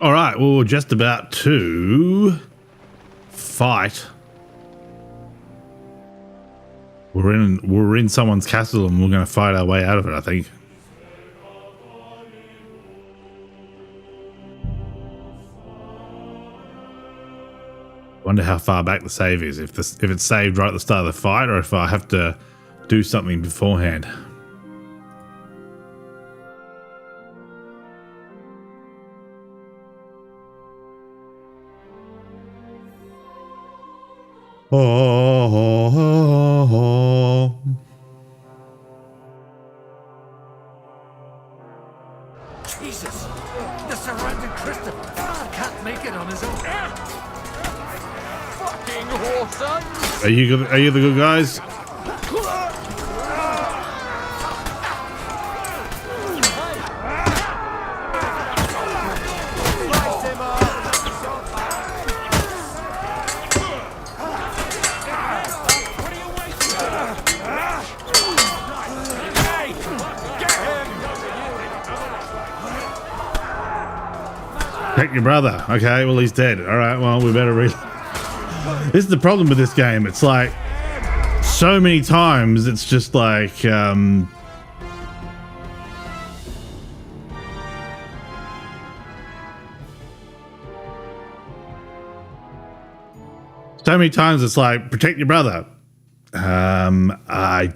All right, well, we're just about to fight. We're in someone's castle and we're going to fight our way out of it, I think. Wonder how far back the save is. If it's saved right at the start of the fight, or if I have to do something beforehand. Oh. Jesus! The surrounded Christopher can't make it on his own. Fucking horse! Are you the good guys? Protect your brother. Okay, well, he's dead. All right, well, we better read. This is the problem with this game. It's like so many times it's just like so many times it's like protect your brother. I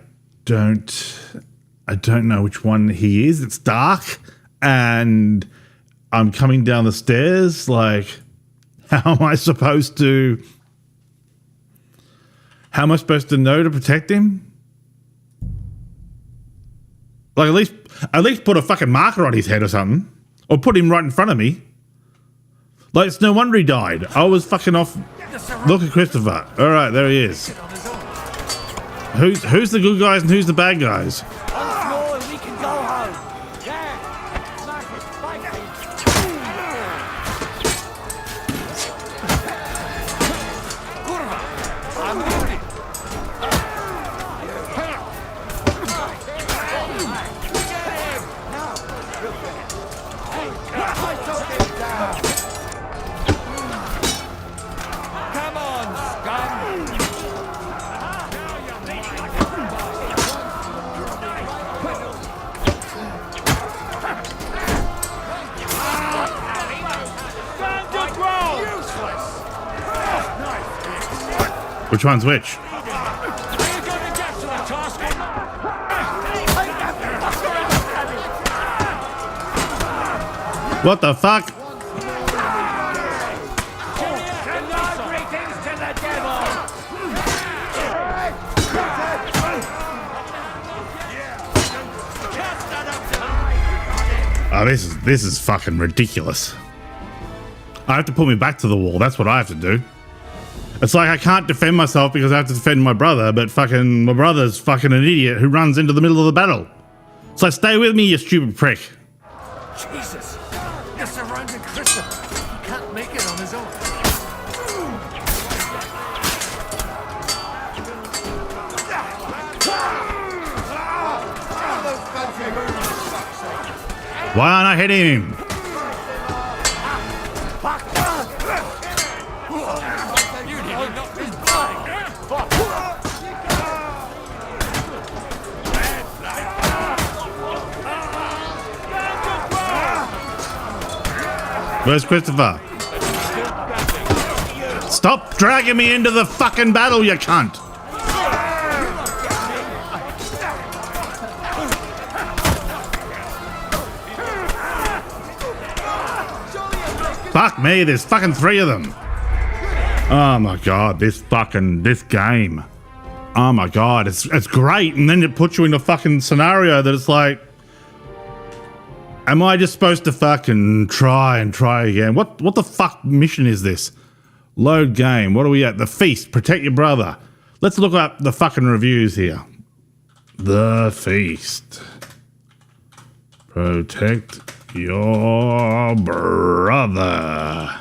don't know which one he is. It's dark and I'm coming down the stairs. Like, how am I supposed to know to protect him? Like, at least put a fucking marker on his head or something, or put him right in front of me. Like, it's no wonder he died. I was fucking off. Look at Christopher. All right, there he is. Who's the good guys and who's the bad guys? Which one's which? What the fuck? Oh, this is fucking ridiculous. I have to pull me back to the wall. That's what I have to do. It's like I can't defend myself because I have to defend my brother, but fucking my brother's fucking an idiot who runs into the middle of the battle. It's like, stay with me, you stupid prick. Jesus! You're surrounded, Christopher. He can't make it on his own. Why aren't I hitting him? Where's Christopher? Stop dragging me into the fucking battle, you cunt! Fuck me, there's fucking 3 of them. Oh my god, this game. Oh my god, it's great, and then it puts you in a fucking scenario that it's like, am I just supposed to fucking try again? What the fuck mission is this? Load game. What are we at? The Feast. Protect your brother. Let's look up the fucking reviews here. The Feast. Protect your brother.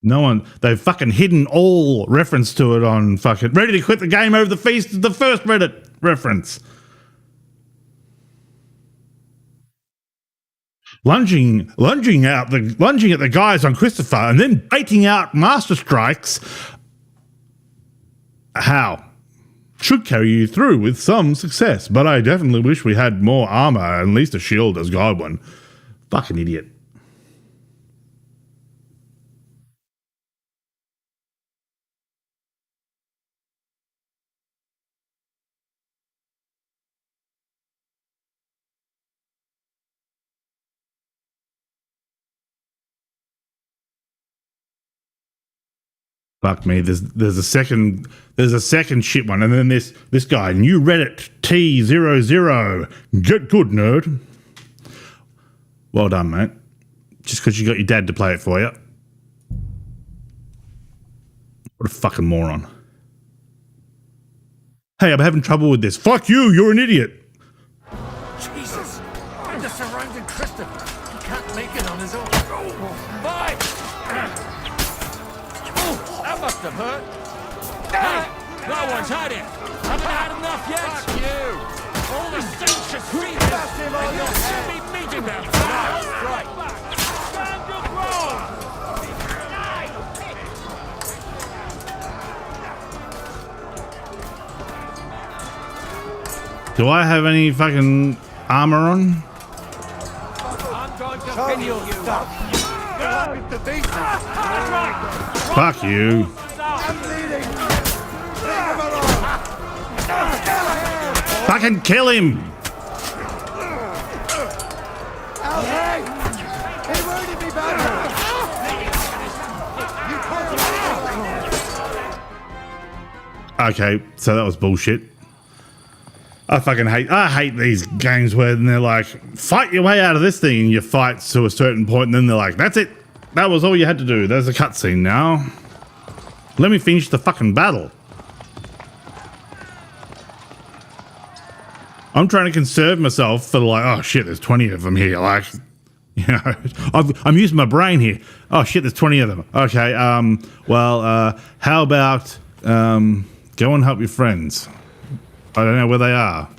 No one, they've fucking hidden all reference to it on fucking Ready to Quit the Game Over the Feast is the first Reddit reference. Lunging at the guys on Christopher and then baiting out master strikes. How? Should carry you through with some success, but I definitely wish we had more armor, at least a shield as Godwin. Fucking idiot. Fuck me. There's a second shit one, and then this guy, new Reddit T00. Get good, nerd. Well done, mate. Just because you got your dad to play it for you. What a fucking moron. Hey, I'm having trouble with this. Fuck you, you're an idiot. Jesus! And the surrounding Christopher. He can't make it on his own. Bye! Oh, that must have hurt. Hey, no one's had it. Haven't had enough yet. Fuck you! All the saints should see this. Bust him on And the you'll soon head. be meeting them. Right. Stand your ground. Do I have any fucking armor on? I'm going to finish you. The beast. Fuck you. I'm bleeding. Leave him alone. Fucking kill him. Hey! He wounded me badly. Okay, so that was bullshit. I hate these games where they're like, fight your way out of this thing, and you fight to a certain point, and then they're like, that's it. That was all you had to do. There's a cutscene now. Let me finish the fucking battle. I'm trying to conserve myself for like, oh shit, there's 20 of them here. Like, you know, I'm using my brain here. Oh shit, there's 20 of them. Okay, how about go and help your friends? I don't know where they are.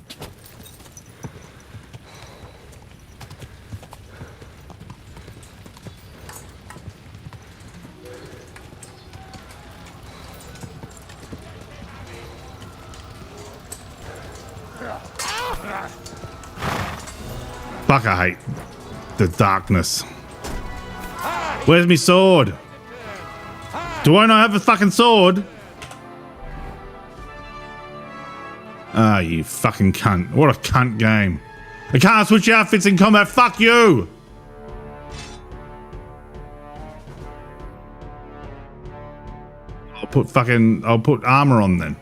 Fuck, I hate the darkness. Where's my sword? Do I not have a fucking sword? Ah, you fucking cunt. What a cunt game. I can't switch outfits in combat. Fuck you. I'll put armor on then.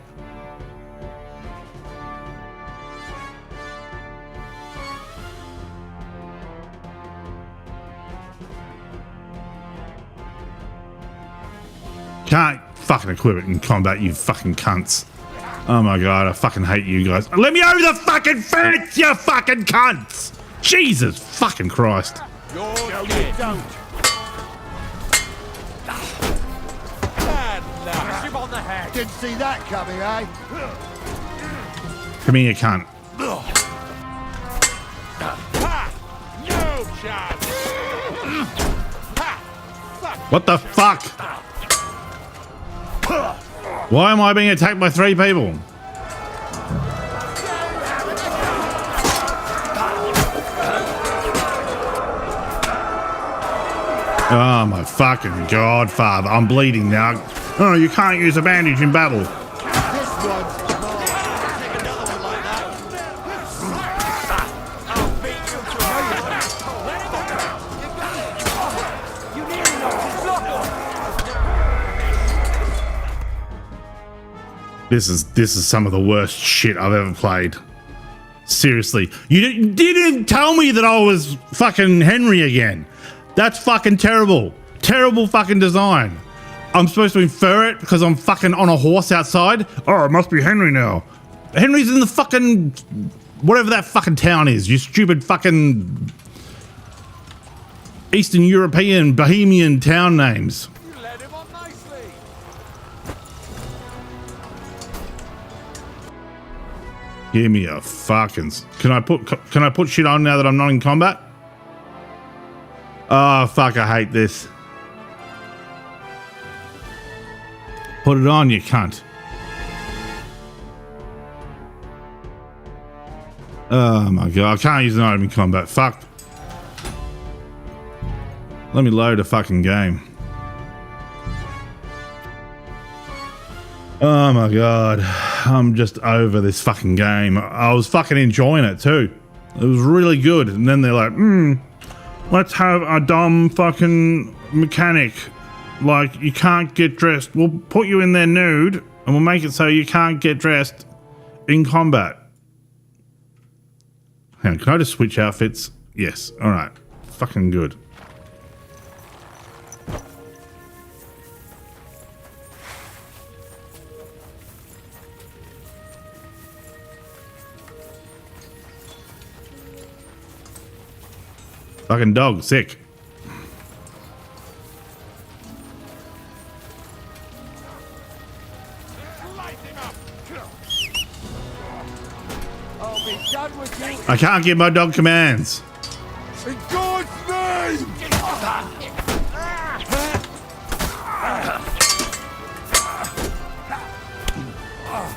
Can't fucking equip it in combat, you fucking cunts. Oh my god, I fucking hate you guys. Let me over the fucking fence, you fucking cunts! Jesus fucking Christ. You're dead. Don't. Bad luck. Him on the head. Didn't see that coming, eh? Come here, you cunt. Ha! No chance. Ha! Fuck. What the fuck? Why am I being attacked by 3 people? Oh my fucking god, Father. I'm bleeding now. Oh, you can't use a bandage in battle. This one's mine. Take another one like that. I'll beat you to You nearly knocked his block off. This is some of the worst shit I've ever played. Seriously. You didn't tell me that I was fucking Henry again. That's fucking terrible. Terrible fucking design. I'm supposed to infer it because I'm fucking on a horse outside? Oh, it must be Henry now. Henry's in the fucking... whatever that fucking town is. You stupid fucking... Eastern European Bohemian town names. You led him on nicely. Give me a fucking... Can I put shit on now that I'm not in combat? Oh, fuck, I hate this. Put it on, you cunt. Oh my god, I can't use an item in combat. Fuck. Let me load a fucking game. Oh my god. I'm just over this fucking game. I was fucking enjoying it too. It was really good. And then they're like, let's have a dumb fucking mechanic. Like, you can't get dressed. We'll put you in there nude and we'll make it so you can't get dressed in combat. Hang on, can I just switch outfits? Yes. Alright. Fucking good. Fucking dog, sick. I'll be done with you. I can't give my dog commands. In God's name!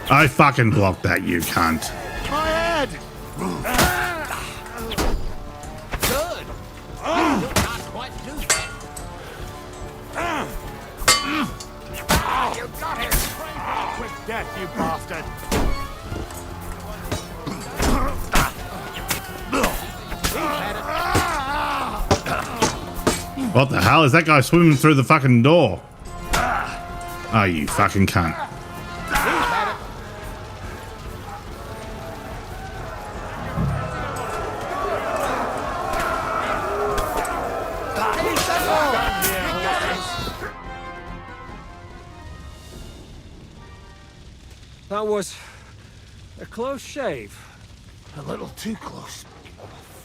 I fucking blocked that, you cunt. My head! Good. You can't quite do that. You got him! Quick death, you bastard! What the hell is that guy swimming through the fucking door? Oh, you fucking cunt. That was a close shave. A little too close.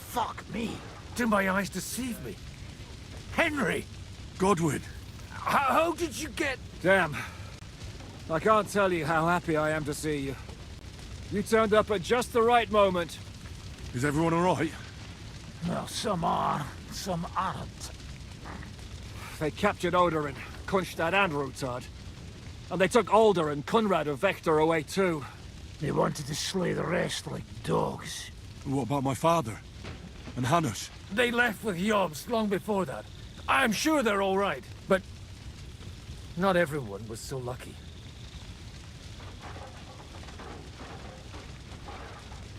Fuck me. Do my eyes deceive me? Henry! Godwin, How did you get... Damn. I can't tell you how happy I am to see you. You turned up at just the right moment. is everyone all right? Well, some are, some aren't. They captured Odorin, Kunstad and Rutard. And they took Alder and Kunrad of Vector away too. They wanted to slay the rest like dogs. What about my father? And Hannes? They left with Yobs long before that. I'm sure they're all right, but not everyone was so lucky.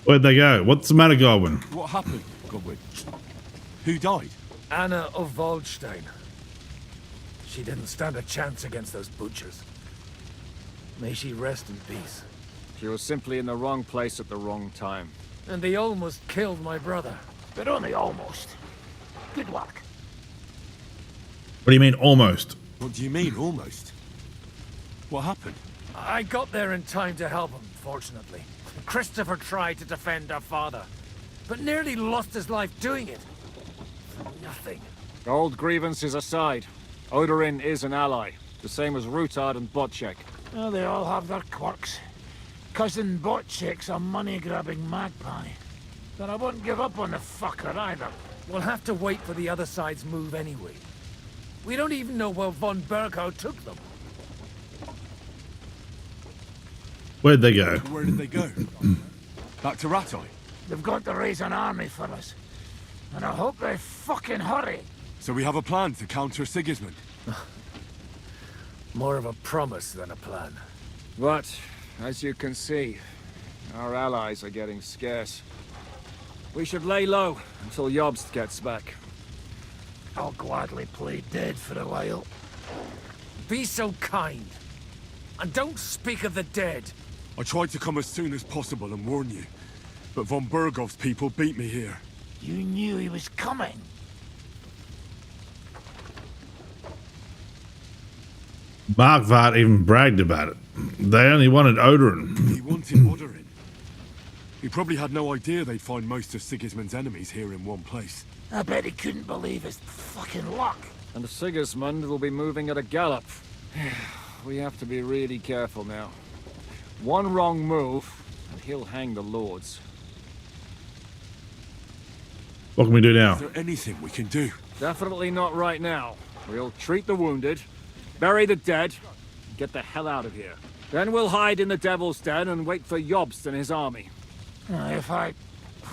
Where'd they go? What's the matter, Godwin? What happened, Godwin? Who died? Anna of Waldstein. She didn't stand a chance against those butchers. May she rest in peace. She was simply in the wrong place at the wrong time. And they almost killed my brother. But only almost. Good work. What do you mean, almost? What do you mean, almost? What happened? I got there in time to help him, fortunately. Christopher tried to defend our father, but nearly lost his life doing it. For nothing. Old grievances aside, Odorin is an ally. The same as Rutard and Botchek. Well, they all have their quirks. Cousin Botchek's a money-grabbing magpie. But I won't give up on the fucker either. We'll have to wait for the other side's move anyway. We don't even know where von Berghow took them. Where'd they go? Where did they go? Back to Rattay? They've got to raise an army for us. And I hope they fucking hurry. So we have a plan to counter Sigismund. More of a promise than a plan. But, as you can see, our allies are getting scarce. We should lay low until Jobst gets back. I'll gladly play dead for a while. Be so kind. And don't speak of the dead. I tried to come as soon as possible and warn you, but von Bergov's people beat me here. You knew he was coming. Markvart even bragged about it. They only wanted Odorin. He wanted Odorin. He probably had no idea they'd find most of Sigismund's enemies here in one place. I bet he couldn't believe his fucking luck. And Sigismund will be moving at a gallop. We have to be really careful now. One wrong move, and he'll hang the lords. What can we do now? Is there anything we can do? Definitely not right now. We'll treat the wounded, bury the dead, and get the hell out of here. Then we'll hide in the Devil's Den and wait for Jobst and his army. If I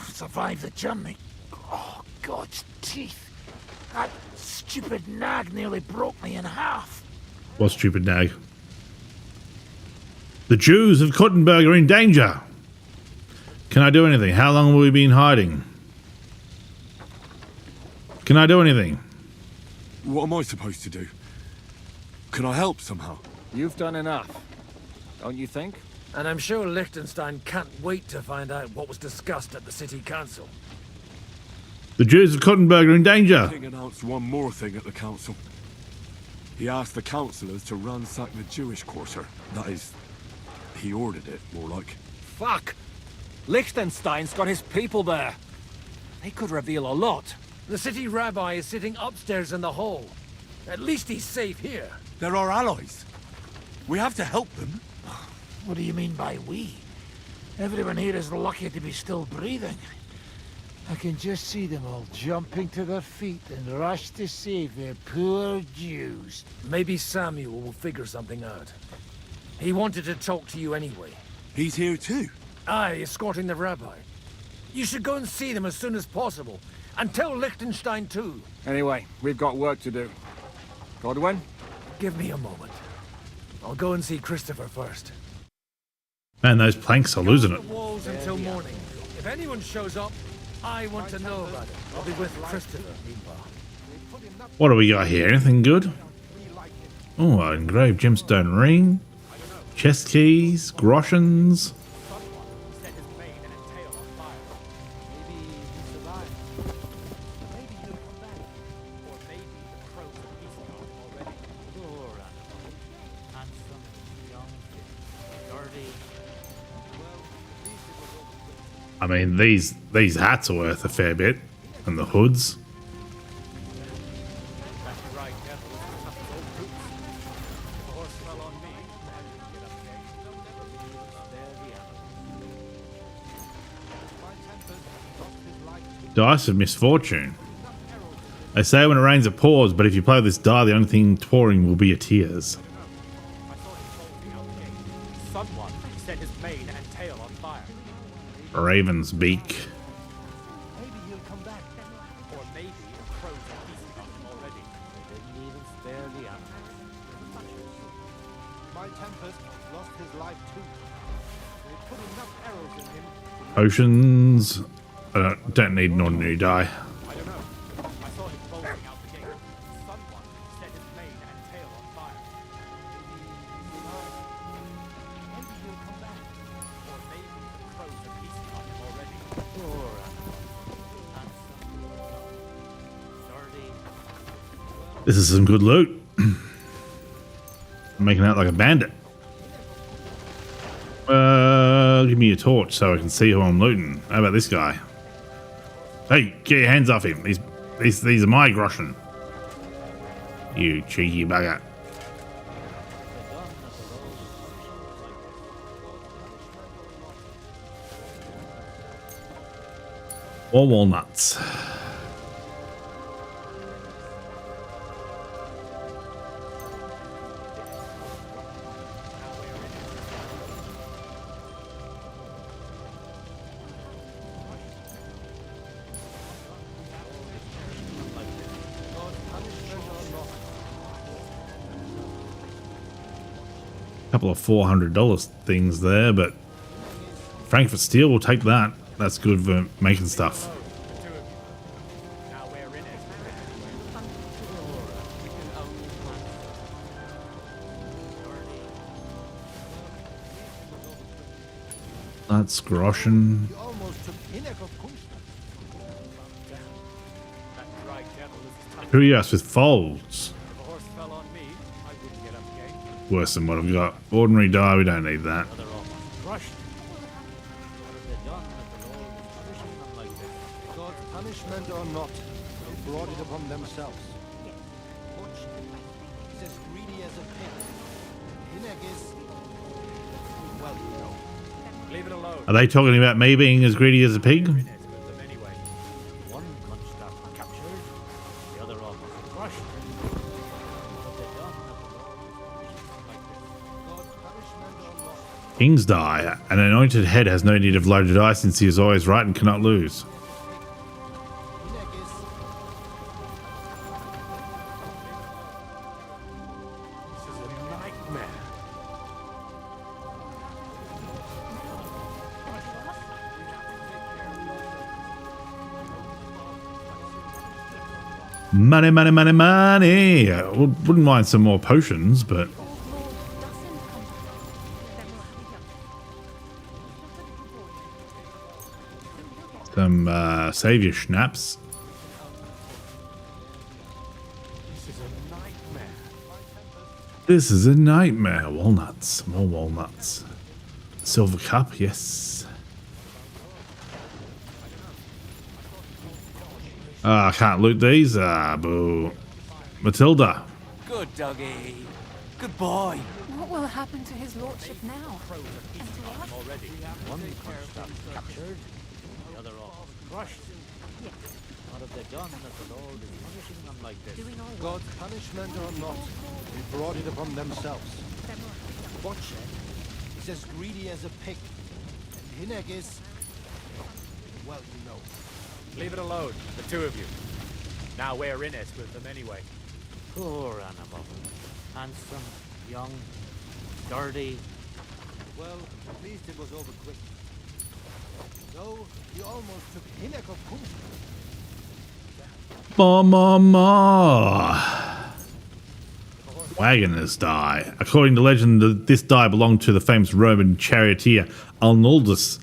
survive the journey... Oh, God's teeth. That stupid nag nearly broke me in half. What stupid nag? The Jews of Kuttenberg are in danger. Can I do anything? How long have we been hiding? Can I do anything? What am I supposed to do? Can I help somehow? You've done enough, don't you think? And I'm sure Liechtenstein can't wait to find out what was discussed at the city council. The Jews of Kuttenberg are in danger. The king announced one more thing at the council. He asked the councillors to ransack the Jewish quarter. That is, he ordered it, more like. Fuck! Liechtenstein's got his people there. They could reveal a lot. The city rabbi is sitting upstairs in the hall. At least he's safe here. They're our allies. We have to help them. What do you mean by we? Everyone here is lucky to be still breathing. I can just see them all jumping to their feet and rush to save their poor Jews. Maybe Samuel will figure something out. He wanted to talk to you anyway. He's here too. Aye, escorting the rabbi. You should go and see them as soon as possible. And tell Liechtenstein too. Anyway, we've got work to do. Godwin? Give me a moment. I'll go and see Christopher first. Man, those planks are losing it. The walls until morning. If anyone shows up, I want to know about it. I'll be with Christopher meanwhile. What do we got here? Anything good? Oh, an engraved gemstone ring. Chest keys. Groshens. I mean, these hats are worth a fair bit, and the hoods. Dice of misfortune. They say when it rains it pours, but if you play this die, the only thing pouring will be your tears. Someone set his mane and tail on fire. Raven's beak. Maybe he'll come back. Or maybe the crows are feasting on him already. They didn't even spare the animals. My Tempest lost his life too. They put enough arrows in him. Potions. I don't need an ordinary die. I don't know. I saw him bolting out the gate. Someone set his mane and tail on fire. Maybe he'll come back. Or maybe the crows are feasting on him already. Poor animal. This is some good loot. I'm making out like a bandit. Give me a torch so I can see who I'm looting. How about this guy? Hey, get your hands off him. These are my groschen. You cheeky bugger. More walnuts. Couple of $400 things there, but Frankfurt steel will take that. That's good for making stuff. Now we're in it. That's groschen. Who are you asked with folds? If a horse fell on me, I wouldn't get up again. Worse than what I've got. Ordinary die, we don't need that. They're almost crushed. What have they done that the Lord is punishing them like this? God's punishment or not, they brought it upon themselves. Butch is as greedy as a pig. Hinek is... well, you know. Leave it alone. Are they talking about me being as greedy as a pig? Anyway, one construct captured, the other King's die. An anointed head has no need of loaded die since he is always right and cannot lose. Money, money, money, money. Wouldn't mind some more potions, but some savior schnapps. This is a nightmare. Walnuts, more walnuts. Silver cup, yes. I can't loot these. Boo. Matilda. Good doggy. Good boy. What will happen to his lordship now? And to us? Already. One captured, the other all crushed. Yes. What have they done that the Lord is punishing them like this? Doing all God's punishment or not, they brought it upon themselves. Watch it. He's as greedy as a pig. And Hineg is... well, you know. Leave it alone, the two of you. Now we're in it with them anyway. Poor animal. Handsome, young, sturdy. Well, at least it was over quick. Though, he almost took Hineg of Kunst. Wagoners die. According to legend, this die belonged to the famous Roman charioteer Arnoldus,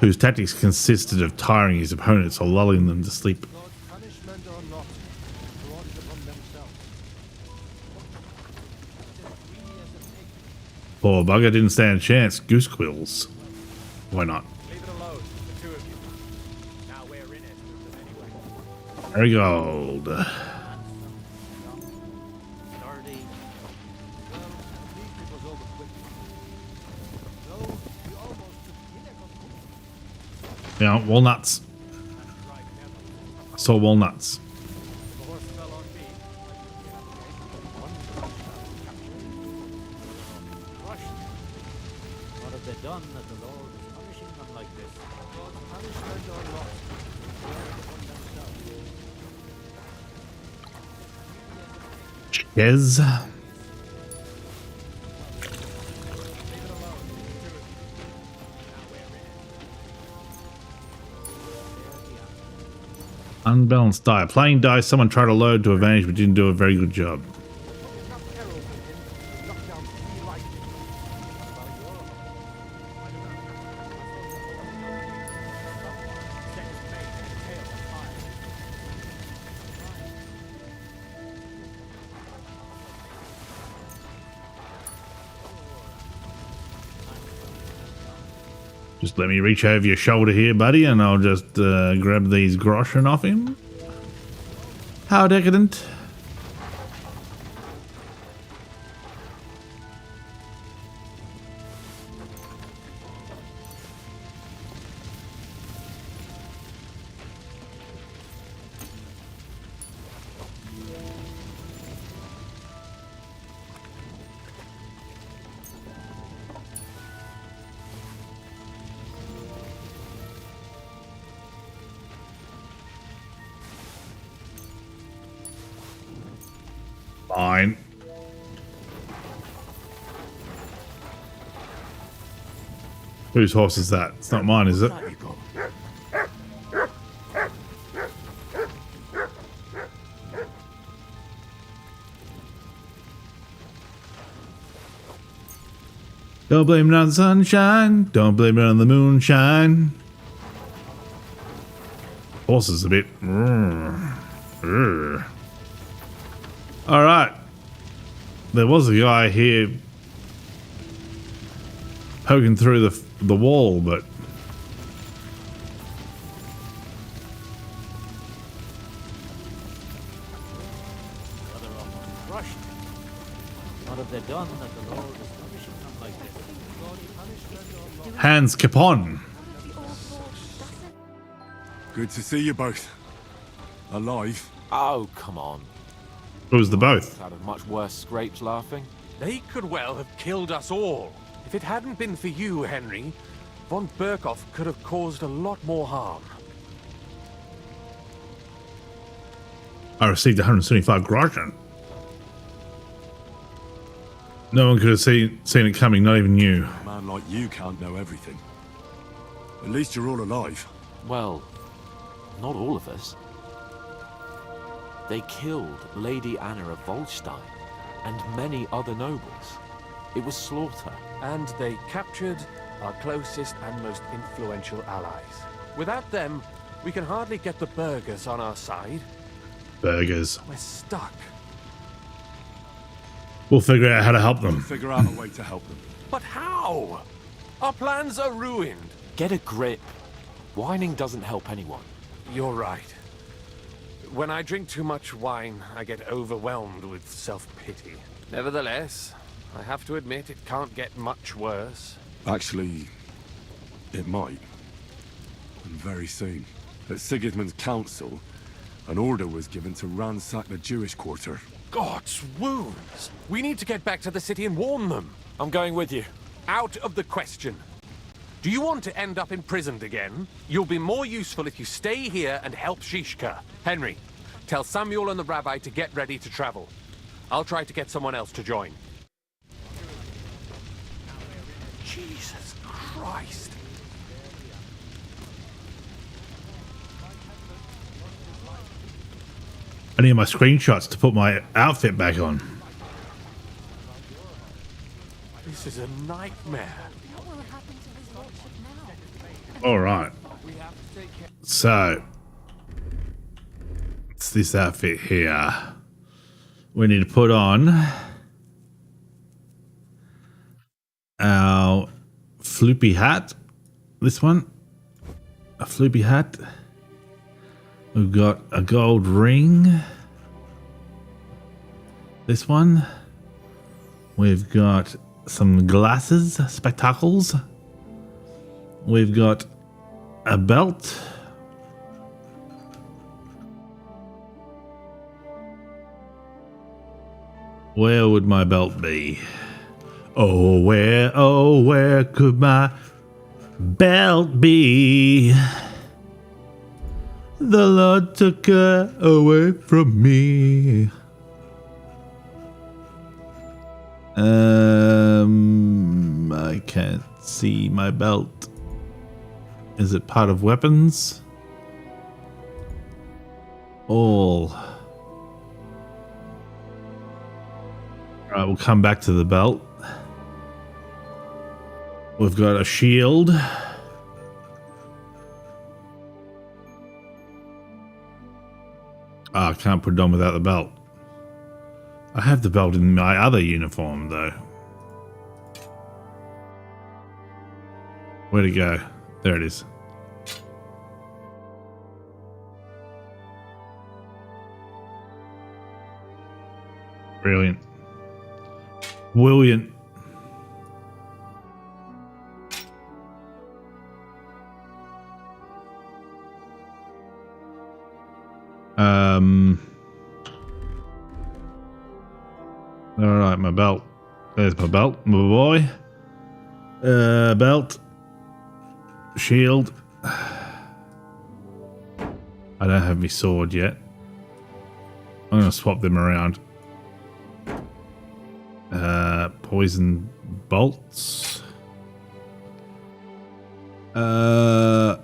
whose tactics consisted of tiring his opponents or lulling them to sleep. God's punishment or not, they brought it upon themselves. He's as greedy as a pig. Poor bugger didn't stand a chance. Goose quills. Why not? Leave it alone, the two of you. Now we're in it with them anyway. Marigold. Sturdy. Well, at least it was over quick. Though, he almost took Hineg of Kunst. Yeah, walnuts. I saw walnuts. The horse fell on me. What have they done that the Lord is punishing them like this? God's punishment or not, they brought it upon themselves. Yes. Unbalanced die. Playing dice, someone tried to load to advantage but didn't do a very good job. Enough arrows in him to knock down 3 lightning. What about your... I don't know. Set his mane and tail on fire. Just let me reach over your shoulder here, buddy, and I'll just grab these groschen off him. How decadent. Fine. Whose horse is that? It's not mine, is it? There you go. Don't blame it on the sunshine. Don't blame it on the moonshine. Horse is a bit... Alright. There was a guy here poking through the wall, but... The other all crushed. What have they done that the Lord is punishing them like this? Hands Capon. Good to see you both. Alive. Oh, come on. It was the both. Out of much worse scrapes laughing. They could well have killed us all. If it hadn't been for you, Henry, von Berkoff could have caused a lot more harm. I received 175 groschen. No one could have seen it coming, not even you. A man like you can't know everything. At least you're all alive. Well, not all of us. They killed Lady Anna of Volstein and many other nobles. It was slaughter. And they captured our closest and most influential allies. Without them, we can hardly get the burghers on our side. Burgers. We're stuck. We'll figure out how to help them. Figure out a way to help them. But how? Our plans are ruined. Get a grip. Whining doesn't help anyone. You're right. When I drink too much wine, I get overwhelmed with self-pity. Nevertheless, I have to admit it can't get much worse. Actually, it might. And very soon. At Sigismund's council, an order was given to ransack the Jewish quarter. God's wounds! We need to get back to the city and warn them. I'm going with you. Out of the question. Do you want to end up imprisoned again? You'll be more useful if you stay here and help Shishka. Henry, tell Samuel and the rabbi to get ready to travel. I'll try to get someone else to join. Jesus Christ! I need my screenshots to put my outfit back on. This is a nightmare. What will happen to his lordship now? All right. So it's this outfit here. We need to put on our floopy hat. This one, a floopy hat. We've got a gold ring. This one. We've got some glasses, spectacles. We've got a belt. Where would my belt be? Oh, where could my belt be? The Lord took her away from me. I can't see my belt. Is it part of weapons? All. Alright, we'll come back to the belt. We've got a shield. Oh, I can't put it on without the belt. I have the belt in my other uniform, though. Where'd it go? There it is. Brilliant. Brilliant. All right, my belt. There's my belt, my boy. Belt. Shield. I don't have my sword yet. I'm gonna swap them around. Poison bolts. A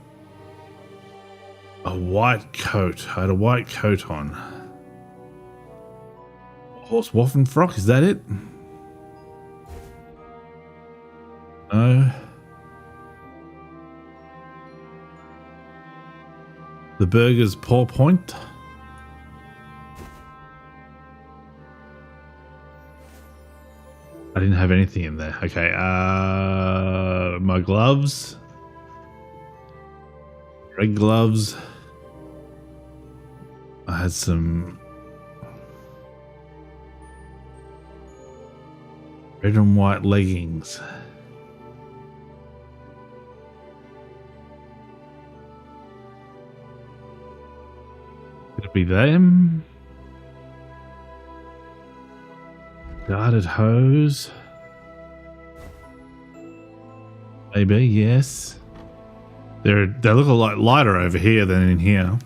white coat. I had a white coat on. Horse waffen frock, is that it? No. The burger's paw point. I didn't have anything in there. Okay, my gloves. Red gloves. I had some red and white leggings. Could it be them? Guarded hose. Maybe, yes. They look a lot lighter over here than in here.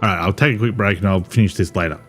Alright, I'll take a quick break and I'll finish this later.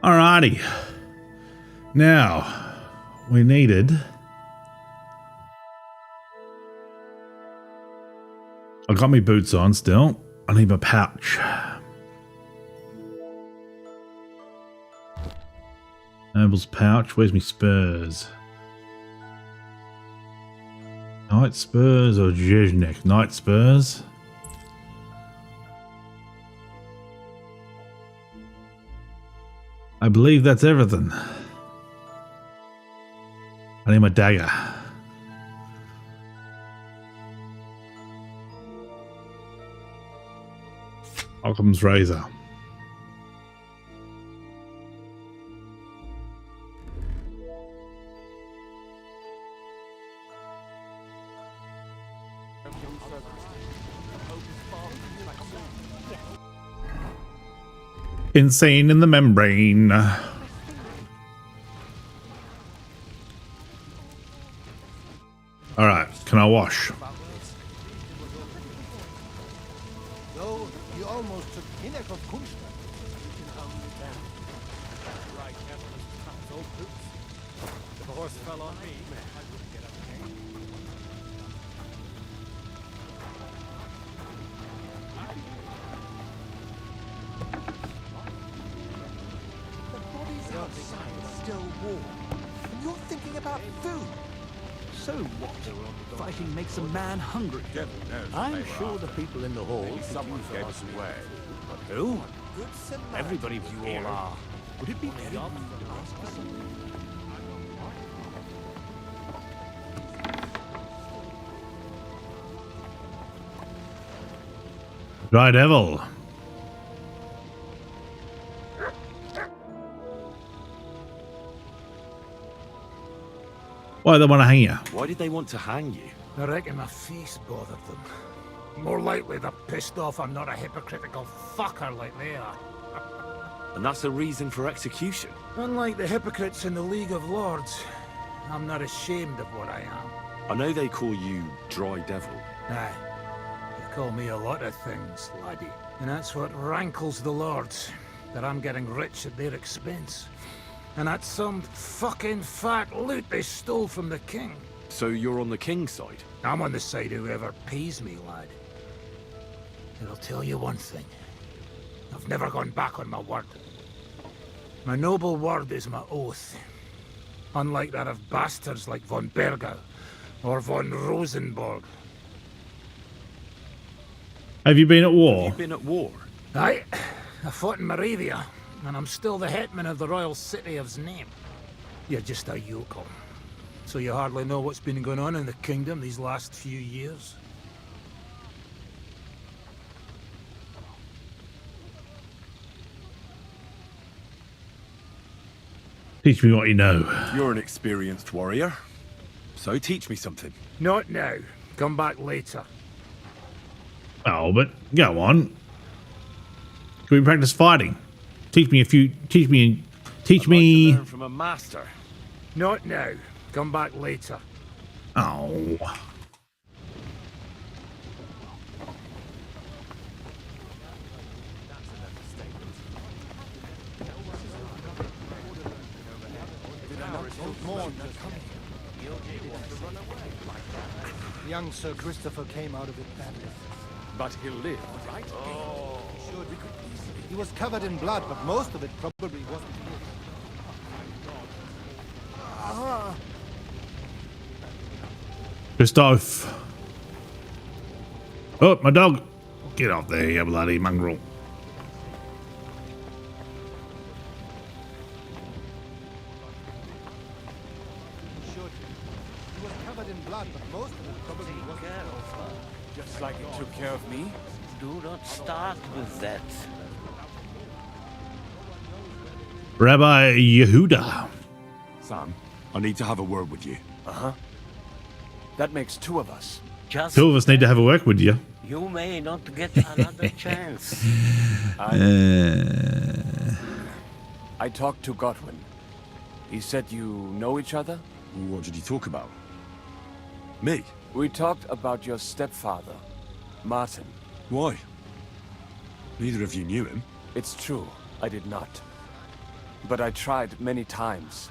Alrighty. Now, we needed... I got my boots on still. I need my pouch. Noble's pouch. Where's my spurs? Knight spurs or Jeznek? Knight spurs. I believe that's everything. I need my dagger. Occam's razor. Insane in the membrane. Alright, can I wash? Though you almost took Hinnek of Kunst. Right, old boots. If the horse fell on me, I wouldn't get up again. The bodies outside are still warm. And you're thinking about food. So what? Fighting makes a man hungry. I'm sure the people in the hall Someone gave us away. But who? Everybody you all are. Would it be job? Dry Devil. Why do they want to hang you? Why did they want to hang you? I reckon my face bothered them. More likely they're pissed off I'm not a hypocritical fucker like they are. And that's a reason for execution. Unlike the hypocrites in the League of Lords, I'm not ashamed of what I am. I know they call you Dry Devil. Aye, they call me a lot of things, laddie. And that's what rankles the Lords, that I'm getting rich at their expense. And that's some fucking fat loot they stole from the king. So you're on the king's side? I'm on the side of whoever pays me, lad. And I'll tell you one thing. I've never gone back on my word. My noble word is my oath. Unlike that of bastards like von Berger or von Rosenborg. Have you been at war? You've been at war? Aye, I fought in Moravia, and I'm still the hetman of the royal city of Znaim. You're just a yokel. So you hardly know what's been going on in the kingdom these last few years? Teach me what you know. You're an experienced warrior. So teach me something. Not now. Come back later. Oh, but go on. Can we practice fighting? Teach me. I'd like to learn from a master. Not now. Come back later. Oh. Young Sir Christopher came out of it badly. But he'll live, right? Oh. He was covered in blood, but most of it probably wasn't his. Christophe. Oh, my dog. Get off there, you bloody mongrel. He was covered in blood, but most of it probably wasn't. Just like you took care of me? Do not start with that. Rabbi Yehuda. Sam, I need to have a word with you. Uh-huh. That makes two of us. Just Two of us need to have a work with you. you may not get another chance. I talked to Godwin. He said you know each other? What did you talk about? Me? We talked about your stepfather, Martin. Why? Neither of you knew him. It's true, I did not. But I tried many times.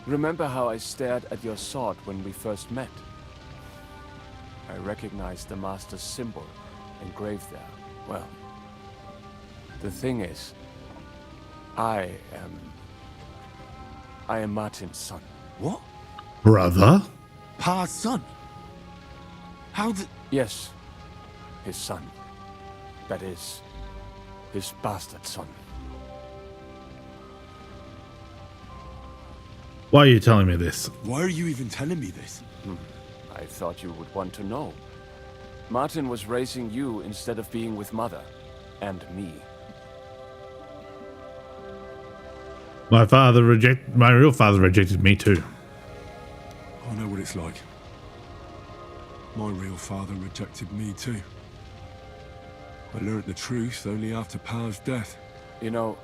Remember how I stared at your sword when we first met? I recognized the Master's symbol engraved there. Well, the thing is, I am Martin's son. What? Brother? Pa's son? How did... Yes, his son. That is, his bastard son. Why are you telling me this? Why are you even telling me this? I thought you would want to know. Martin was raising you instead of being with Mother. And me. My real father rejected me too. I know what it's like. My real father rejected me too. I learned the truth only after Pa's death. You know,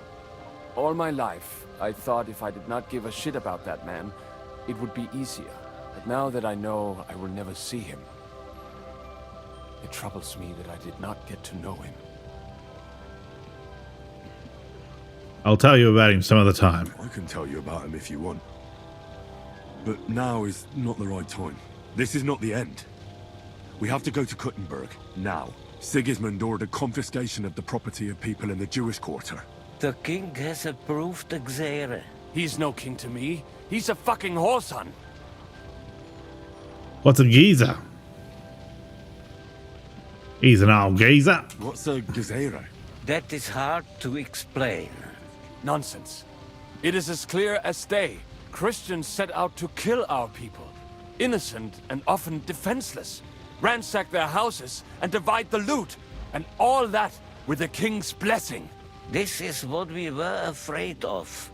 all my life, I thought if I did not give a shit about that man, it would be easier. But now that I know I will never see him, it troubles me that I did not get to know him. I'll tell you about him some other time. I can tell you about him if you want. But now is not the right time. This is not the end. We have to go to Kuttenberg, now. Sigismund ordered confiscation of the property of people in the Jewish quarter. The king has approved Xere. He's no king to me. He's a fucking whoreson. What's a geezer? He's an old geezer. What's a gazera? That is hard to explain. Nonsense. It is as clear as day. Christians set out to kill our people. Innocent and often defenseless. Ransack their houses and divide the loot. And all that with the king's blessing. This is what we were afraid of.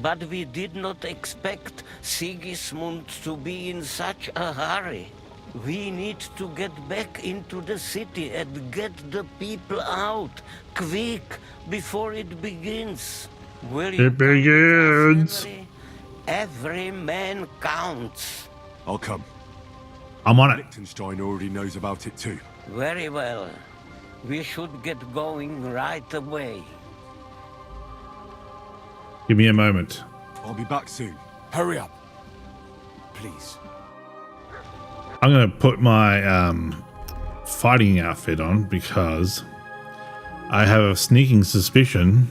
But we did not expect Sigismund to be in such a hurry. We need to get back into the city and get the people out. Quick, before it begins. Will you It begins. Henry? Every man counts. I'll come. I'm on it. Liechtenstein already knows about it too. Very well. We should get going right away. Give me a moment. I'll be back soon. Hurry up. Please. I'm gonna put my fighting outfit on because I have a sneaking suspicion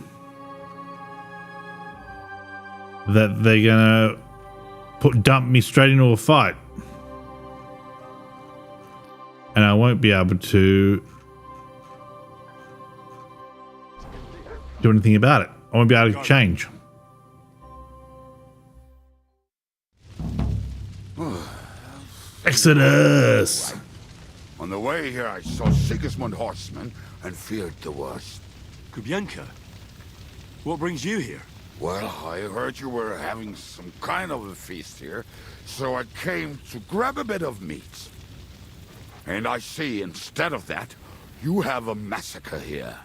that they're gonna dump me straight into a fight, and I won't be able to do anything about it. I won't be able to change. Exodus! On the way here, I saw Sigismund horsemen and feared the worst. Kubienka, what brings you here? Well, I heard you were having some kind of a feast here, so I came to grab a bit of meat. And I see, instead of that, you have a massacre here.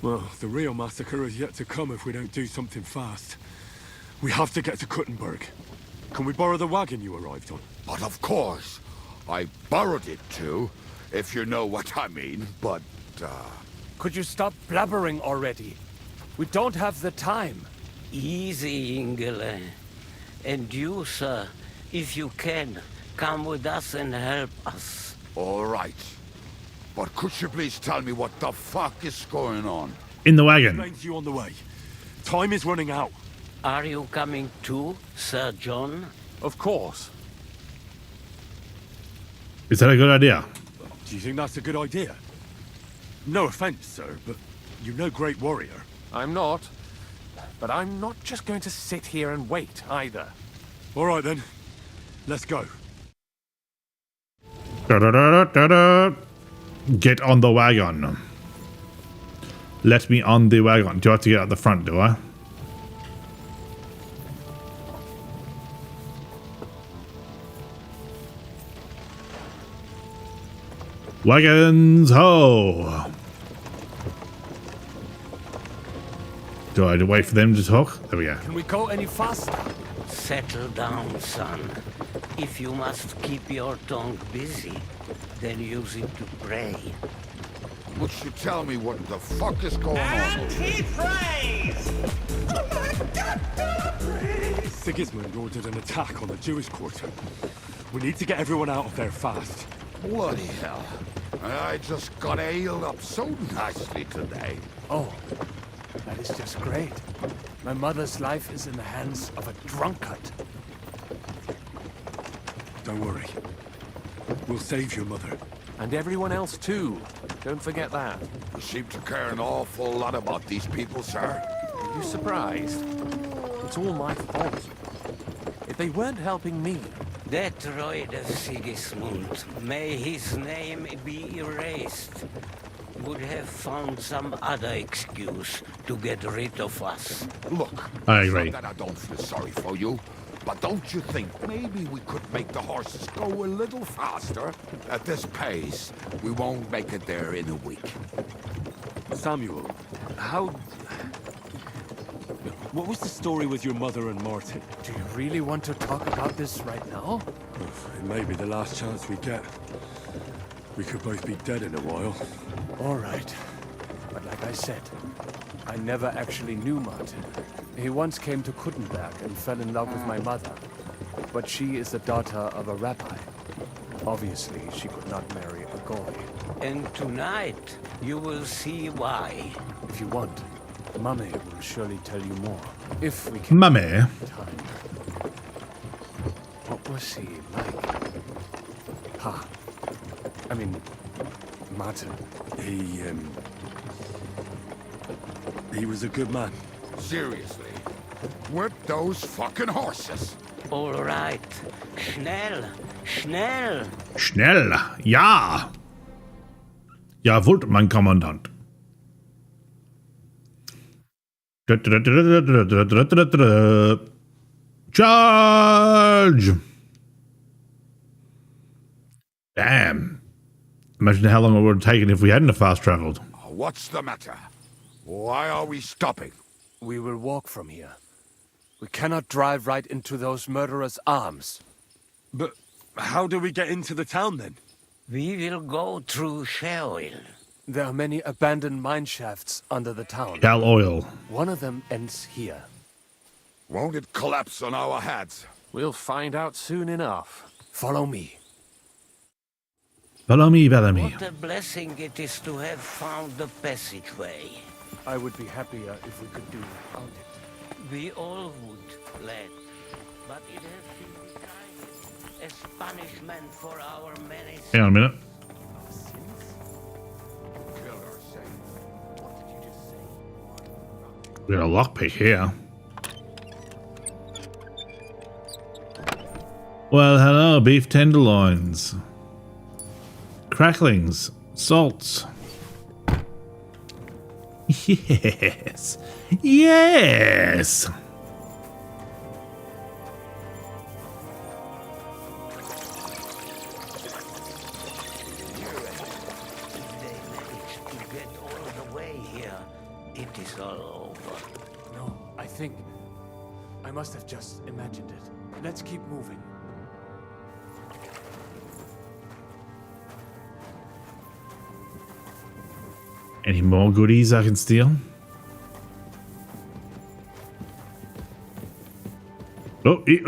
Well, the real massacre is yet to come if we don't do something fast. We have to get to Kuttenberg. Can we borrow the wagon you arrived on? But of course, I borrowed it too, if you know what I mean, but, Could you stop blabbering already? We don't have the time. Easy, Ingele. And you, sir, if you can, come with us and help us. all right. But could you please tell me what the fuck is going on? In the wagon. Explain to you on the way. Time is running out. Are you coming too, Sir John? Of course. Is that a good idea? Do you think that's a good idea? No offense, sir, but you're no great warrior. I'm not. But I'm not just going to sit here and wait, either. All right, then. Let's go. Da-da-da-da-da-da. Get on the wagon. Let me on the wagon. Do I have to get out the front, do I? Wagons ho! Do I wait for them to talk? There we go. Can we go any faster? Settle down, son. If you must keep your tongue busy, then use it to pray. Would you tell me what the fuck is going on? Sigismund ordered an attack on the Jewish quarter. We need to get everyone out of there fast. Bloody hell. I just got ailed up so nicely today. Oh, that is just great. My mother's life is in the hands of a drunkard. Don't worry. We'll save your mother. And everyone else too. Don't forget that. You seem to care an awful lot about these people, sir. Are you surprised? It's all my fault. If they weren't helping me... That droid of Sigismund, may his name be erased, would have found some other excuse to get rid of us. Look, I it's agree. not that I don't feel sorry for you, but don't you think maybe we could make the horses go a little faster? At this pace, we won't make it there in a week. Samuel, how... What was the story with your mother and Martin? Do you really want to talk about this right now? It may be the last chance we get. We could both be dead in a while. All right. But like I said, I never actually knew Martin. He once came to Kuttenberg and fell in love with my mother. But she is the daughter of a rabbi. Obviously, she could not marry a goy. And tonight, you will see why. If you want, Mummy will surely tell you more. If we can Mummy? find time. What was he like? Pa. I mean, Martin. He was a good man. Seriously. Whip those fucking horses. All right. Schnell. Schnell. Schnell. Ja. Jawohl, mein Kommandant. Charge! Damn. Imagine how long it would have taken if we hadn't have fast traveled. What's the matter? Why are we stopping? We will walk from here. We cannot drive right into those murderers' arms. But how do we get into the town then? We will go through Sheol. There are many abandoned mine shafts under the town. Cal oil. One of them ends here. Won't it collapse on our heads? We'll find out soon enough. Follow me. Follow me, Bellamy. What a blessing it is to have found the passageway. I would be happier if we could do without it. We all would, lad. But it has been decided as punishment for our many Hang on a minute. We got a lockpick here. Well, hello, beef tenderloins. Cracklings. Salts. Yes. Yes. I must have just imagined it. Let's keep moving. Any more goodies I can steal? We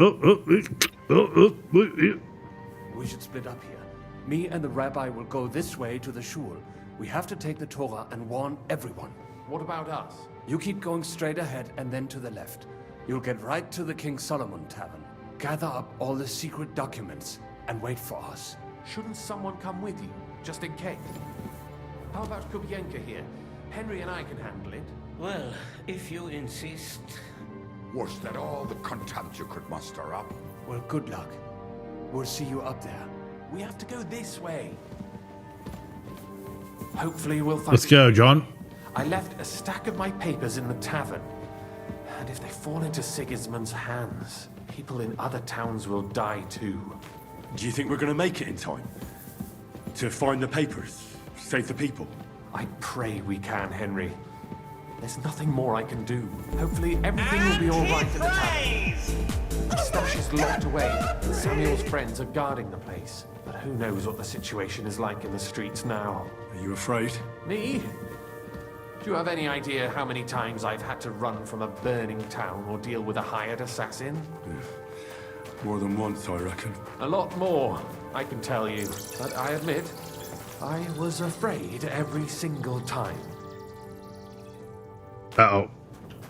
should split up here. Me and the rabbi will go this way to the shul. We have to take the Torah and warn everyone. What about us? You keep going straight ahead and then to the left. You'll get right to the King Solomon Tavern. Gather up all the secret documents and wait for us. Shouldn't someone come with you, just in case? How about Kubienka here? Henry and I can handle it. Well, if you insist. Was that all the contempt you could muster up? Well, good luck. We'll see you up there. We have to go this way. Hopefully we'll find... Let's go, John. I left a stack of my papers in the tavern. And if they fall into Sigismund's hands, people in other towns will die too. Do you think we're going to make it in time? To find the papers? Save the people? I pray we can, Henry. There's nothing more I can do. Hopefully everything will be all right in the tavern. The stash is locked away, and Samuel's friends are guarding the place. But who knows what the situation is like in the streets now. Are you afraid? Me? Do you have any idea how many times I've had to run from a burning town or deal with a hired assassin? Yeah. More than once, I reckon. A lot more, I can tell you. But I admit, I was afraid every single time. Uh-oh.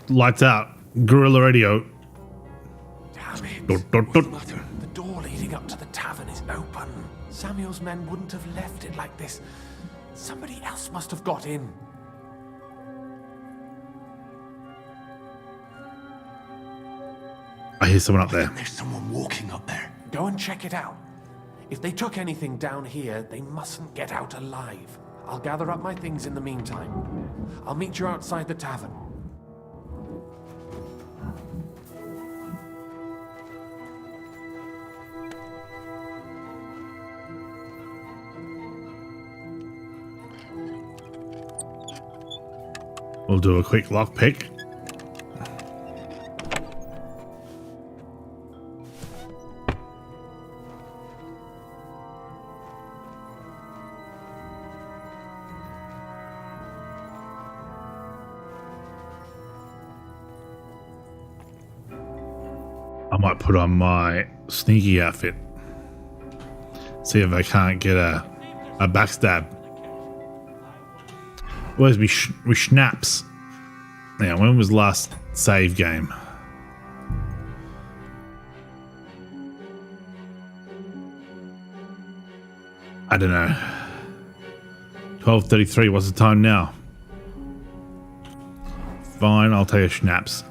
Lights out. Guerrilla radio. Damn it. What's the matter? The door leading up to the tavern is open. Samuel's men wouldn't have left it like this. Somebody else must have got in. I hear someone up there. There's someone walking up there. Go and check it out. If they took anything down here, they mustn't get out alive. I'll gather up my things in the meantime. I'll meet you outside the tavern. We'll do a quick lockpick. I might put on my sneaky outfit. See if I can't get a backstab. Where's we schnaps? Now, when was last save game? I don't know. 12:33. What's the time now? Fine, I'll take a schnapps.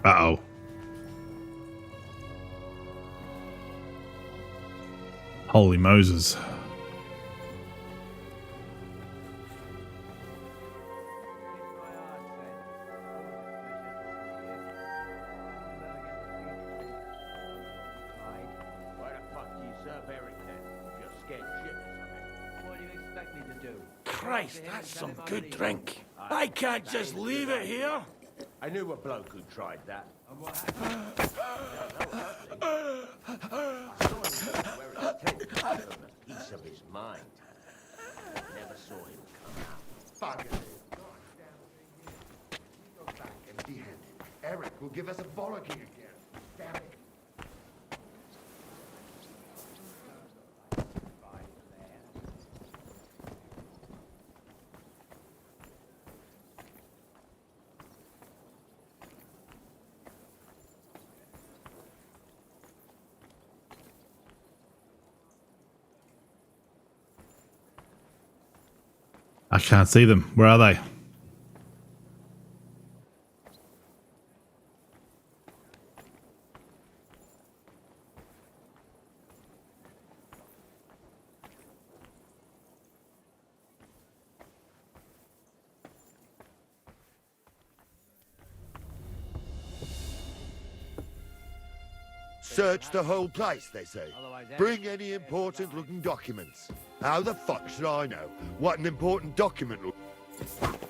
Uh-oh. Holy Moses. Christ, that's some good drink. I can't just leave it here. I knew a bloke who tried that. Piece of his mind. Never saw him come out. Go back empty-handed. Eric will give us a bollocking again. Damn it. I can't see them. Where are they? Search the whole place, they say. Bring any important looking documents. How the fuck should I know what an important document looks like?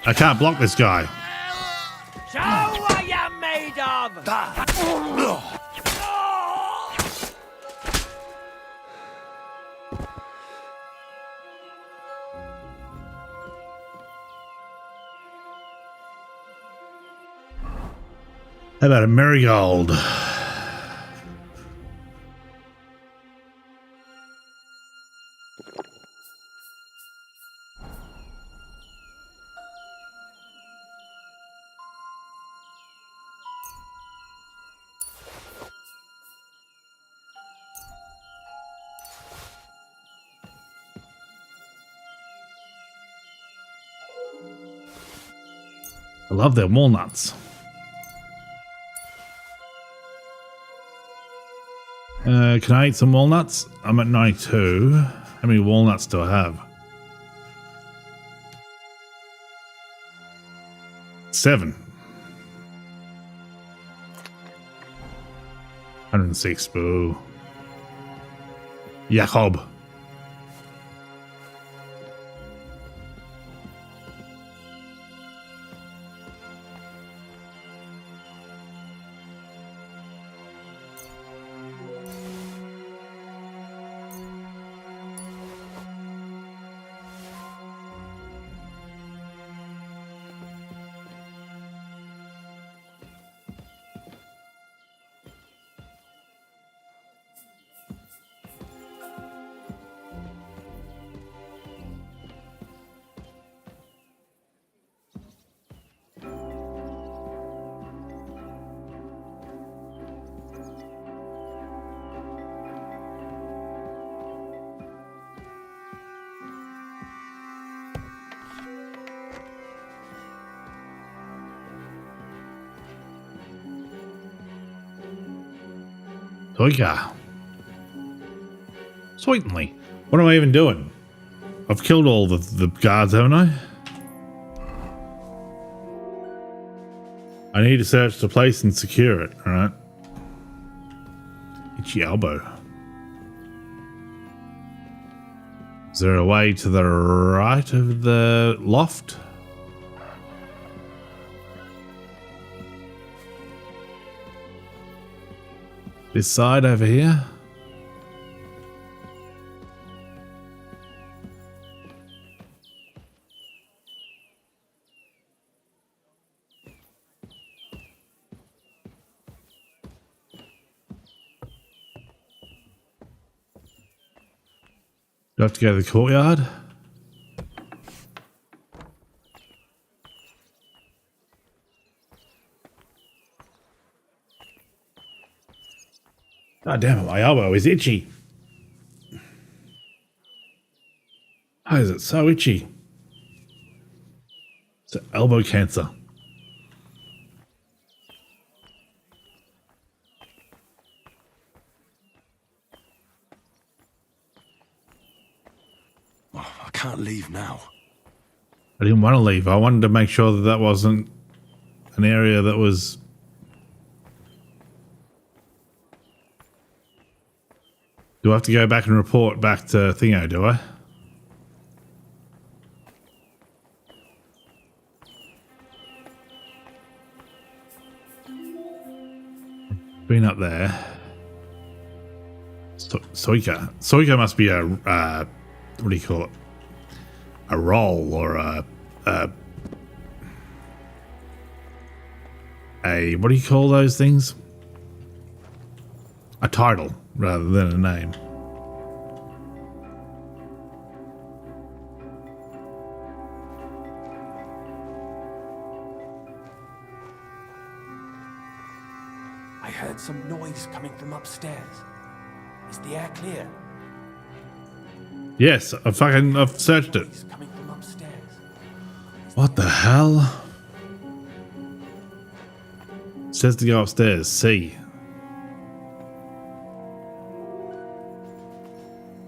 I can't block this guy. Show what you're made of! How about a marigold? I love their walnuts. Can I eat some walnuts? I'm at 92. How many walnuts do I have? 7. 106. Boo. Jacob. Toika. Certainly. What am I even doing? I've killed all the guards, haven't I? I need to search the place and secure it, alright? Itchy elbow. Is there a way to the right of the loft? This side over here? Do I have to go to the courtyard? God damn it, my elbow is itchy. Why is it so itchy? It's elbow cancer. Oh, I can't leave now. I didn't want to leave. I wanted to make sure that that wasn't an area that was... Do I have to go back and report back to Thingo, do I? Been up there. Soika. Soika must be a, what do you call it? A role or a, what do you call those things? A title rather than a name. I heard some noise coming from upstairs. Is the air clear? Yes, I've searched it. Noise coming from upstairs. What the hell? It says to go upstairs. C.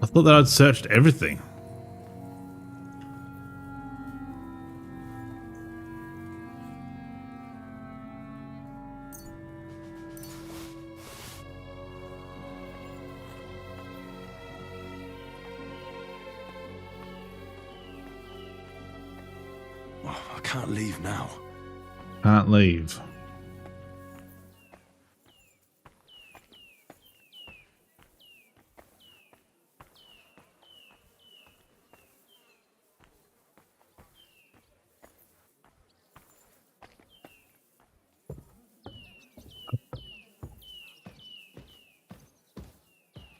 I thought that I'd searched everything. I can't leave now. Can't leave.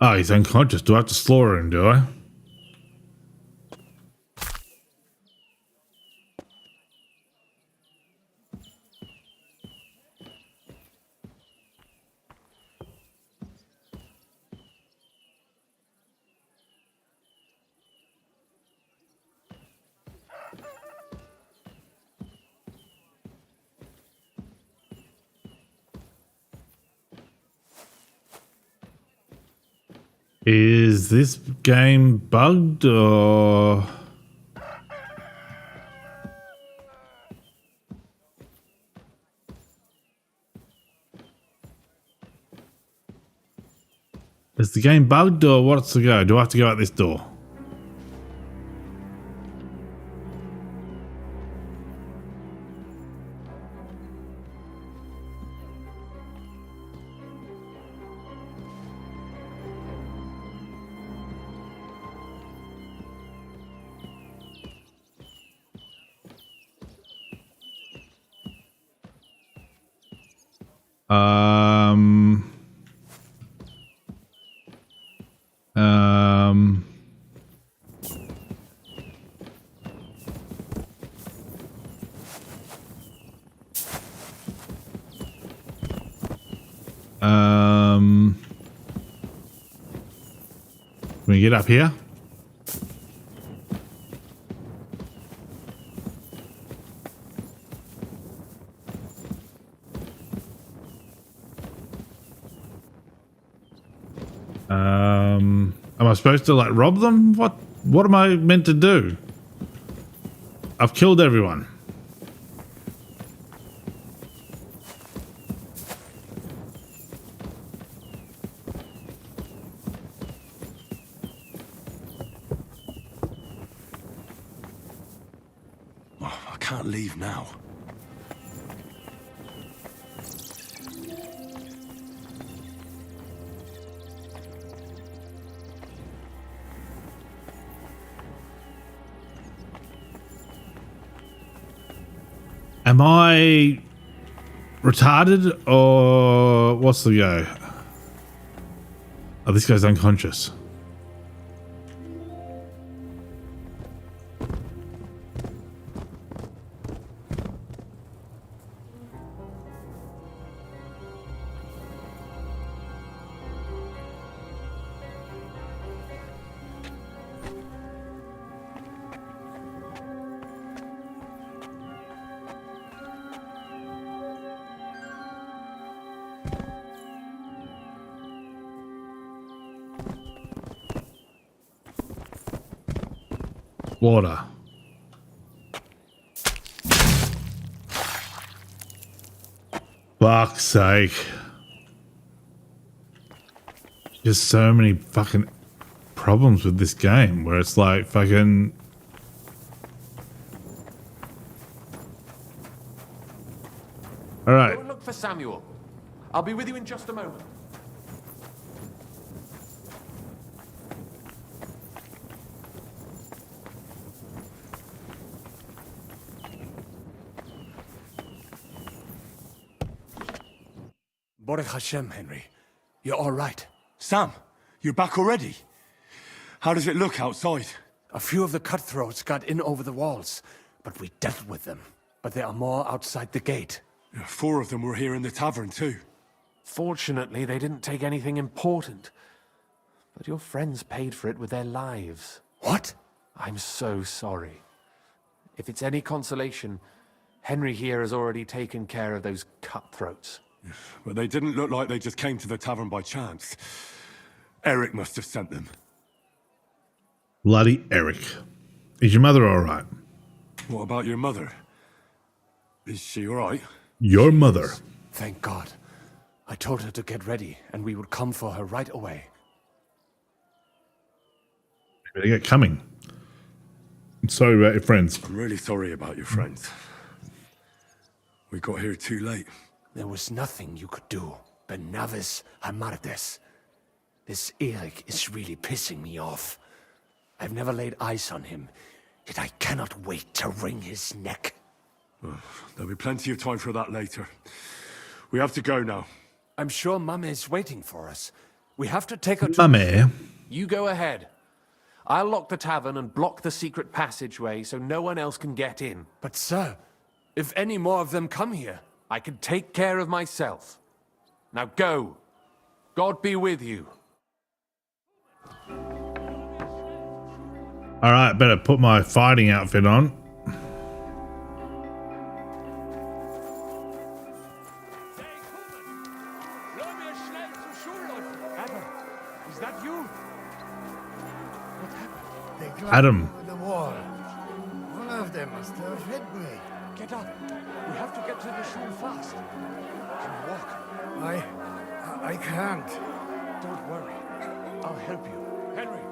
Oh, he's unconscious. Do I have to slaughter him, do I? Is this game bugged or... Is the game bugged or what's the go? Do I have to go out this door? Can we get up here? Am I supposed to like rob them? What am I meant to do? I've killed everyone. I can't leave now. Am I retarded or what's the go? Oh, this guy's unconscious. Water. Fuck's sake. Just so many fucking problems with this game where it's like fucking... Alright. Go and look for Samuel. I'll be with you in just a moment. Baruch Hashem, Henry. You're all right. Sam, you're back already? How does it look outside? A few of the cutthroats got in over the walls, but we dealt with them. But there are more outside the gate. 4 of them were here in the tavern too. Fortunately, they didn't take anything important. But your friends paid for it with their lives. What? I'm so sorry. If it's any consolation, Henry here has already taken care of those cutthroats. But they didn't look like they just came to the tavern by chance. Eric must have sent them. Bloody Eric. Is your mother alright? What about your mother? Is she alright? Your mother. Thank God. I told her to get ready, and we would come for her right away. They get coming. I'm sorry about your friends. I'm really sorry about your friends. We got here too late. There was nothing you could do. Benavis Hamardes. This Eric is really pissing me off. I've never laid eyes on him, yet I cannot wait to wring his neck. There'll be plenty of time for that later. We have to go now. I'm sure Mame is waiting for us. We have to take her to... Mame? You go ahead. I'll lock the tavern and block the secret passageway so no one else can get in. But sir, if any more of them come here... I can take care of myself. Now go. God be with you. Alright, better put my fighting outfit on. Is that you? Adam. The wall. One of them must have hit me. Get up. We have to get to the shul fast. Can you walk? I can't. Don't worry. I'll help you. Henry,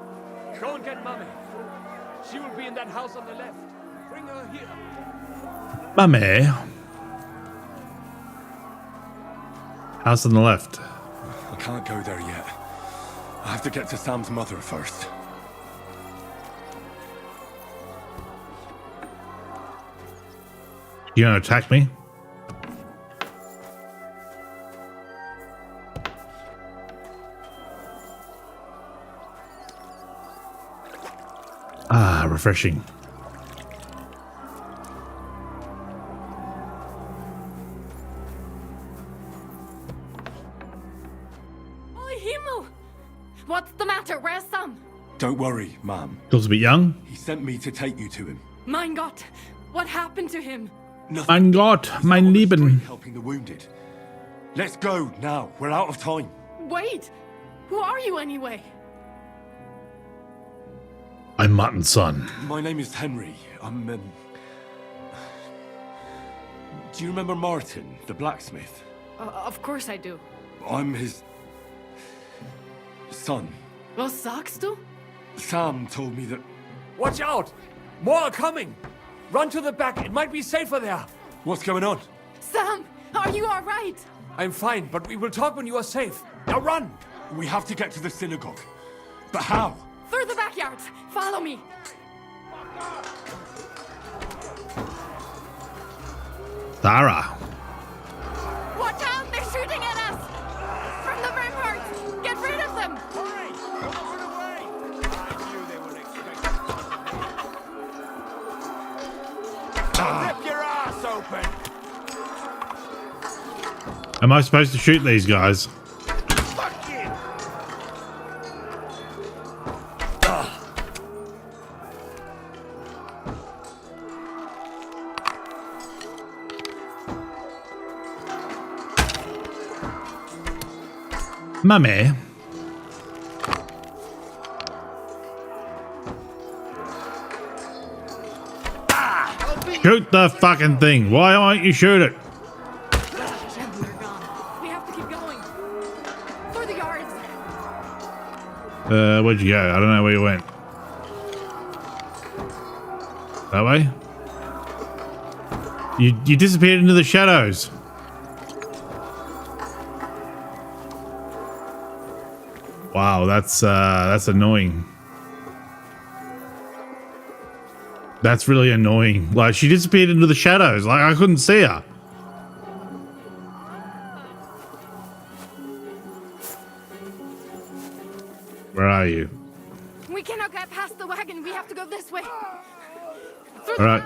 go and get Mummy. She will be in that house on the left. Bring her here. Mummy. House on the left. I can't go there yet. I have to get to Sam's mother first. You gonna attack me? Ah, refreshing. Oh, Himmel! What's the matter? Where's Sam? Don't worry, ma'am. Feels a bit young. He sent me to take you to him. Mein Gott! What happened to him? Mein Gott, mein Lieben. Helping the wounded. Let's go now. We're out of time. Wait! Who are you anyway? I'm Martin's son. My name is Henry. I'm, Do you remember Martin, the blacksmith? Of course I do. I'm his... son. Was sagst du? Sam told me that... Watch out! More are coming! Run to the back, it might be safer there. What's going on? Sam, are you all right? I'm fine, but we will talk when you are safe. Now run! We have to get to the synagogue. But how? Through the backyard. Follow me. Sarah. Watch out! They're shooting at us! From the ramparts! Get rid of them! Hurry! Don't run away! I knew they would expect... Rip your ass open! Am I supposed to shoot these guys? Fuck you! Mummy. Shoot the fucking thing. Why won't you shoot it? We have to keep going. For the yards. Where'd you go? I don't know where you went. That way? You disappeared into the shadows. Wow, that's annoying. That's really annoying. Like, she disappeared into the shadows. Like, I couldn't see her. Where are you? We cannot get past the wagon. We have to go this way. Through All right.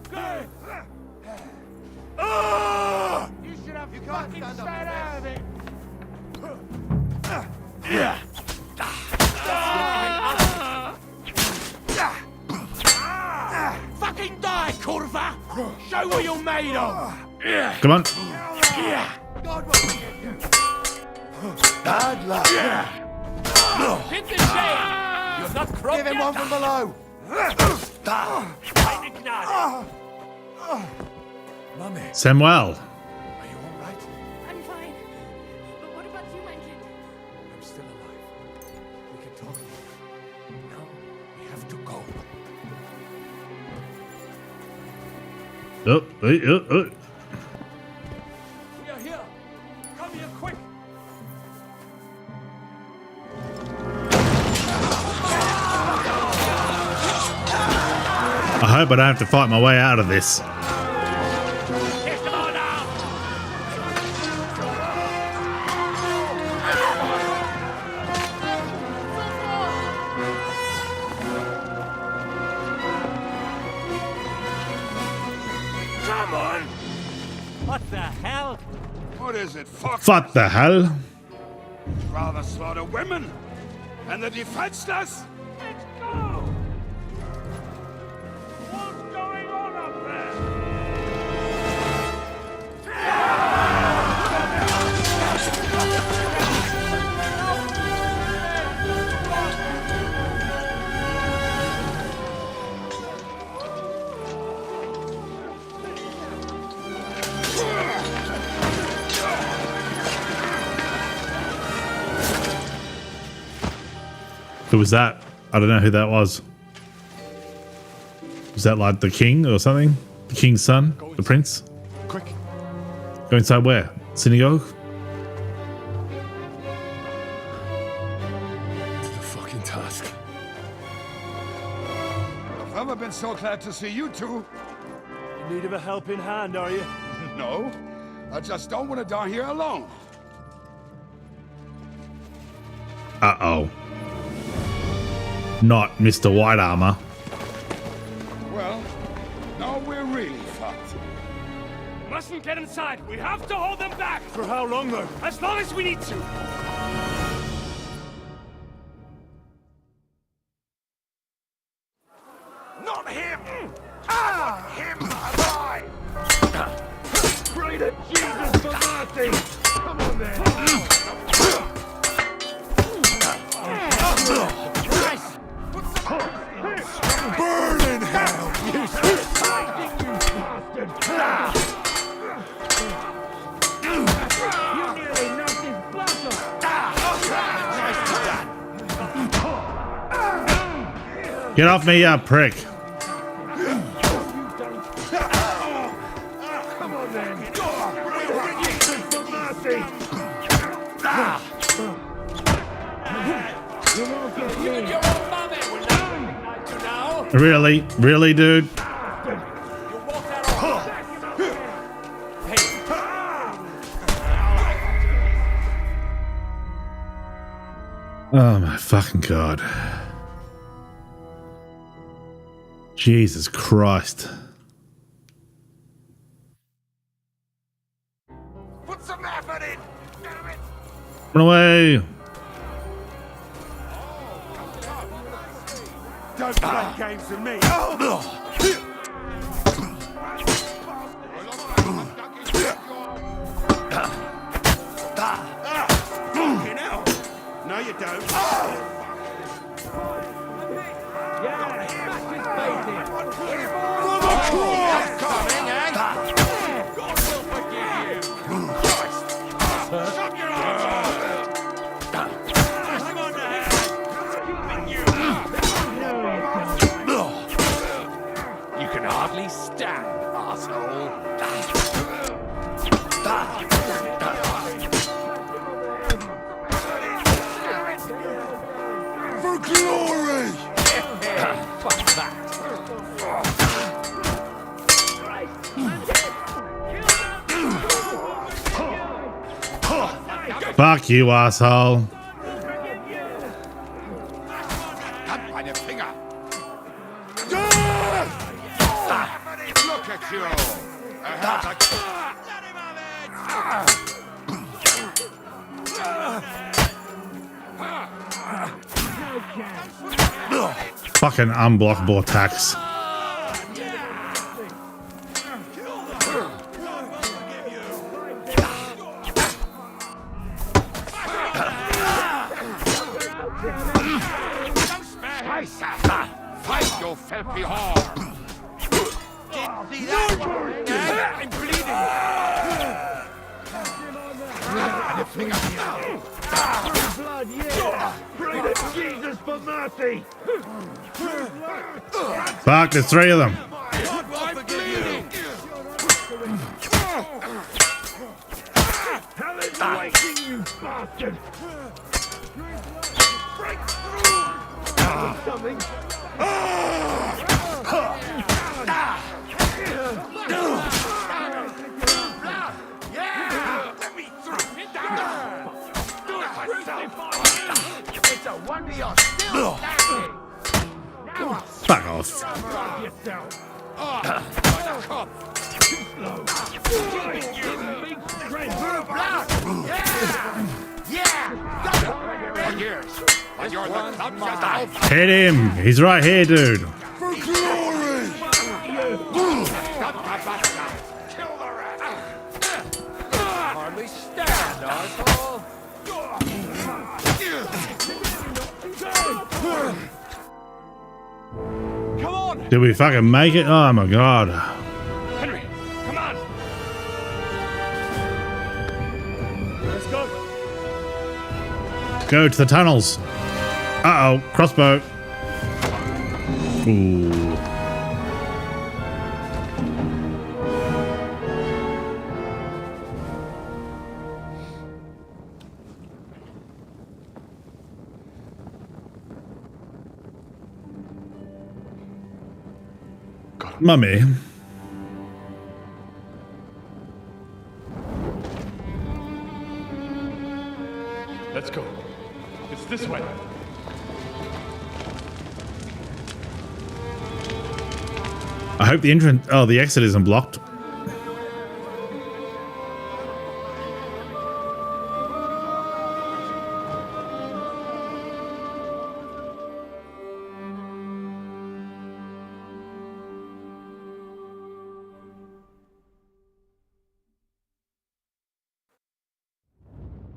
the house. You should have fucking stayed out of it. Fucking die, Corva! Show what you're made of! Come on. Bad luck. Hit the shade! You're not crooked. Give him one from below. Mummy, Samuel. are you all right? I'm fine. But what about you, my kid? I'm still alive. We can talk. Now we have to go. Oh. We are here. Come here quick. I hope I don't have to fight my way out of this. Come on! What the hell? What is it, fuck? What the hell? Rather slaughter women and the defenseless? Let's go! What's going on up there? Who was that? I don't know who that was. Was that like the king or something? The king's son? The prince? Quick. Go inside where? Synagogue? The fucking task. I've never been so glad to see you two. In need of a helping hand, are you? No, I just don't want to die here alone. Uh-oh. Not Mr. White Armor. Well, now we're really fucked. Mustn't get inside. We have to hold them back. For how long, though? As long as we need to. Not him! Ah! Him alive! Pray to Jesus for mercy! Come on then! Burn in hell! Get off me, you prick. Come on then! Pray to Jesus for mercy! Really? Really, dude? Oh my fucking God. Jesus Christ. Put some effort in! Damn it! Run away. Don't play games with me. Fucking hell. No, you don't. Yeah, hardly stand, asshole. For glory! Fuck that. Fuck you, asshole. Meine Finger! Look at you! Fucking unblockable attacks. Fight, you filthy whore! I'm bleeding. Blood, yeah! Pray to Jesus for mercy! Fuck, there's 3 of them. I'm bleeding! Hell is waiting, you bastard! Break through! Something! It's a wonder you're still standing. Fuck off. Yourself! But you're the club's yourself! Hit him. He's right here, dude. For glory! Kill the rat! Hardly stand, asshole. Come on, Did we fucking make it? Oh my god. Henry. Come on. Let's go. Go to the tunnels. Uh-oh. Crossbow. Ooh. Mummy. Let's go. It's this way. I hope the entrance... Oh, the exit isn't blocked.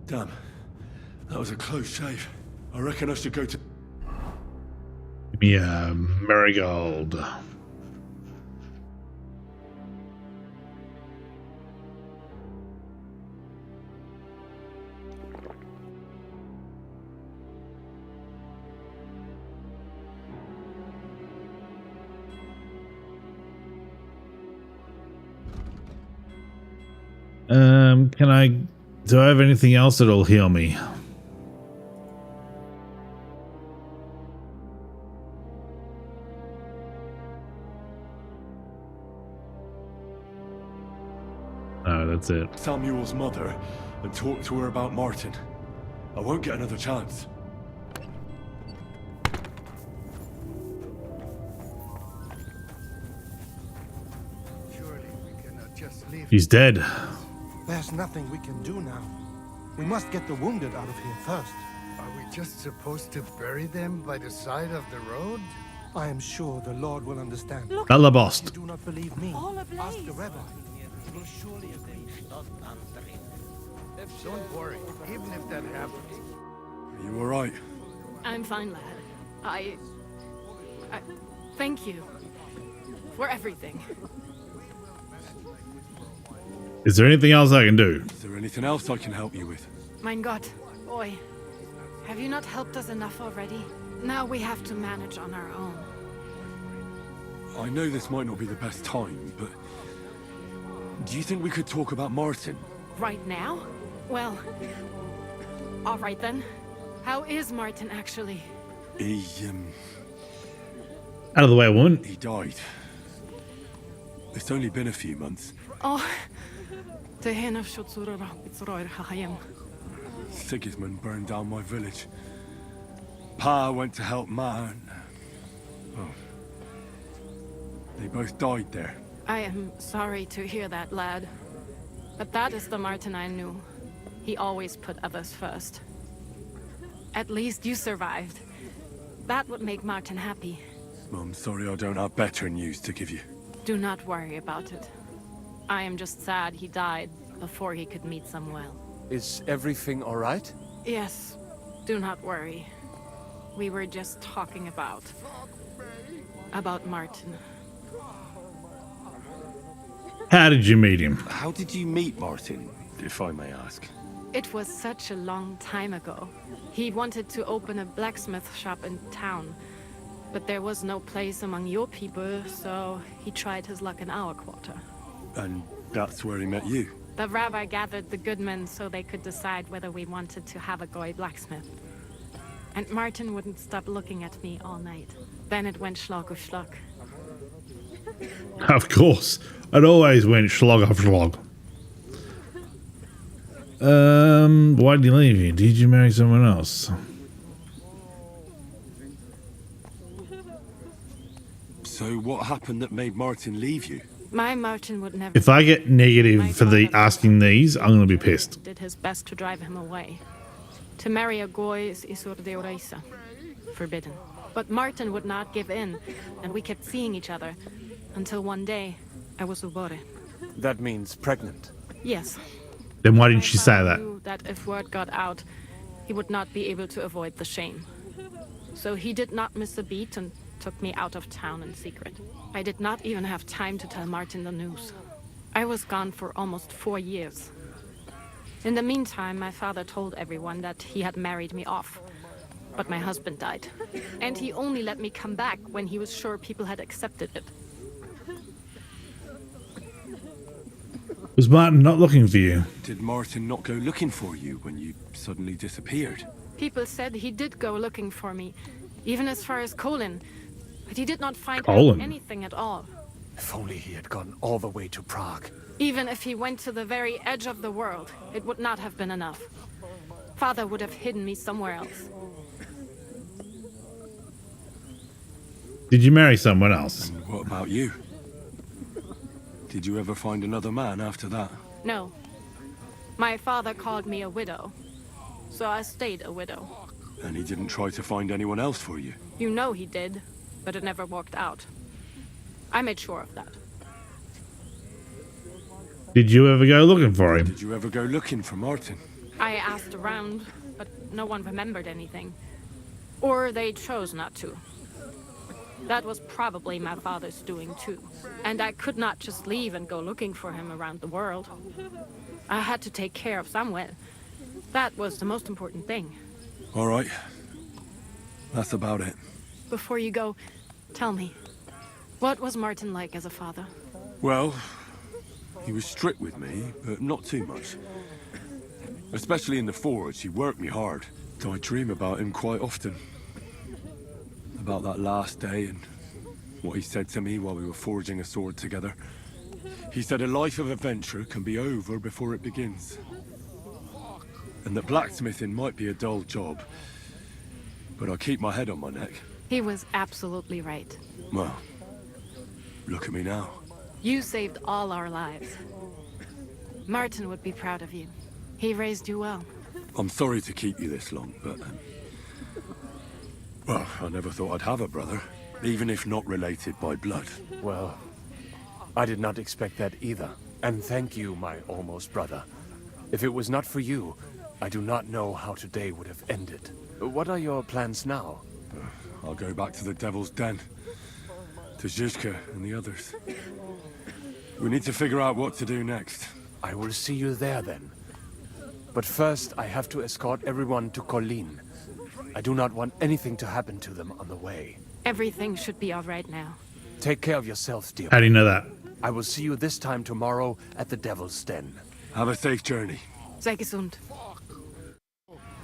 Damn. That was a close shave. I reckon I should go to... Give me a marigold. Can I... Do I have anything else that'll heal me? No, that's it. Samuel's mother and talk to her about Martin. I won't get another chance. Surely we cannot just leave. He's dead. There's nothing we can do now. We must get the wounded out of here first. Are we just supposed to bury them by the side of the road? I am sure the Lord will understand. Bella Bost. You do not believe me? All ablaze. Ask the Rebbe. He will surely agree. Don't worry, even if that happens. Are you alright? I'm fine, lad. I thank you for everything. Is there anything else I can do? Is there anything else I can help you with? Mein Gott, boy, have you not helped us enough already? Now we have to manage on our own. I know this might not be the best time, but do you think we could talk about Martin? Right now? Well, all right then. How is Martin actually? He, Out of the way, woman. he died. It's only been a few months. Oh. Sigismund burned down my village. Pa went to help Ma and... Oh. They both died there. I am sorry to hear that, lad. But that is the Martin I knew. He always put others first. At least you survived. That would make Martin happy. I'm sorry I don't have better news to give you. Do not worry about it. I am just sad he died before he could meet Samuel. Is everything all right? Yes, do not worry. We were just talking about Martin. How did you meet him? How did you meet Martin, if I may ask? It was such a long time ago. He wanted to open a blacksmith shop in town, but there was no place among your people, so he tried his luck in our quarter. And that's where he met you? The rabbi gathered the good men so they could decide whether we wanted to have a goy blacksmith. And Martin wouldn't stop looking at me all night. Then it went schlag auf schlag. Of course. It always went schlag auf schlag. Why did you leave you? Did you marry someone else? So what happened that made Martin leave you? My Martin would never... If I get negative for the asking these, I'm going to be pissed. Did his best to drive him away. To marry a goy is isur deoraisa. Forbidden. But Martin would not give in, and we kept seeing each other. Until one day, I was ubore. That means pregnant. Yes. Then why didn't she say I that? knew that if word got out, he would not be able to avoid the shame. So he did not miss a beat and took me out of town in secret. I did not even have time to tell Martin the news. I was gone for almost 4 years. In the meantime, my father told everyone that he had married me off. But my husband died. And he only let me come back when he was sure people had accepted it. Was Martin not looking for you? Did Martin not go looking for you when you suddenly disappeared? People said he did go looking for me, even as far as Colin. But he did not find Colin? anything at all. If only he had gone all the way to Prague. Even if he went to the very edge of the world, it would not have been enough. Father would have hidden me somewhere else. Did you marry someone else? And what about you? Did you ever find another man after that? No. My father called me a widow. So I stayed a widow. And he didn't try to find anyone else for you? You know he did, but it never worked out. I made sure of that. Did you ever go looking for him? Did you ever go looking for Martin? I asked around, but no one remembered anything. Or they chose not to. That was probably my father's doing too. And I could not just leave and go looking for him around the world. I had to take care of Samuel. That was the most important thing. All right. That's about it. Before you go, tell me, what was Martin like as a father? Well, he was strict with me, but not too much. Especially in the forge, he worked me hard. I dream about him quite often. About that last day and what he said to me while we were forging a sword together. He said a life of adventure can be over before it begins. And that blacksmithing might be a dull job, but I keep my head on my neck. He was absolutely right. Well, look at me now. You saved all our lives. Martin would be proud of you. He raised you well. I'm sorry to keep you this long, but... well, I never thought I'd have a brother, even if not related by blood. Well, I did not expect that either. And thank you, my almost brother. If it was not for you, I do not know how today would have ended. What are your plans now? I'll go back to the Devil's Den. To Zizka and the others. We need to figure out what to do next. I will see you there then. But first, I have to escort everyone to Colin. I do not want anything to happen to them on the way. Everything should be all right now. Take care of yourselves, dear. How do you know that? I will see you this time tomorrow at the Devil's Den. Have a safe journey. Sei gesund.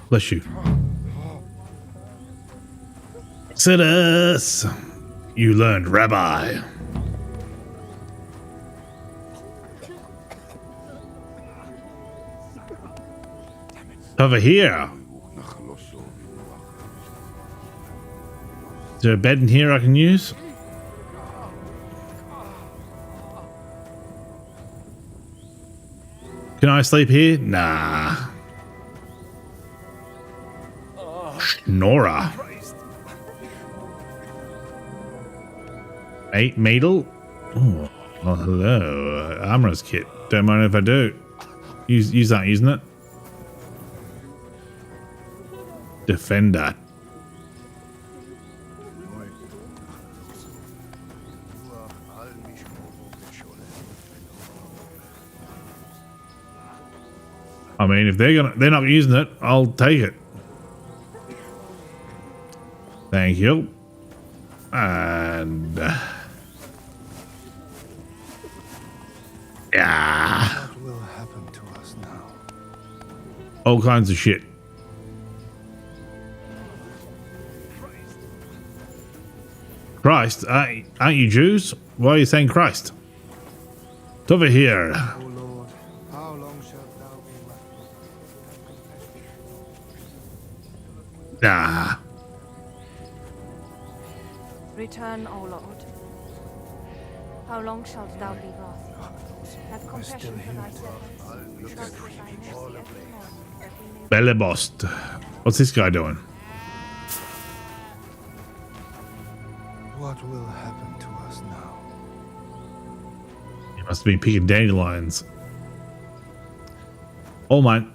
Bless you. Exodus! You learned, Rabbi. Over here. Is there a bed in here I can use? Can I sleep here? Nah. Schnorrer. 8 metal. Oh, well, hello. Armorer's kit. Don't mind if I do. Use that, using it. Defender. I mean, if they're not using it, I'll take it. Thank you. And yeah, What will happen to us now? all kinds of shit. Christ, aren't you Jews? Why are you saying Christ? It's over here. O Lord, how long shalt thou be Nah. Return, O Lord. How long shalt thou be wrathful? Have compassion for thyself. Trust with thy mercy evermore, that we may Bellebost. What's this guy doing? What will happen to us now? He must have been picking dandelions. All mine.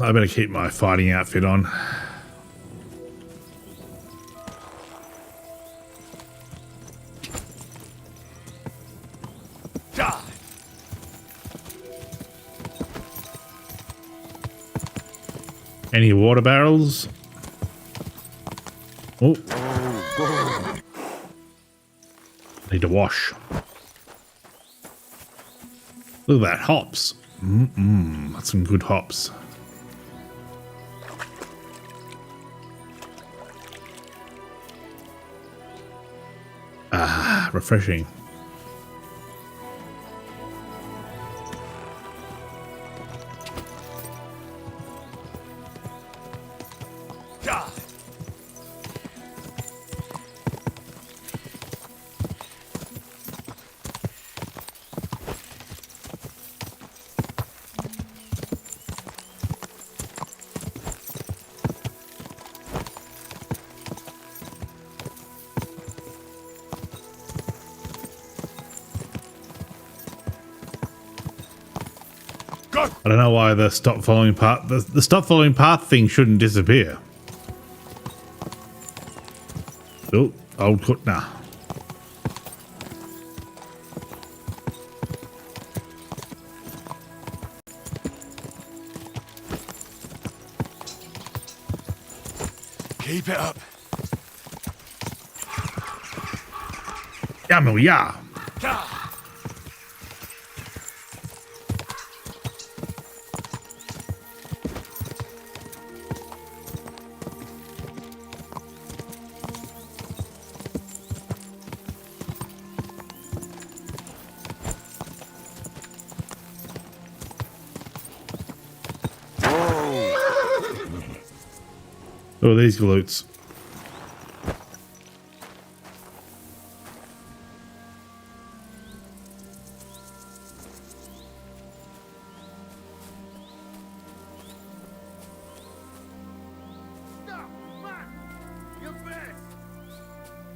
I better keep my fighting outfit on. Any water barrels? Oh. Need to wash. Look at that, hops. That's some good hops. Ah, refreshing. I don't know why the stop following path, the stop following path thing shouldn't disappear. Oh, old cut now. Keep it up. Yamil, yeah. Oh, these glutes.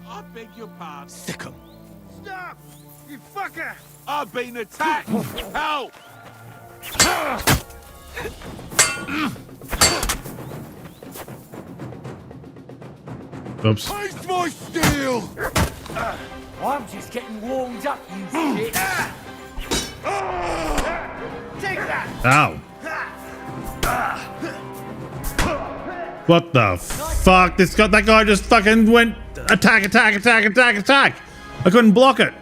I beg your pardon. Sick 'em. Stop! You fucker! I've been attacked! Help! Oops. Taste my steel! I'm just getting warmed up, you shit. Take that! Ow. What the fuck? That guy just fucking went attack, attack, attack, attack, attack. I couldn't block it.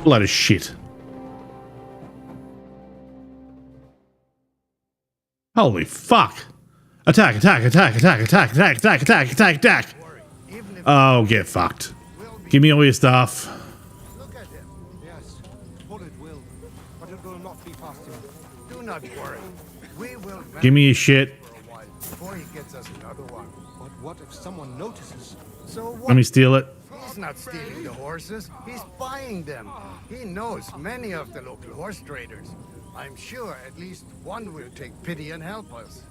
Load of shit. Holy fuck. Attack, attack, attack, attack, attack, attack, attack, attack, attack, attack. Oh, get fucked. Give me all your stuff. Look at him. Yes, bullet will, but it will not be fast enough. Do not worry. We will Give me your shit. for a while before he gets us another one. But what if someone notices? So what? Let me steal it. He's not stealing the horses. He's buying them. He knows many of the local horse traders. I'm sure at least one will take pity and help us.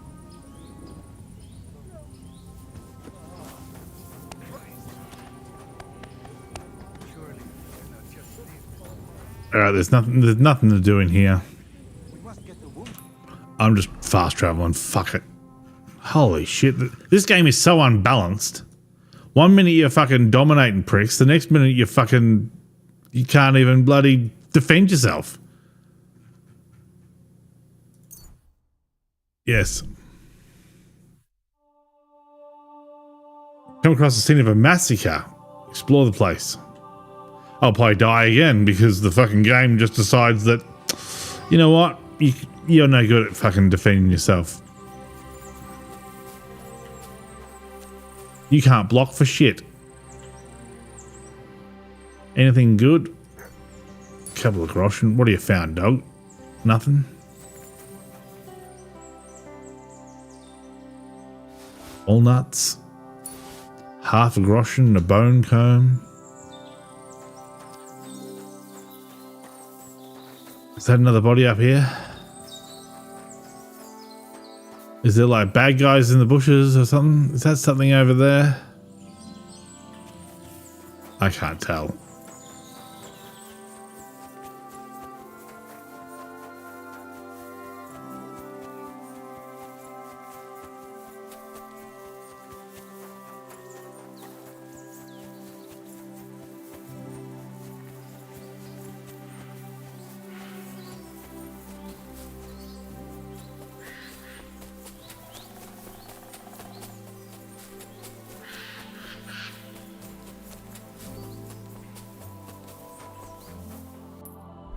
Alright, there's nothing to do in here. I'm just fast traveling. Fuck it. Holy shit. This game is so unbalanced. 1 minute you're fucking dominating pricks, the next minute you can't even bloody defend yourself. Yes. Come across the scene of a massacre. Explore the place. I'll probably die again because the fucking game just decides that, you know what, you're no good at fucking defending yourself. You can't block for shit. Anything good? Couple of groschen. What have you found, dog? Nothing? Walnuts? Half a groschen, a bone comb. Is that another body up here? Is there like bad guys in the bushes or something? Is that something over there? I can't tell.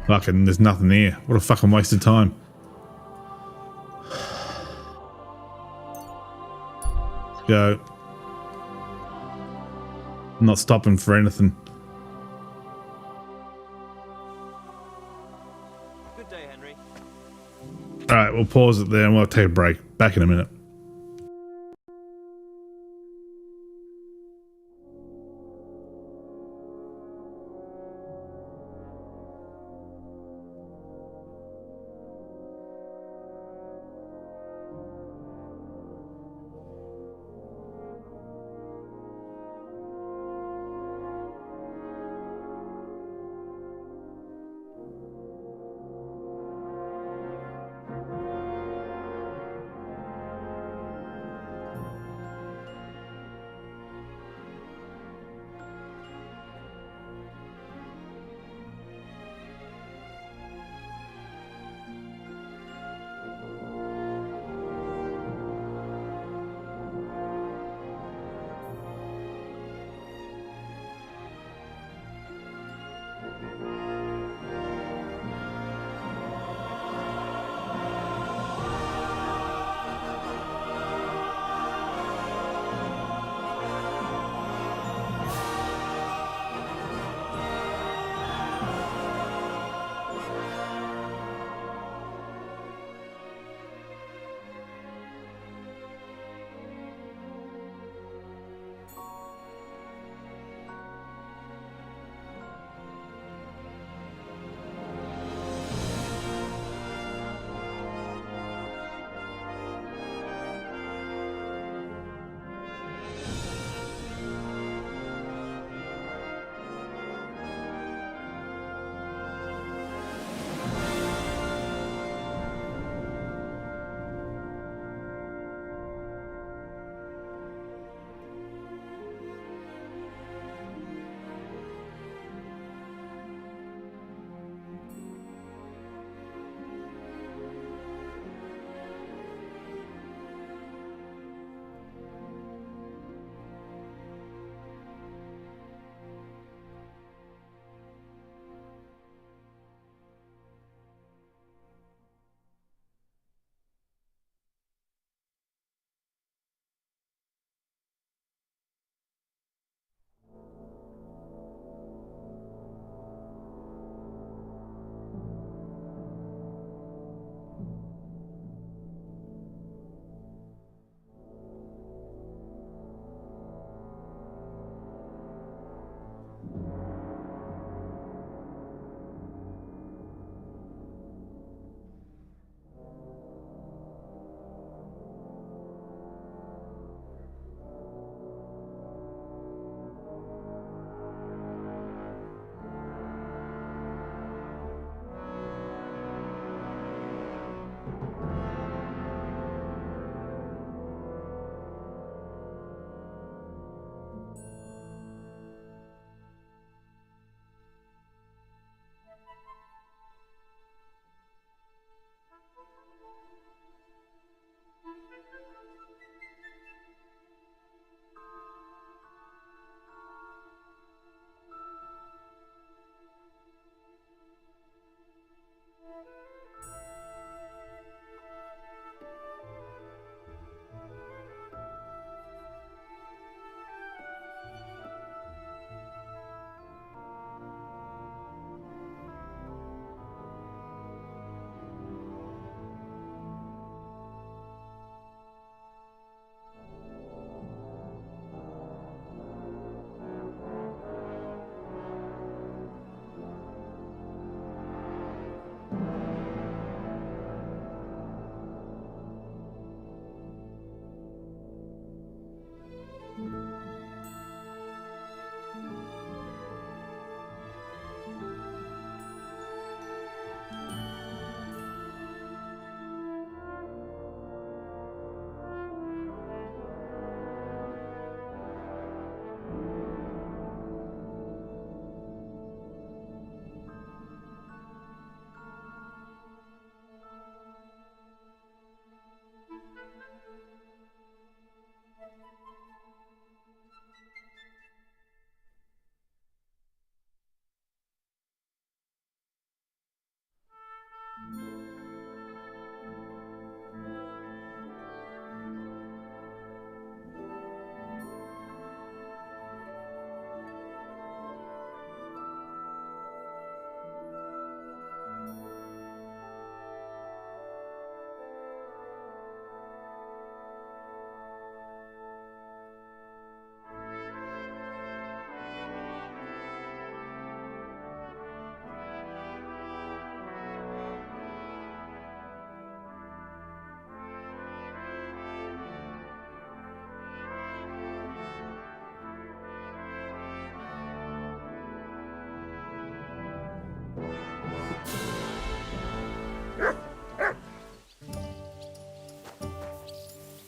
Fucking, there's nothing here. What a fucking waste of time. Let's go. I'm not stopping for anything. Good day, Henry. Alright, we'll pause it there and we'll take a break. Back in a minute.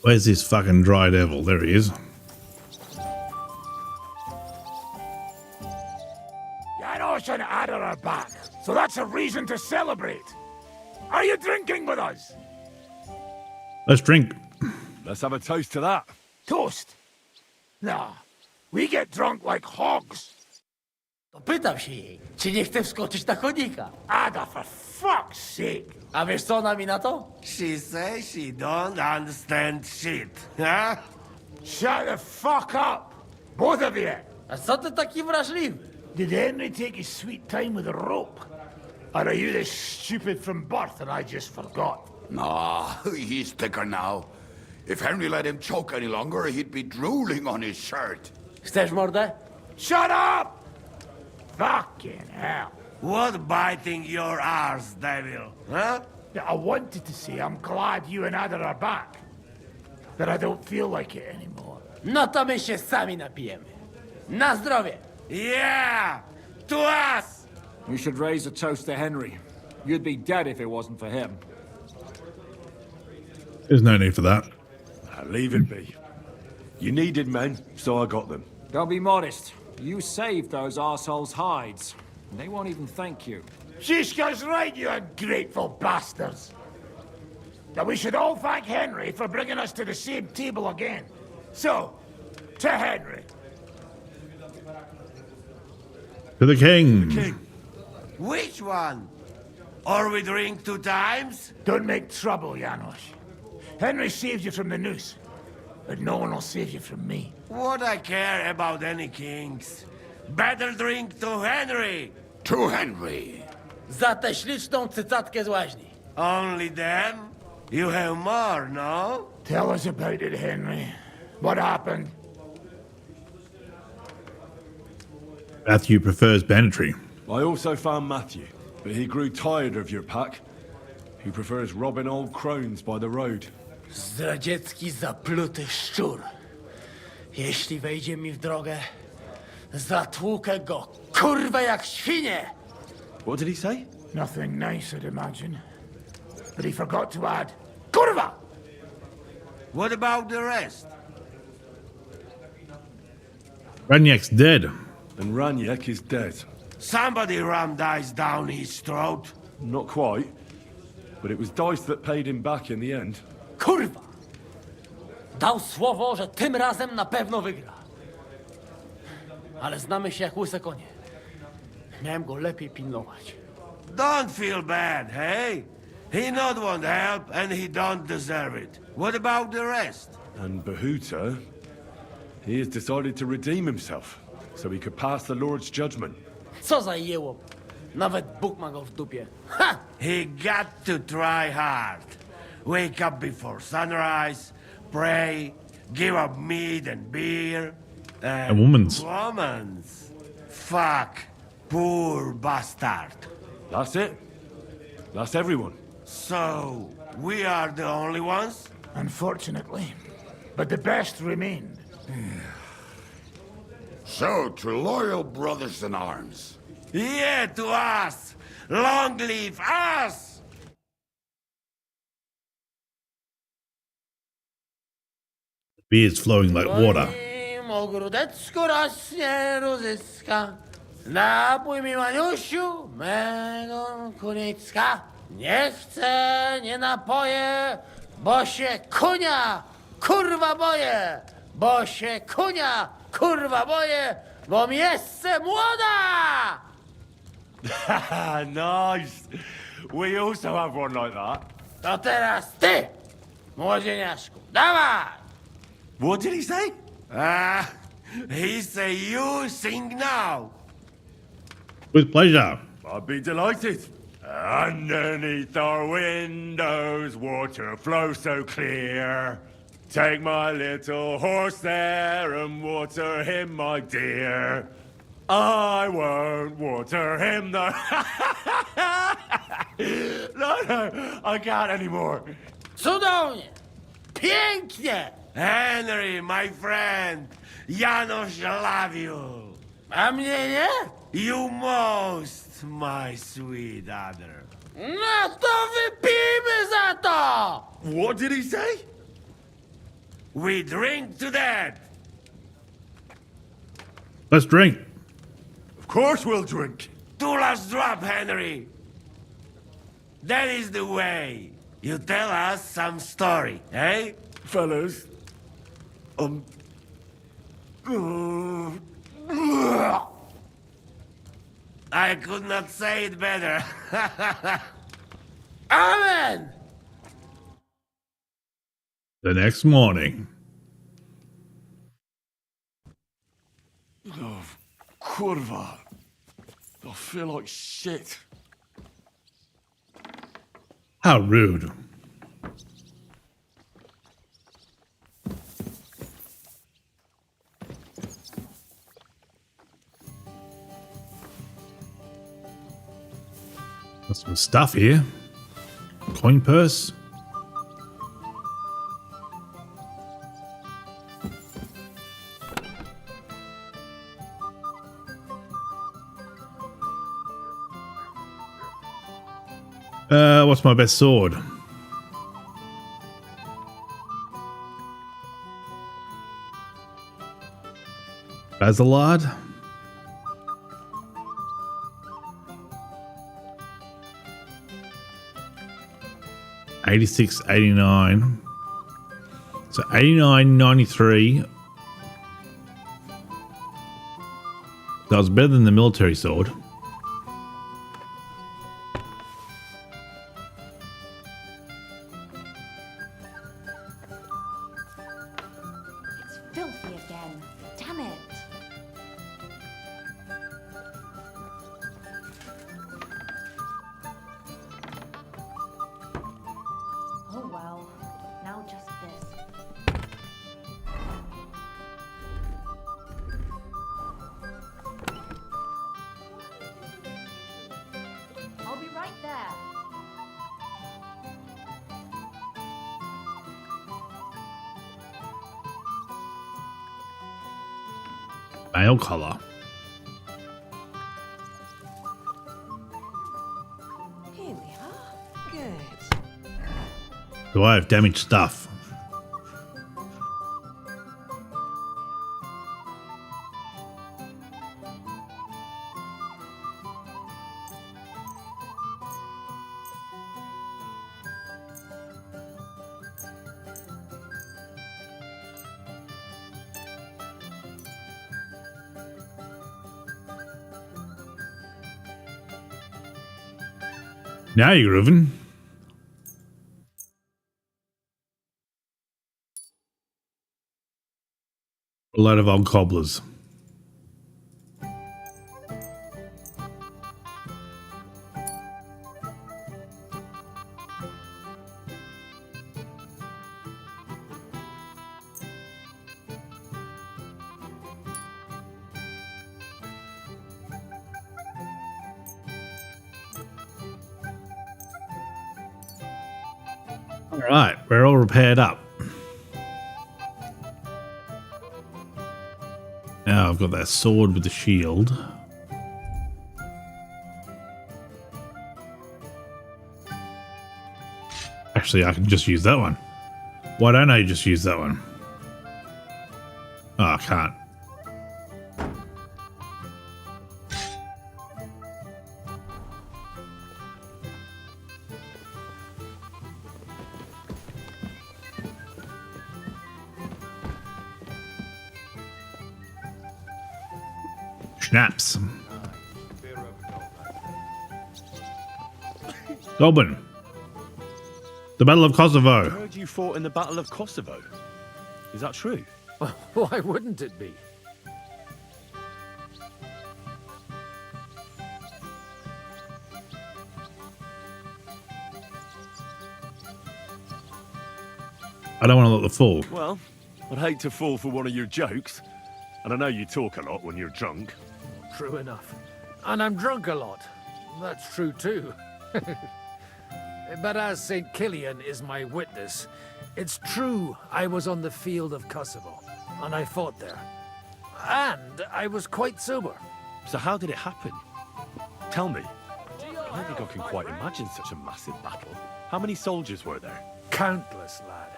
Where's this fucking dry devil? There he is. Janos and Ada are back, so that's a reason to celebrate. Are you drinking with us? Let's drink. Let's have a toast to that. Toast? Nah, we get drunk like hogs. Pytam się jej, czy nie chce wskoczyć na konika. Ada, for fuck's sake. A wiesz co ona mi na to? She says she don't understand shit, huh? Shut the fuck up, both of you. A co ty taki wrażliwy? Did Henry take his sweet time with a rope? Or are you this stupid from birth and I just forgot? Nah, he's thicker now. If Henry let him choke any longer, he'd be drooling on his shirt. Chcesz mordę? Shut up! Fucking hell. What biting your arse, devil, huh? I wanted to say I'm glad you and Ada are back. That I don't feel like it anymore. No to my się sami napijemy. Na zdrowie! Yeah! To us! We should raise a toast to Henry. You'd be dead if it wasn't for him. There's no need for that. Leave it be. You needed men, so I got them. Don't be modest. You saved those arseholes' hides. They won't even thank you. Shishka's right, you ungrateful bastards. That we should all thank Henry for bringing us to the same table again. So, to Henry. To the king. Which one? Or we drink 2 times? Don't make trouble, Janos. Henry saved you from the noose, but no one will save you from me. What I care about any kings? Better drink to Henry! To Henry! Za tę śliczną cycatkę z łaźni. Only them? You have more, no? Tell us about it, Henry. What happened? Matthew prefers banditry. I also found Matthew, but he grew tired of your pack. He prefers robbing old crones by the road. Zdradziecki, zapluty szczur. Jeśli wejdzie mi w drogę, zatłukę go, kurwa, jak świnie! What did he say? Nothing nice, I'd imagine. But he forgot to add, kurwa! What about the rest? Raniak's dead. And Raniak is dead. Somebody rammed dice down his throat. Not quite. But it was Dice that paid him back in the end. Kurwa! Dał słowo, że tym razem na pewno wygra. Ale znamy się jak łyse konie. Miałem go lepiej pilnować. Don't feel bad, hey? He not want help and he don't deserve it. What about the rest? And Bahuta, he has decided to redeem himself, so he could pass the Lord's judgment. Co za jełop. Nawet Bóg ma go w dupie. Ha! He got to try hard. Wake up before sunrise, pray, give up meat and beer. And woman's. Woman's. Fuck. Poor bastard. That's it. That's everyone. So, we are the only ones? Unfortunately. But the best remained. So, to loyal brothers in arms. Yeah, to us! Long live us! Beer's flowing like water. Moim ogródecku rośnie rózyska. Napój mi, Maniusiu, mego kunicka. Nie chcę, nie napoję, bo się kunia, kurwa boję. Bo się kunia, kurwa boję, bo mi jeszcze młoda! Nice. We also have one like that. To teraz ty, młodzieniaszku, dawaj! What did he say? He say you sing now. With pleasure. I'd be delighted. Underneath our windows, water flows so clear. Take my little horse there and water him, my dear. I won't water him, though. No, I can't anymore. Cudownie! Pięknie! Henry, my friend, Janos love you. A mnie nie? You most, my sweet other. No to wypijmy za to! What did he say? We drink to that! Let's drink. Of course we'll drink. Two last drop, Henry! That is the way. You tell us some story, eh? Fellas, I could not say it better. Amen! The next morning. Oh, kurwa. I feel like shit. How rude. Got some stuff here. Coin purse. What's my best sword? Basilard. $86, $89. So $89.93. That was better than the military sword. Filthy again. Damn it. Oh well. Now just this. I'll be right there. Mail collar. Here we are. Good. Do I have damaged stuff? Now you're grooving. A load of old cobblers. All right, we're all repaired up. Now I've got that sword with the shield. Actually, I can just use that one. Why don't I just use that one? Oh, I can't. Schnapps. Goblin. The Battle of Kosovo. I heard you fought in the Battle of Kosovo. Is that true? Why wouldn't it be? I don't want to let the fall. Well, I'd hate to fall for one of your jokes. And I know you talk a lot when you're drunk. True enough. And I'm drunk a lot. That's true too. But as St. Killian is my witness, it's true I was on the field of Kosovo, and I fought there. And I was quite sober. So how did it happen? Tell me. I don't think I can quite imagine such a massive battle. How many soldiers were there? Countless, lad.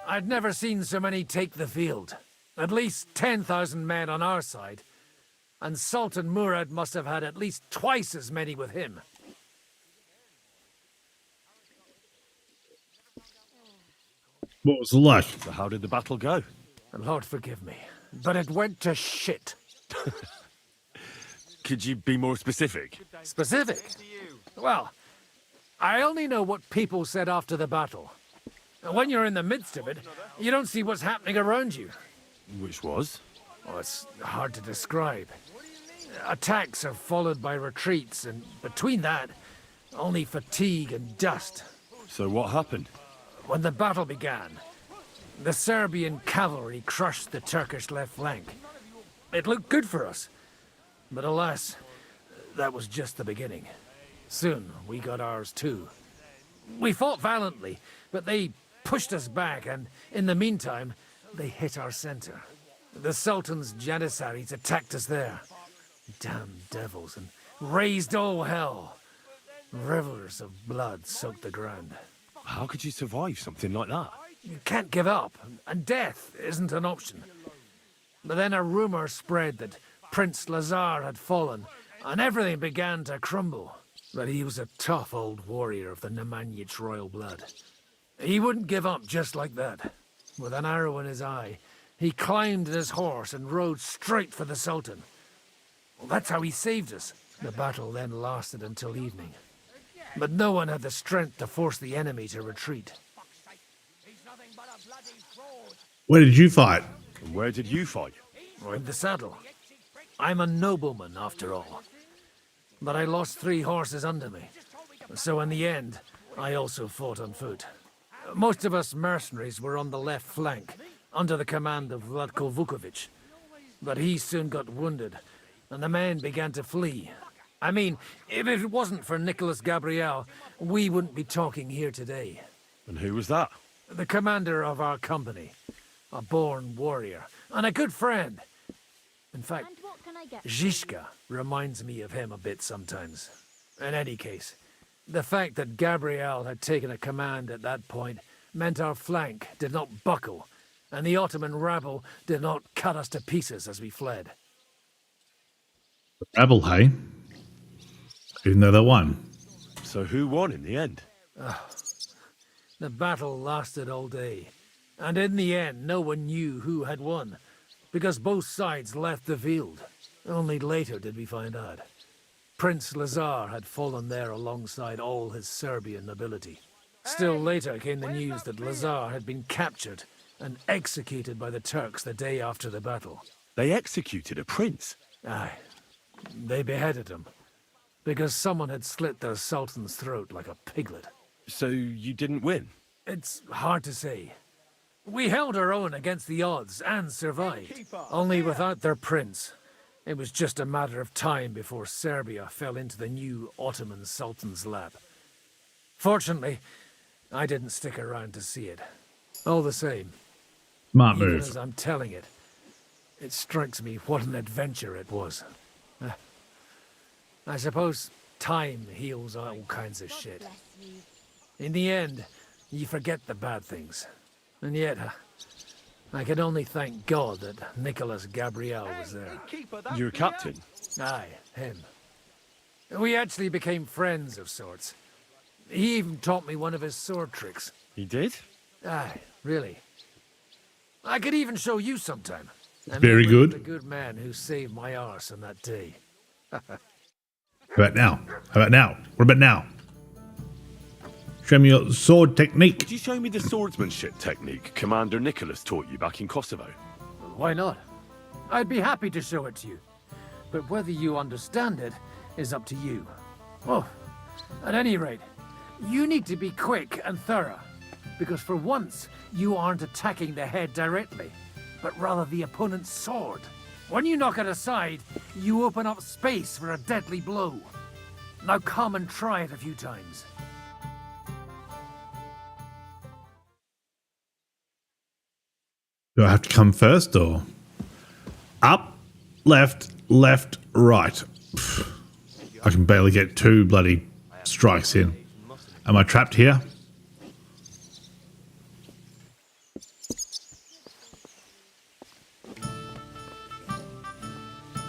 I'd never seen so many take the field. At least 10,000 men on our side. And Sultan Murad must have had at least twice as many with him. What was it like? So how did the battle go? Lord forgive me, but it went to shit. Could you be more specific? Specific? Well, I only know what people said after the battle. When you're in the midst of it, you don't see what's happening around you. Which was? Oh, it's hard to describe. Attacks are followed by retreats, and between that, only fatigue and dust. So what happened? When the battle began, the Serbian cavalry crushed the Turkish left flank. It looked good for us, but alas, that was just the beginning. Soon, we got ours too. We fought valiantly, but they pushed us back, and in the meantime, they hit our center. The Sultan's Janissaries attacked us there. Damn devils, and raised all hell. Rivers of blood soaked the ground. How could you survive something like that? You can't give up, and death isn't an option. But then a rumor spread that Prince Lazar had fallen, and everything began to crumble. But he was a tough old warrior of the Nemanjic royal blood. He wouldn't give up just like that. With an arrow in his eye, he climbed his horse and rode straight for the Sultan. Well, that's how he saved us. The battle then lasted until evening. But no one had the strength to force the enemy to retreat. Where did you fight? And where did you fight? In the saddle. I'm a nobleman, after all. But I lost 3 horses under me. So in the end, I also fought on foot. Most of us mercenaries were on the left flank, under the command of Vlatko Vukovic. But he soon got wounded, and the men began to flee. I mean, if it wasn't for Nicholas Gabriel, we wouldn't be talking here today. And who was that? The commander of our company. A born warrior, and a good friend. In fact, Zizka reminds me of him a bit sometimes. In any case, the fact that Gabriel had taken a command at that point meant our flank did not buckle, and the Ottoman rabble did not cut us to pieces as we fled. Rabble, hey? Even though they won. So who won in the end? The battle lasted all day, and in the end no one knew who had won, because both sides left the field. Only later did we find out. Prince Lazar had fallen there alongside all his Serbian nobility. Still later came the news that Lazar had been captured and executed by the Turks the day after the battle. They executed a prince? Aye. They beheaded him, because someone had slit their sultan's throat like a piglet. So you didn't win? It's hard to say. We held our own against the odds and survived. Only without their prince. It was just a matter of time before Serbia fell into the new Ottoman Sultan's lap. Fortunately, I didn't stick around to see it. All the same, Smart even move. as I'm telling it, it strikes me what an adventure it was. I suppose time heals all kinds of shit. In the end, you forget the bad things. And yet, I can only thank God that Nicholas Gabriel was there. Your captain? Aye, him. We actually became friends of sorts. He even taught me one of his sword tricks. He did? Aye, really. I could even show you sometime. Very good. The good man who saved my arse on that day. How about now? How about now? What about now? Show me your sword technique. Could you show me the swordsmanship technique Commander Nicholas taught you back in Kosovo? Why not? I'd be happy to show it to you. But whether you understand it is up to you. Oh, at any rate, you need to be quick and thorough. Because for once, you aren't attacking the head directly, but rather the opponent's sword. When you knock it aside, you open up space for a deadly blow. Now come and try it a few times. Do I have to come first or? Up, left, left, right. Pfft. I can barely get 2 bloody strikes in. Am I trapped here?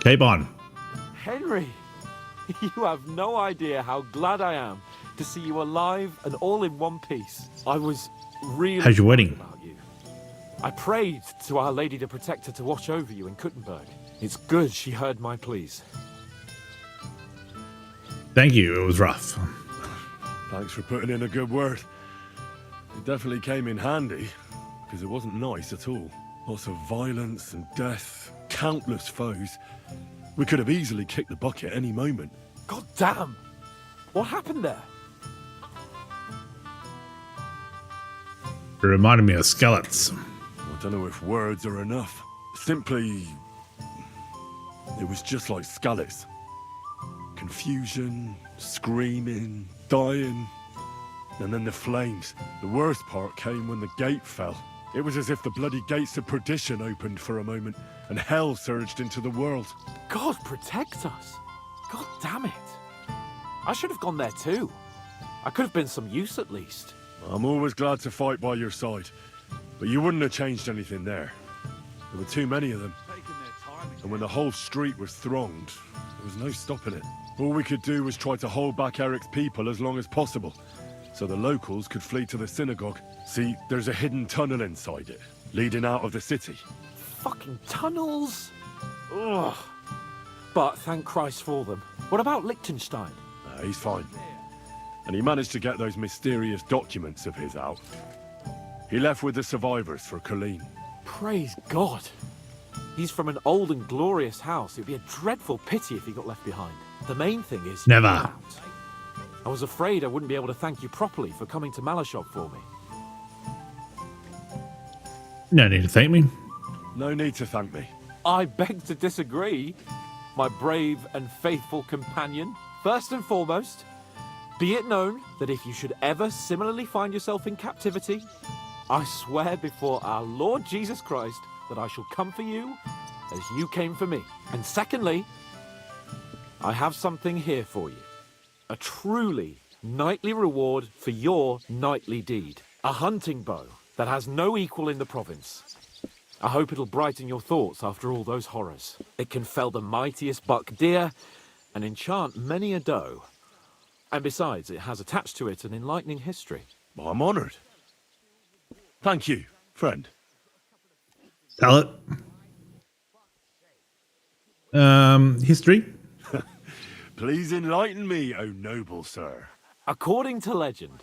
Keep on. Henry, you have no idea how glad I am to see you alive and all in one piece. I was really How's your wedding? about you. I prayed to Our Lady the Protector to watch over you in Kuttenberg. It's good she heard my pleas. Thank you. It was rough. Thanks for putting in a good word. It definitely came in handy, because it wasn't nice at all. Lots of violence and death, countless foes. We could have easily kicked the bucket any moment. God damn! What happened there? It reminded me of Skellets. I don't know if words are enough. Simply, it was just like Skellets. Confusion, screaming, dying, and then the flames. The worst part came when the gate fell. It was as if the bloody gates of perdition opened for a moment, and hell surged into the world. God protect us! God damn it! I should have gone there too. I could have been some use at least. I'm always glad to fight by your side, but you wouldn't have changed anything there. There were too many of them. And when the whole street was thronged, there was no stopping it. All we could do was try to hold back Eric's people as long as possible, so the locals could flee to the synagogue. See, there's a hidden tunnel inside it, leading out of the city. Fucking tunnels! Ugh. But thank Christ for them. What about Liechtenstein? He's fine. And he managed to get those mysterious documents of his out. He left with the survivors for Colleen. Praise God! He's from an old and glorious house. It'd be a dreadful pity if he got left behind. The main thing is... Never. I was afraid I wouldn't be able to thank you properly for coming to Malashov for me. No need to thank me. No need to thank me. I beg to disagree, my brave and faithful companion. First and foremost, be it known that if you should ever similarly find yourself in captivity, I swear before our Lord Jesus Christ that I shall come for you as you came for me. And secondly, I have something here for you. A truly knightly reward for your knightly deed. A hunting bow that has no equal in the province. I hope it'll brighten your thoughts after all those horrors. It can fell the mightiest buck deer and enchant many a doe. And besides, it has attached to it an enlightening history. I'm honoured. Thank you, friend. Tell it. History? Please enlighten me, O noble sir. According to legend,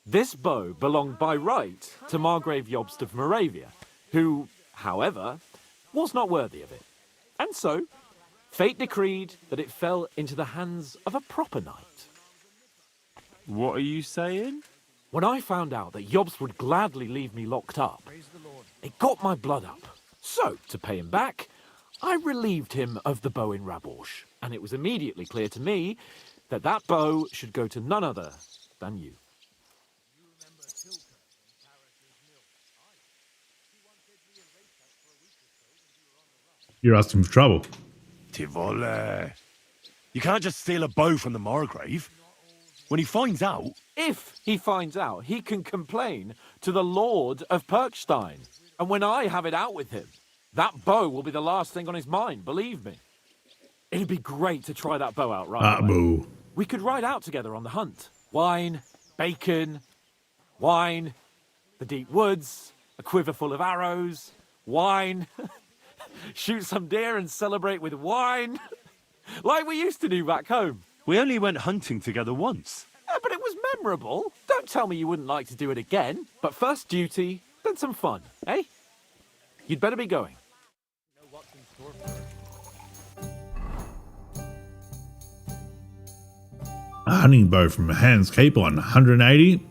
this bow belonged by right to Margrave Jobst of Moravia, who, however, was not worthy of it. And so, fate decreed that it fell into the hands of a proper knight. What are you saying? When I found out that Jobst would gladly leave me locked up, it got my blood up. So, to pay him back, I relieved him of the bow in Raborsch, and it was immediately clear to me that that bow should go to none other than you. You're asking for trouble. Tivole. You can't just steal a bow from the Margrave. When he finds out... If he finds out, he can complain to the Lord of Perkstein. And when I have it out with him, that bow will be the last thing on his mind, believe me. It'd be great to try that bow out right away. Boo. We could ride out together on the hunt. Wine, bacon, wine, the deep woods, a quiver full of arrows, wine, shoot some deer and celebrate with wine, like we used to do back home. We only went hunting together once. But it was memorable. Don't tell me you wouldn't like to do it again. But first duty, then some fun, eh? You'd better be going. A hunting bow from Hans Cape on 180.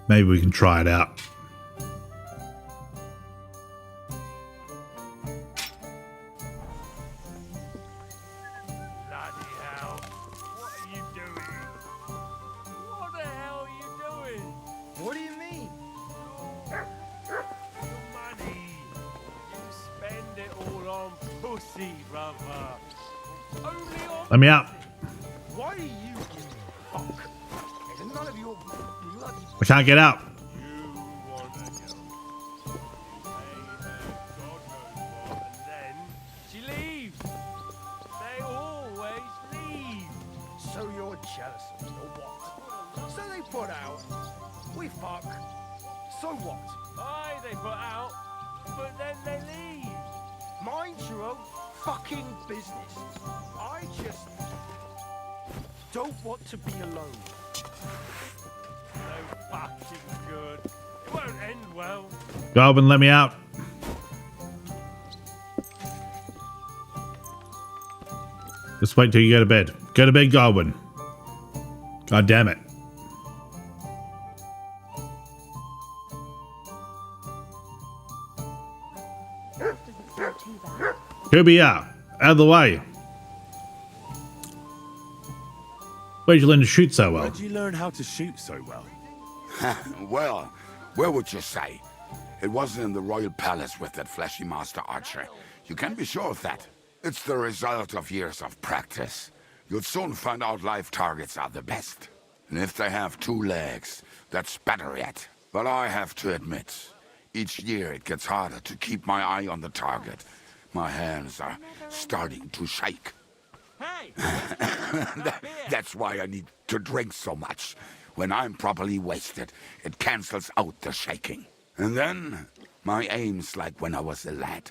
Maybe we can try it out. What do you mean? Money. You spend it all on pussy. Let me out. Why are you fuck? None of your bloody... I can't get out. She leaves. They always leave. So you're jealous of me, or what? So they put out. We fuck. So what? Aye, they put out, but then they leave. Mind your own fucking business. I just don't want to be alone. No fucking good. It won't end well. Goblin, let me out. Just wait till you go to bed. Go to bed, Goblin. God damn it. Here we are. Out of the way. Where'd you learn to shoot so well? Where'd you learn how to shoot so well? Well, where would you say? It wasn't in the royal palace with that fleshy master archer. You can be sure of that. It's the result of years of practice. You'll soon find out live targets are the best. And if they have 2 legs, that's better yet. But I have to admit, each year it gets harder to keep my eye on the target. My hands are starting to shake. Hey! That's why I need to drink so much. When I'm properly wasted, it cancels out the shaking. And then, my aim's like when I was a lad.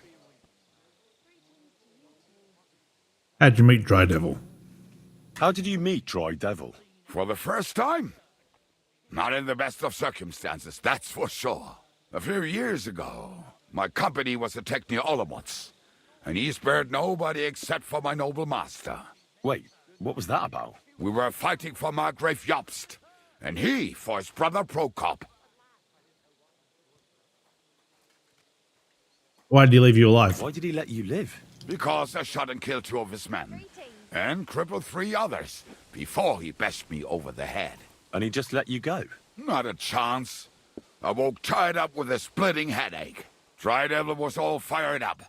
How'd you meet Dry Devil? How did you meet Dry Devil? For the first time? Not in the best of circumstances, that's for sure. A few years ago, my company was attacked near Olomouc, and he spared nobody except for my noble master. Wait, what was that about? We were fighting for Margrave Jobst, and he for his brother Prokop. Why did he leave you alive? Why did he let you live? Because I shot and killed 2 of his men, and crippled 3 others, before he bashed me over the head. And he just let you go? Not a chance. I woke tied up with a splitting headache. Dry Devil was all fired up,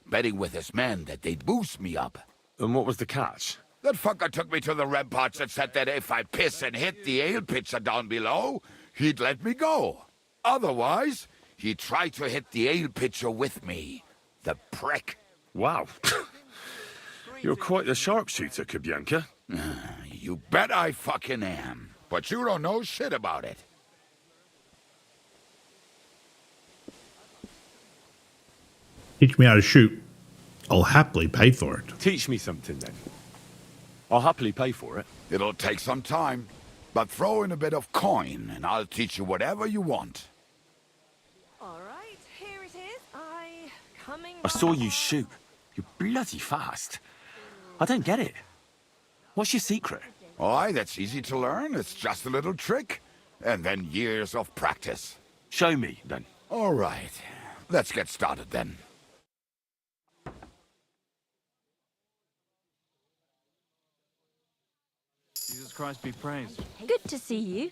betting with his men that they'd boost me up. And what was the catch? That fucker took me to the ramparts and said that if I piss and hit the ale pitcher down below, he'd let me go. Otherwise, he'd try to hit the ale pitcher with me. The prick. Wow. You're quite the sharpshooter, Kabianka. You bet I fucking am. But you don't know shit about it. Teach me how to shoot. I'll happily pay for it. Teach me something then. I'll happily pay for it. It'll take some time, but throw in a bit of coin and I'll teach you whatever you want. All right, here it is. I saw you shoot. You're bloody fast. I don't get it. What's your secret? Aye, that's easy to learn. It's just a little trick. And then years of practice. Show me, then. All right. Let's get started, then. Jesus Christ be praised. Good to see you.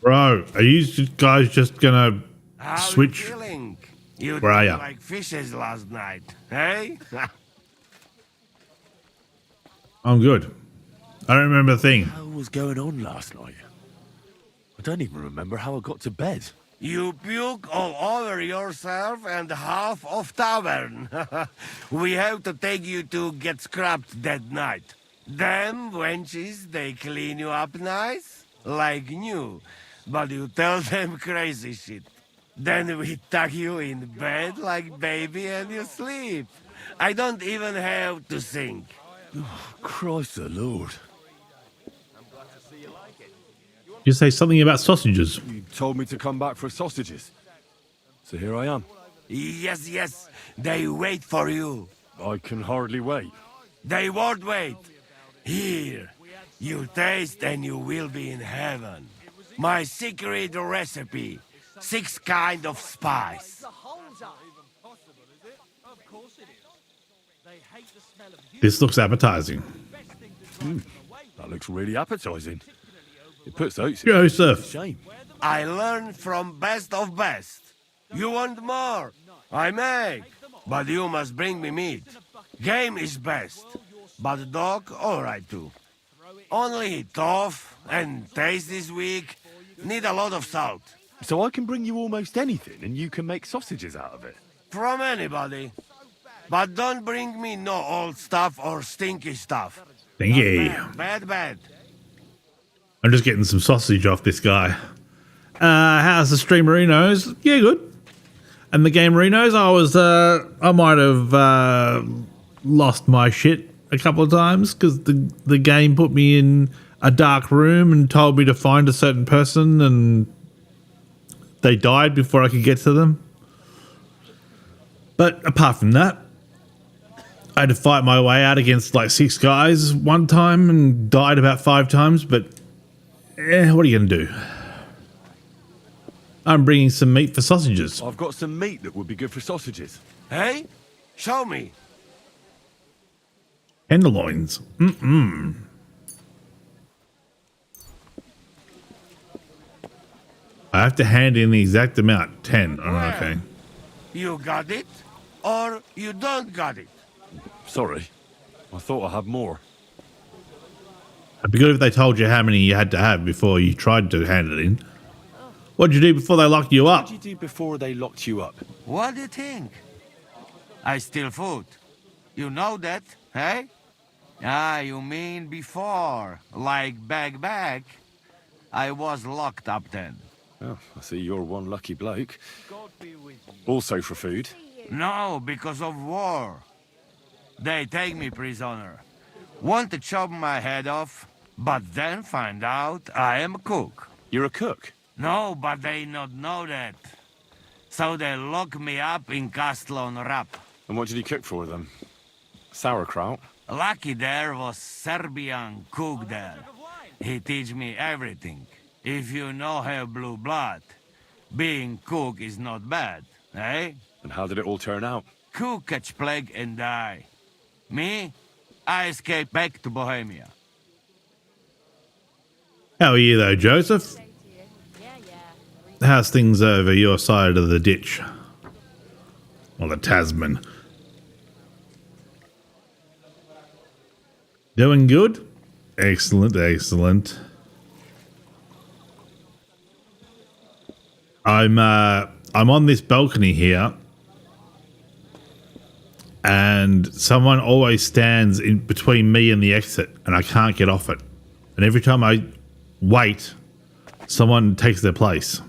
Bro, are you guys just gonna switch? Feeling? You Where are did ya? like fishes last night, hey? I'm good. I don't remember a thing. What was going on last night? I don't even remember how I got to bed. You puke all over yourself and half of tavern. We have to take you to get scrapped that night. Them wenches, they clean you up nice, like new, but you tell them crazy shit. Then we tuck you in bed like baby and you sleep. I don't even have to think. Oh, Christ the Lord. You say something about sausages. You told me to come back for sausages. So here I am. Yes, yes, they wait for you. I can hardly wait. They won't wait. Here, you taste and you will be in heaven. My secret recipe, 6 kind of spice. This looks appetizing. That looks really appetizing. It puts oats Yo, in sir. shame. I learned from best of best. You want more? I make. But you must bring me meat. Game is best. But dog, alright too. Only tough and taste this weak. Need a lot of salt. So I can bring you almost anything and you can make sausages out of it? From anybody. But don't bring me no old stuff or stinky stuff. Stinky. Bad. I'm just getting some sausage off this guy. How's the stream, Marinos? Yeah, good. And the game, Marinos, I might have lost my shit a couple of times because the game put me in a dark room and told me to find a certain person and they died before I could get to them. But apart from that, I had to fight my way out against like 6 guys one time and died about 5 times, but what are you going to do? I'm bringing some meat for sausages. I've got some meat that would be good for sausages. Hey? Show me. Tenderloins. I have to hand in the exact amount. 10. Oh, okay. You got it? Or you don't got it? Sorry. I thought I had more. It'd be good if they told you how many you had to have before you tried to hand it in. What did you do before they locked you up? What did you do before they locked you up? What do you think? I steal food. You know that, hey? Ah, you mean before, like back. I was locked up then. Oh, I see you're one lucky bloke. Also for food? No, because of war. They take me prisoner. Want to chop my head off, but then find out I am a cook. You're a cook? No, but they not know that. So they lock me up in Castle on Rap. And what did you cook for them? Sauerkraut? Lucky there was Serbian cook there. He teach me everything. If you no have blue blood, being cook is not bad, eh? And how did it all turn out? Cook catch plague and die. Me? I escaped back to Bohemia. How are you though, Joseph? How's things over your side of the ditch? Or the Tasman? Doing good? Excellent. I'm on this balcony here, and someone always stands in between me and the exit, and I can't get off it. And every time I wait, someone takes their place.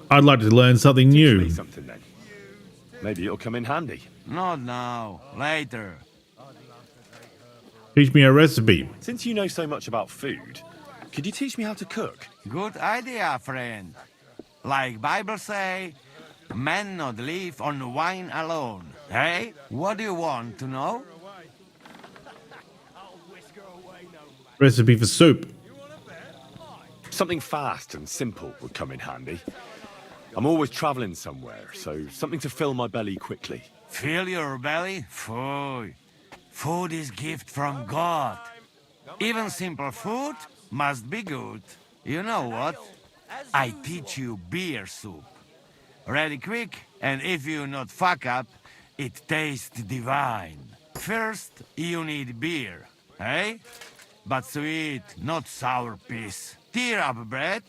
I'd like to learn something new. Teach me something then. Maybe it'll come in handy. Not now, later. Teach me a recipe. Since you know so much about food, could you teach me how to cook? Good idea, friend. Like Bible say, men not live on wine alone. Hey, what do you want to know? Recipe for soup. Something fast and simple would come in handy. I'm always traveling somewhere, so something to fill my belly quickly. Fill your belly? Food. Food is gift from God. Even simple food must be good. You know what? I teach you beer soup. Ready quick, and if you not fuck up, it tastes divine. First, you need beer, eh? But sweet, not sour piece. Tear up bread,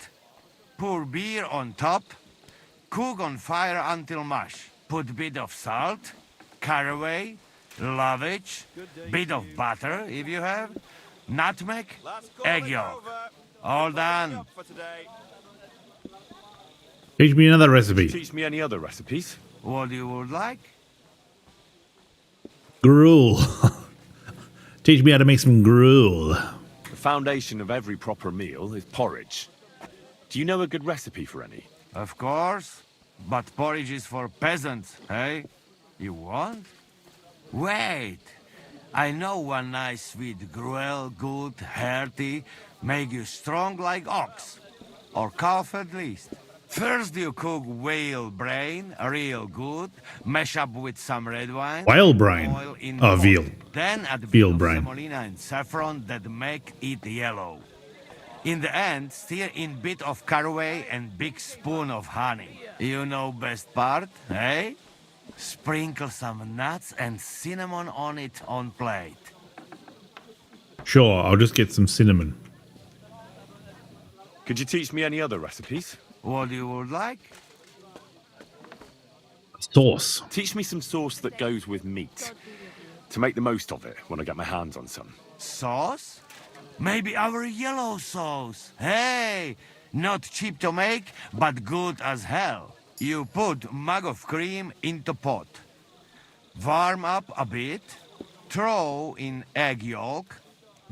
pour beer on top, cook on fire until mush. Put bit of salt, caraway, lovage, bit of butter if you have, nutmeg, egg yolk. All done. Teach me another recipe. Teach me any other recipes. What you would like? Gruel. Teach me how to make some gruel. The foundation of every proper meal is porridge. Do you know a good recipe for any? Of course. But porridge is for peasants, eh? You want? Wait. I know one nice sweet gruel, good, hearty, make you strong like ox. Or calf at least. First you cook whale brain, real good, mash up with some red wine. Whale brain? Oil in Oh, pot. veal. Then add Veal bit of brain. semolina and saffron that make it yellow. In the end, stir in bit of caraway and big spoon of honey. You know best part, eh? Sprinkle some nuts and cinnamon on it on plate. Sure, I'll just get some cinnamon. Could you teach me any other recipes? What you would like? Sauce. Teach me some sauce that goes with meat. To make the most of it when I get my hands on some. Sauce? Maybe our yellow sauce. Hey, not cheap to make, but good as hell. You put mug of cream into pot. Warm up a bit. Throw in egg yolk,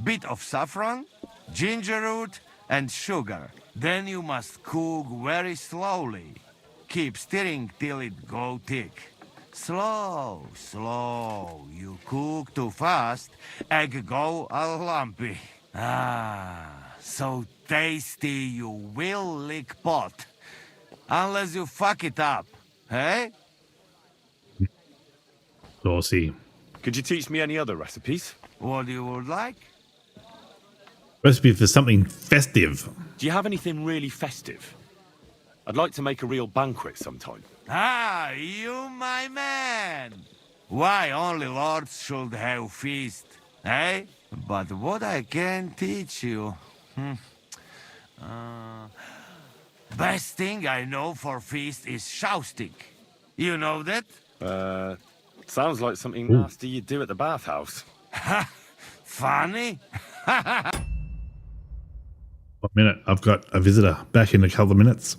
bit of saffron, ginger root, and sugar. Then you must cook very slowly. Keep stirring till it go thick. Slow, slow. You cook too fast, egg go all lumpy. Ah, so tasty you will lick pot. Unless you fuck it up, hey? Saucy. Could you teach me any other recipes? What you would like? Recipe for something festive. Do you have anything really festive? I'd like to make a real banquet sometime. Ah, you my man! Why only lords should have feast, eh? But what I can teach you... best thing I know for feast is jousting. You know that? Sounds like something nasty you do at the bathhouse. Funny? 1 minute. I've got a visitor back in a couple of minutes.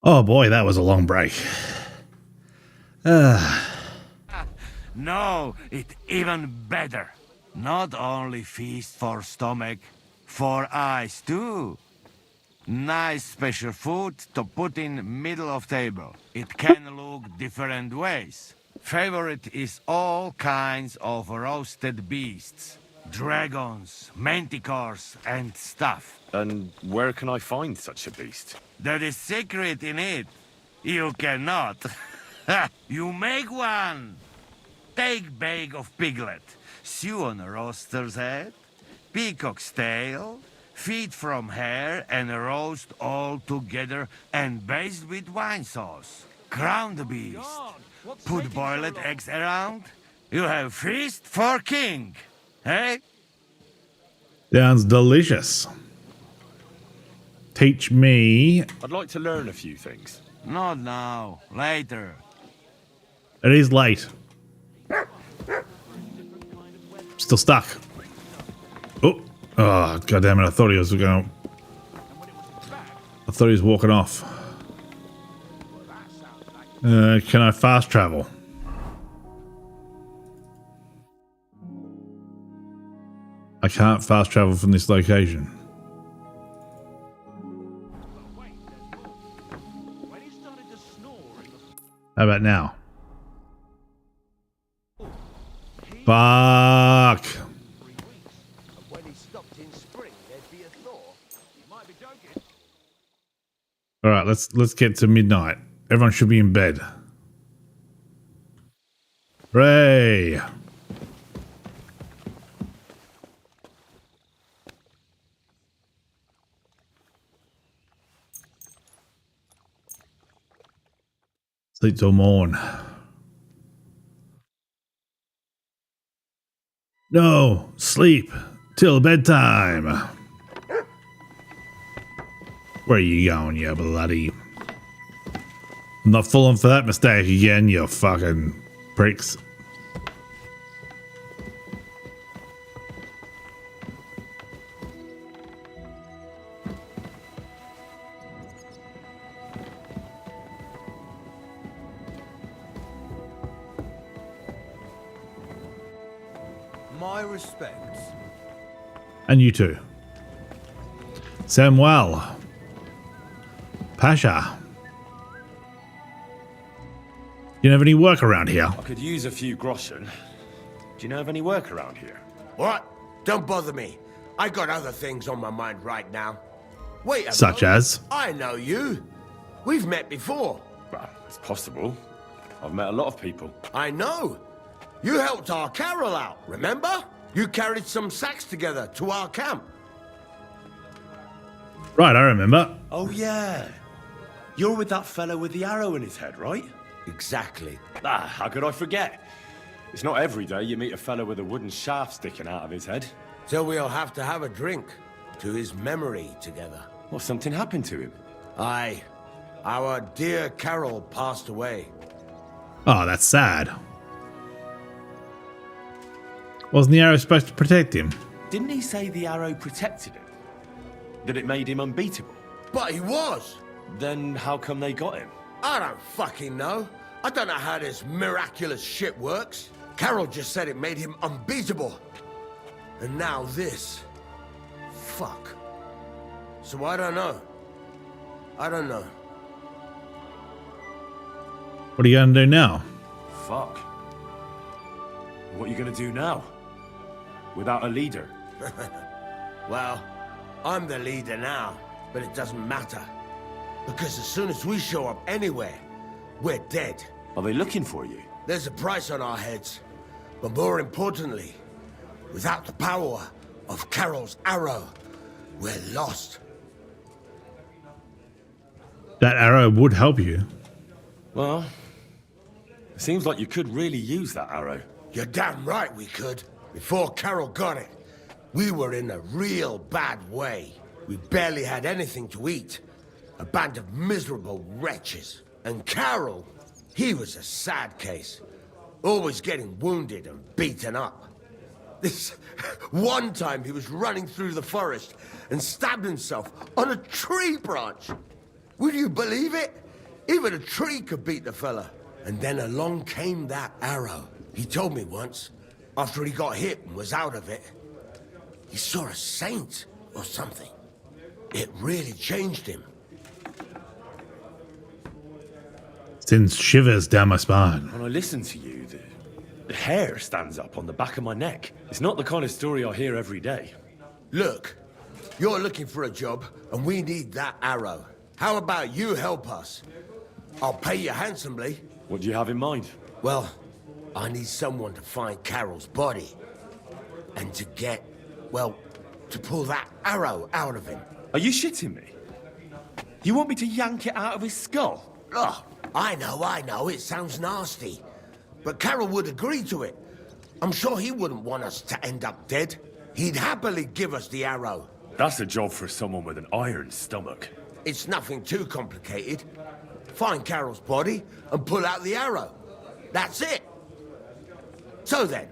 Oh boy, that was a long break. No, it's even better. Not only feast for stomach, for eyes too. Nice special food to put in middle of table. It can look different ways. Favorite is all kinds of roasted beasts. Dragons, manticores, and stuff. And where can I find such a beast? There is secret in it. You cannot. You make one. Take bag of piglet, stew on a roaster's head, peacock's tail, feet from hair, and roast all together and baste with wine sauce. Crown the beast. Put boiled eggs around. You have feast for king. Hey? Sounds delicious. Teach me. I'd like to learn a few things. Not now. Later. It is late. Still stuck. Oh, god damn it! I thought he was going. I thought he was walking off. Can I fast travel? I can't fast travel from this location. How about now? Fuck. All right, let's get to midnight. Everyone should be in bed. Hooray! Sleep till morn. No, sleep till bedtime. Where are you going, you bloody... I'm not falling for that mistake again, you fucking pricks. My respects. And you too. Samuel. Pasha. You have any work around here? I could use a few groschen. Do you know of any work around here? What? Don't bother me. I got other things on my mind right now. Wait a Such moment. as? I know you. We've met before. Well, it's possible. I've met a lot of people. I know. You helped our Carol out, remember? You carried some sacks together to our camp. Right, I remember. Oh, yeah. You're with that fellow with the arrow in his head, right? Exactly. Ah, how could I forget? It's not every day you meet a fellow with a wooden shaft sticking out of his head. So we'll have to have a drink to his memory together. Well, something happened to him. Aye. Our dear Carol passed away. Oh, that's sad. Wasn't the arrow supposed to protect him? Didn't he say the arrow protected him? That it made him unbeatable? But he was! Then how come they got him? I don't fucking know. I don't know how this miraculous shit works. Carol just said it made him unbeatable. And now this. Fuck. So I don't know. I don't know. What are you gonna do now? Fuck. What are you gonna do now? Without a leader? Well, I'm the leader now, but it doesn't matter. Because as soon as we show up anywhere, we're dead. Are they looking for you? There's a price on our heads. But more importantly, without the power of Carol's arrow, we're lost. That arrow would help you. Well, it seems like you could really use that arrow. You're damn right we could. Before Carol got it, we were in a real bad way. We barely had anything to eat. A band of miserable wretches. And Carol, he was a sad case. Always getting wounded and beaten up. This one time he was running through the forest and stabbed himself on a tree branch. Would you believe it? Even a tree could beat the fella. And then along came that arrow. He told me once, after he got hit and was out of it, he saw a saint or something. It really changed him. Sends shivers down my spine. When I listen to you, the hair stands up on the back of my neck. It's not the kind of story I hear every day. Look, you're looking for a job, and we need that arrow. How about you help us? I'll pay you handsomely. What do you have in mind? Well, I need someone to find Carol's body. And to get, well, to pull that arrow out of him. Are you shitting me? You want me to yank it out of his skull? Oh, I know, it sounds nasty. But Carol would agree to it. I'm sure he wouldn't want us to end up dead. He'd happily give us the arrow. That's a job for someone with an iron stomach. It's nothing too complicated. Find Carol's body and pull out the arrow. That's it. So then,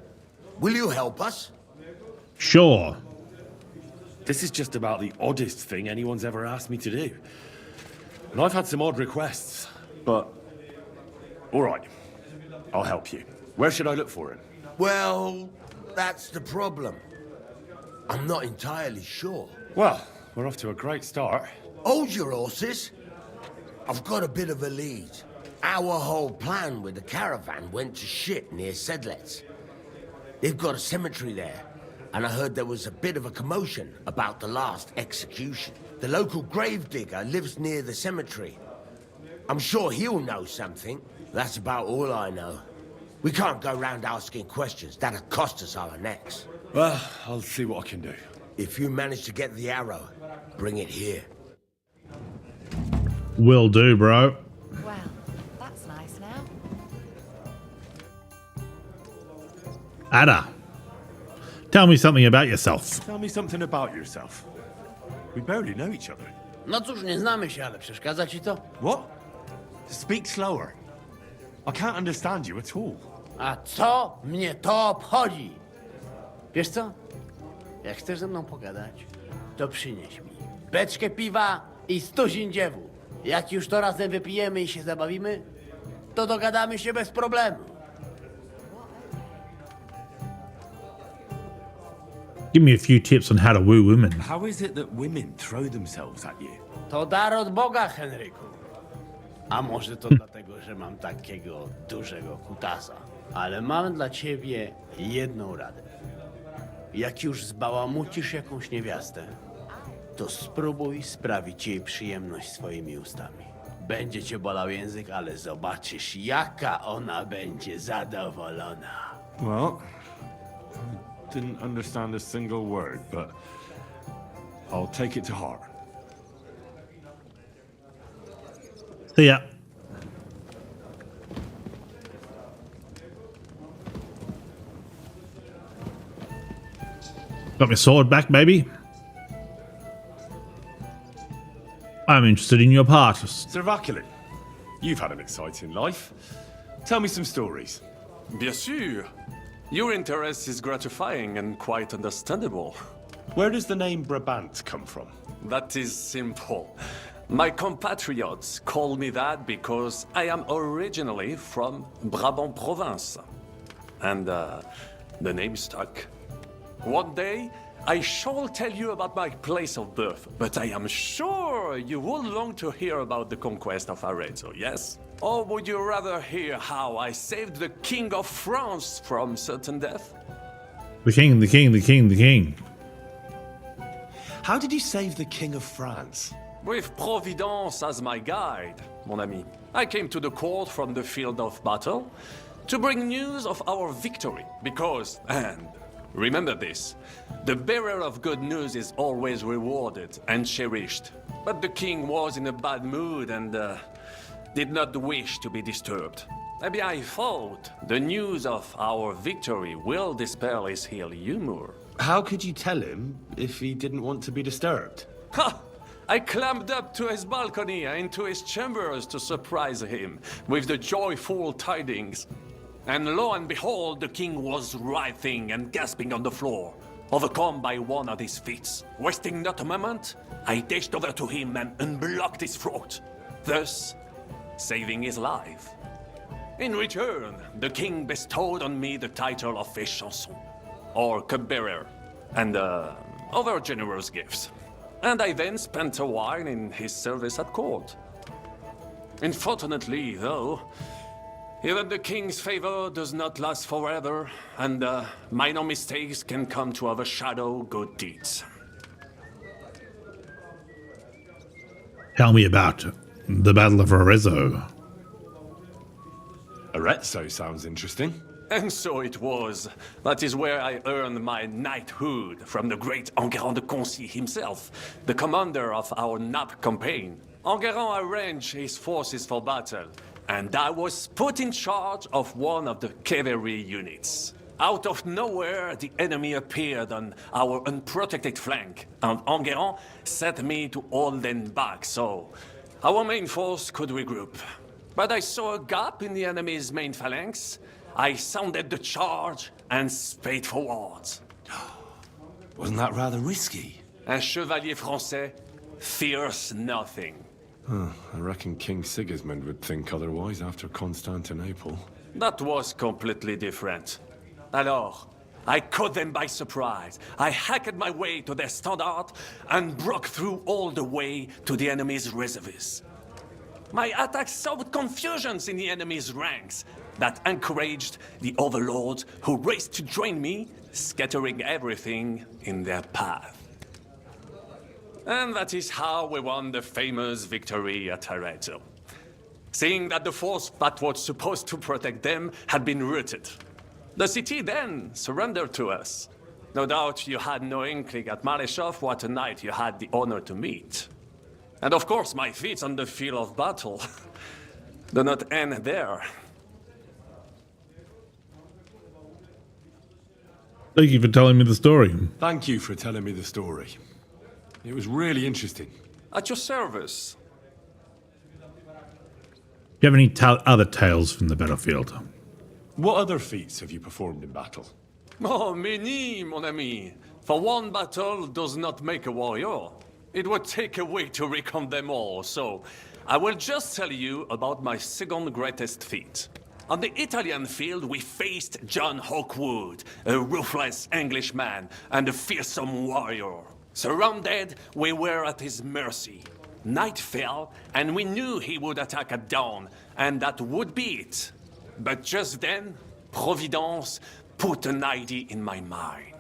will you help us? Sure. This is just about the oddest thing anyone's ever asked me to do. And I've had some odd requests, but... all right, I'll help you. Where should I look for him? Well, that's the problem. I'm not entirely sure. Well, we're off to a great start. Hold your horses. I've got a bit of a lead. Our whole plan with the caravan went to shit near Sedlets. They've got a cemetery there, and I heard there was a bit of a commotion about the last execution. The local gravedigger lives near the cemetery. I'm sure he'll know something. That's about all I know. We can't go round asking questions. That'll cost us our necks. Well, I'll see what I can do. If you manage to get the arrow, bring it here. Will do, bro. Well, that's nice now. Ada, tell me something about yourself. Tell me something about yourself. We barely know each other. No cóż, nie znamy się, ale przeszkadza ci to? What? Speak slower. I can't understand you at all. A co mnie to obchodzi? Wiesz co? Jak chcesz ze mną pogadać, to przynieś mi beczkę piwa i 100 ziędziewu. Jak już to razem wypijemy i się zabawimy, to dogadamy się bez problemu. Give me a few tips on how to woo women. How is it that women throw themselves at you? To dar od Boga, Henryku. A może to dlatego, że mam takiego dużego kutasa. Ale mam dla ciebie jedną radę. Jak już zbałamucisz jakąś niewiastę, to spróbuj sprawić jej przyjemność swoimi ustami. Będzie cię bolał język, ale zobaczysz, jaka ona będzie zadowolona. Well, I didn't understand a single word, but I'll take it to heart. See ya. Got my sword back, baby. I'm interested in your past. Sir Vaculin, you've had an exciting life. Tell me some stories. Bien sûr. Your interest is gratifying and quite understandable. Where does the name Brabant come from? That is simple. My compatriots call me that because I am originally from Brabant province. And the name stuck. One day, I shall tell you about my place of birth, but I am sure you will long to hear about the conquest of Arezzo, yes? Or would you rather hear how I saved the King of France from certain death? The king, the king, the king, the king. How did you save the King of France? With Providence as my guide, mon ami. I came to the court from the field of battle to bring news of our victory, because, and remember this, the bearer of good news is always rewarded and cherished. But the king was in a bad mood and did not wish to be disturbed. Maybe I thought the news of our victory will dispel his ill humor. How could you tell him if he didn't want to be disturbed? Ha! I climbed up to his balcony and into his chambers to surprise him with the joyful tidings. And lo and behold, the king was writhing and gasping on the floor, overcome by one of his fits. Wasting not a moment, I dashed over to him and unblocked his throat. Thus, saving his life. In return, the king bestowed on me the title of a chanson, or cupbearer, and other generous gifts. And I then spent a while in his service at court. Unfortunately, though, even the king's favor does not last forever, and minor mistakes can come to overshadow good deeds. Tell me about the Battle of Arezzo. Arezzo sounds interesting. And so it was. That is where I earned my knighthood from the great Enguerrand de Concy himself, the commander of our Naples campaign. Enguerrand arranged his forces for battle, and I was put in charge of one of the cavalry units. Out of nowhere, the enemy appeared on our unprotected flank, and Enguerrand set me to hold them back so our main force could regroup. But I saw a gap in the enemy's main phalanx. I sounded the charge and sped forwards. Wasn't that rather risky? Un chevalier français fears nothing. I reckon King Sigismund would think otherwise after Constantinople. That was completely different. Alors, I caught them by surprise. I hacked my way to their standard and broke through all the way to the enemy's reservoirs. My attack sowed confusions in the enemy's ranks that encouraged the overlords who raced to join me, scattering everything in their path. And that is how we won the famous victory at Arezzo. Seeing that the force that was supposed to protect them had been routed. The city then surrendered to us. No doubt you had no inkling at Maleshov what a knight you had the honor to meet. And of course, my feats on the field of battle do not end there. Thank you for telling me the story. Thank you for telling me the story. It was really interesting. At your service. Do you have any other tales from the battlefield? What other feats have you performed in battle? Oh, many, mon ami. For one battle does not make a warrior. It would take a week to recount them all, so I will just tell you about my second greatest feat. On the Italian field, we faced John Hawkwood, a ruthless Englishman and a fearsome warrior. Surrounded, we were at his mercy. Night fell, and we knew he would attack at dawn, and that would be it. But just then, Providence put an idea in my mind.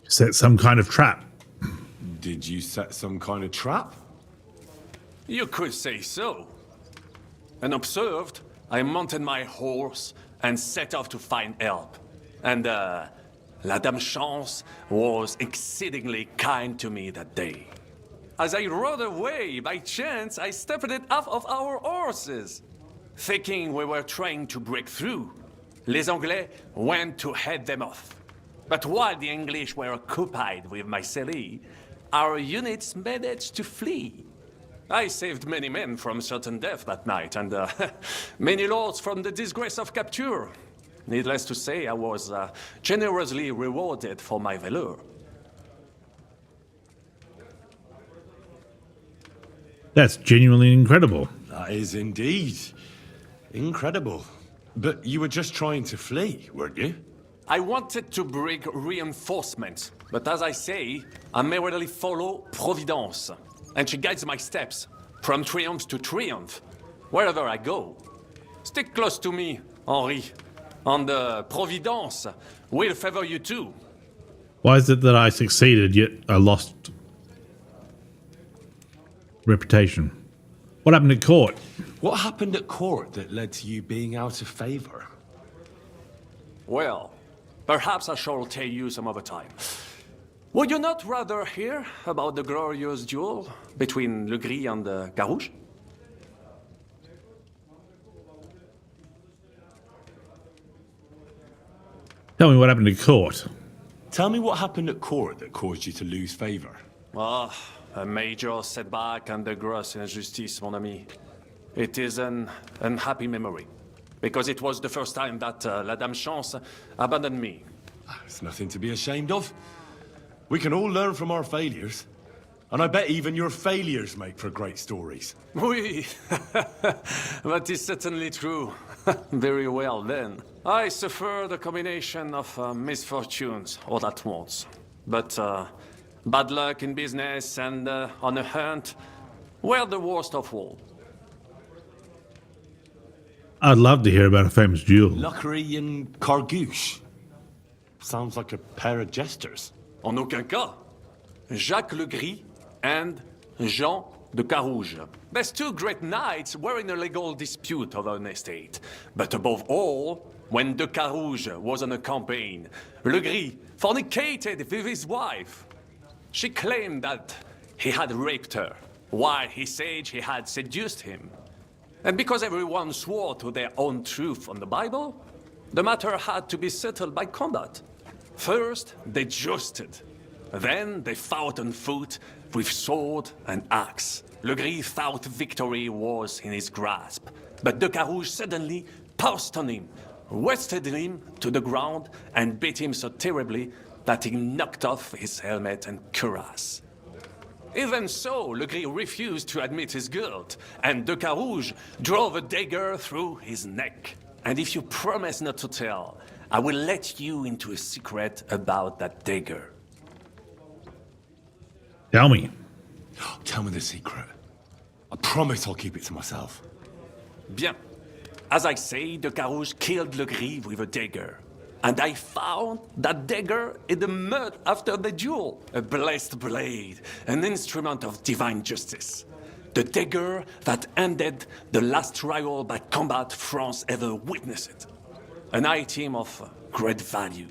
Set some kind of trap. Did you set some kind of trap? You could say so. Unobserved, I mounted my horse and set off to find help. And, La Dame Chance was exceedingly kind to me that day. As I rode away, by chance, I stepped it off of our horses. Thinking we were trying to break through, Les Anglais went to head them off. But while the English were occupied with my Marseille, our units managed to flee. I saved many men from certain death that night, and many lords from the disgrace of capture. Needless to say, I was generously rewarded for my valor. That's genuinely incredible. That is indeed incredible. But you were just trying to flee, weren't you? I wanted to bring reinforcements, but as I say, I merely follow Providence, and she guides my steps, from triumph to triumph, wherever I go. Stick close to me, Henri, and Providence will favor you too. Why is it that I succeeded, yet I lost reputation? What happened at court? What happened at court that led to you being out of favor? Well, perhaps I shall tell you some other time. Would you not rather hear about the glorious duel between Le Gris and Carouge? Tell me what happened at court. Tell me what happened at court that caused you to lose favor. Ah, a major setback and a gross injustice, mon ami. It is an unhappy memory, because it was the first time that La Dame Chance abandoned me. It's nothing to be ashamed of. We can all learn from our failures. And I bet even your failures make for great stories. Oui, that is certainly true. Very well then. I suffered a combination of misfortunes all at once. But bad luck in business and on a hunt were the worst of all. I'd love to hear about a famous duel. Luckery and Cargouche. Sounds like a pair of jesters. En aucun cas. Jacques Le Gris and Jean de Carouge. These two great knights were in a legal dispute over an estate. But above all, when de Carouge was on a campaign, Le Gris fornicated with his wife. She claimed that he had raped her, while he said he had seduced him. And because everyone swore to their own truth on the Bible, the matter had to be settled by combat. First, they jousted. Then they fought on foot with sword and axe. Le Gris thought victory was in his grasp, but de Carouge suddenly pounced on him, wrestled him to the ground, and beat him so terribly that he knocked off his helmet and cuirass. Even so, Le Gris refused to admit his guilt, and de Carouge drove a dagger through his neck. And if you promise not to tell, I will let you into a secret about that dagger. Tell me. Tell me the secret. I promise I'll keep it to myself. Bien. As I say, de Carouge killed Le Gris with a dagger. And I found that dagger in the mud after the duel. A blessed blade, an instrument of divine justice. The dagger that ended the last trial by combat France ever witnessed. An item of great value.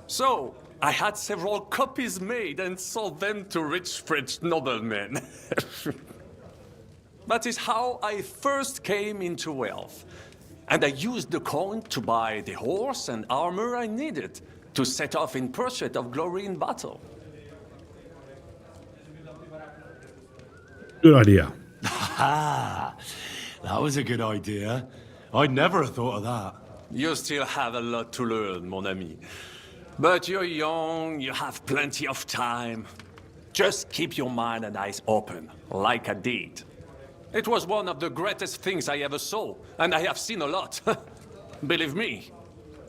So, I had several copies made and sold them to rich French noblemen. That is how I first came into wealth. And I used the coin to buy the horse and armor I needed to set off in pursuit of glory in battle. Good idea. Ha! That was a good idea. I'd never have thought of that. You still have a lot to learn, mon ami. But you're young, you have plenty of time. Just keep your mind and eyes open, like I did. It was one of the greatest things I ever saw, and I have seen a lot. Believe me,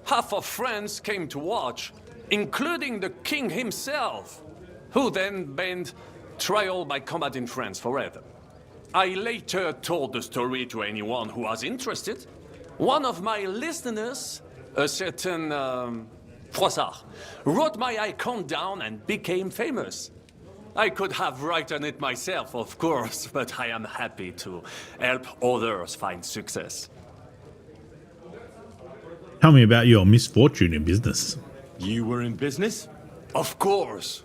half of France came to watch, including the king himself, who then banned trial by combat in France forever. I later told the story to anyone who was interested. One of my listeners, a certain Froissart, wrote my icon down and became famous. I could have written it myself, of course, but I am happy to help others find success. Tell me about your misfortune in business. You were in business? Of course.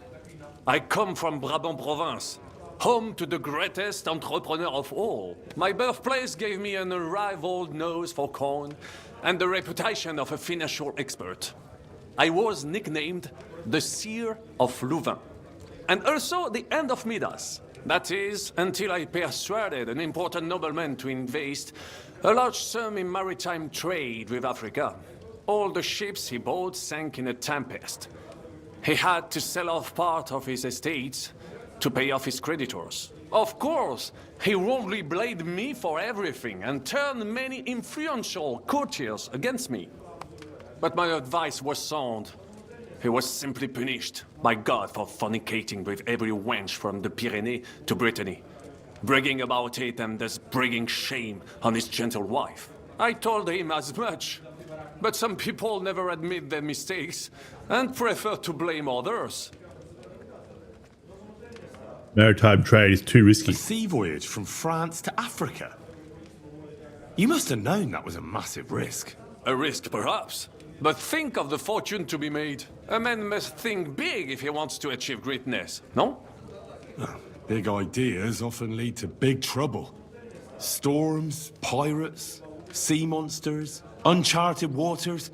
I come from Brabant province, home to the greatest entrepreneur of all. My birthplace gave me an unrivaled nose for coin and the reputation of a financial expert. I was nicknamed the Seer of Louvain, and also the End of Midas. That is, until I persuaded an important nobleman to invest a large sum in maritime trade with Africa. All the ships he bought sank in a tempest. He had to sell off part of his estates to pay off his creditors. Of course, he wrongly blamed me for everything and turned many influential courtiers against me. But my advice was sound. He was simply punished by God for fornicating with every wench from the Pyrenees to Brittany, bragging about it and thus bringing shame on his gentle wife. I told him as much, but some people never admit their mistakes and prefer to blame others. Maritime trade is too risky. A sea voyage from France to Africa? You must have known that was a massive risk. A risk, perhaps. But think of the fortune to be made. A man must think big if he wants to achieve greatness, no? Big ideas often lead to big trouble. Storms, pirates, sea monsters, uncharted waters.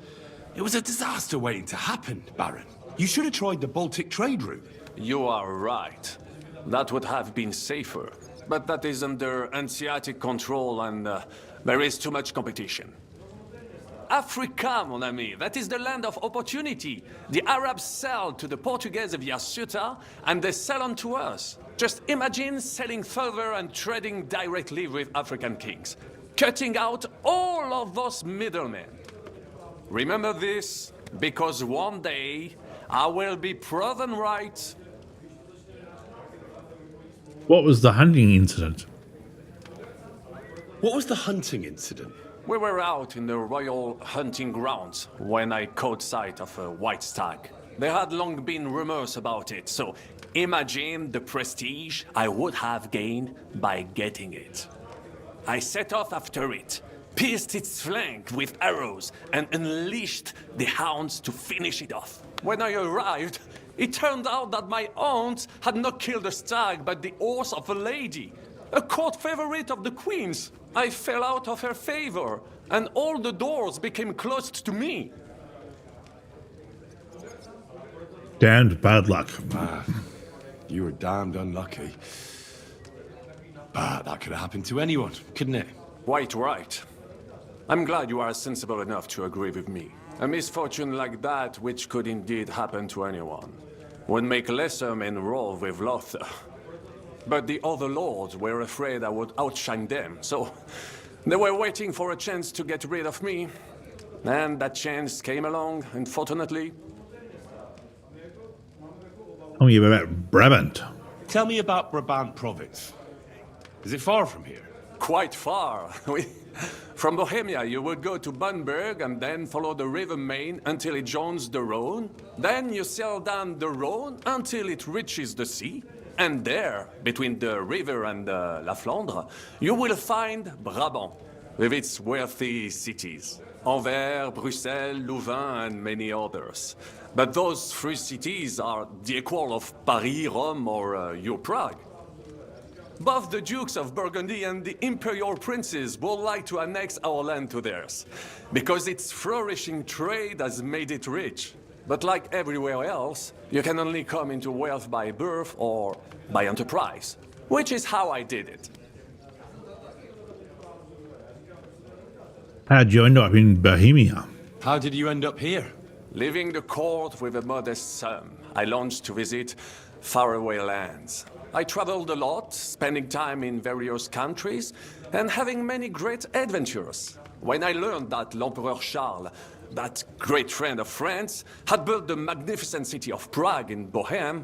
It was a disaster waiting to happen, Baron. You should have tried the Baltic trade route. You are right. That would have been safer. But that is under Hanseatic control and there is too much competition. Africa, mon ami. That is the land of opportunity. The Arabs sell to the Portuguese via Ceuta, and they sell on to us. Just imagine selling further and trading directly with African kings, cutting out all of those middlemen. Remember this, because one day I will be proven right. What was the hunting incident? What was the hunting incident? We were out in the royal hunting grounds when I caught sight of a white stag. There had long been rumors about it, so imagine the prestige I would have gained by getting it. I set off after it, pierced its flank with arrows, and unleashed the hounds to finish it off. When I arrived, it turned out that my aunt had not killed a stag, but the horse of a lady, a court favorite of the queen's. I fell out of her favor, and all the doors became closed to me. Damned bad luck. You were damned unlucky. But that could have happened to anyone, couldn't it? Quite right. I'm glad you are sensible enough to agree with me. A misfortune like that, which could indeed happen to anyone, would make lesser men roll with laughter. But the other lords were afraid I would outshine them, so they were waiting for a chance to get rid of me. And that chance came along, unfortunately. Tell me about Brabant. Tell me about Brabant province. Is it far from here? Quite far. From Bohemia, you would go to Bunburg and then follow the river Main until it joins the Rhone. Then you sail down the Rhone until it reaches the sea. And there, between the river and La Flandre, you will find Brabant, with its wealthy cities. Anvers, Bruxelles, Louvain, and many others. But those three cities are the equal of Paris, Rome, or your Prague. Both the Dukes of Burgundy and the Imperial Princes would like to annex our land to theirs, because its flourishing trade has made it rich. But like everywhere else, you can only come into wealth by birth or by enterprise, which is how I did it. How'd you end up in Bohemia? How did you end up here? Leaving the court with a modest sum, I launched to visit faraway lands. I traveled a lot, spending time in various countries, and having many great adventures. When I learned that l'Empereur Charles, that great friend of France, had built the magnificent city of Prague in Bohemia,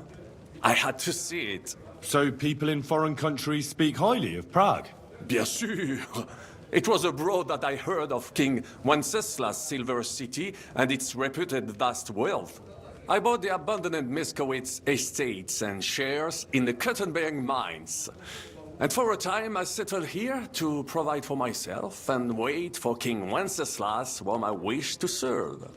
I had to see it. So people in foreign countries speak highly of Prague? Bien sûr. It was abroad that I heard of King Wenceslas' silver city and its reputed vast wealth. I bought the abandoned Miskowitz estates and shares in the Kuttenberg mines. And for a time I settled here to provide for myself and wait for King Wenceslas, whom I wished to serve.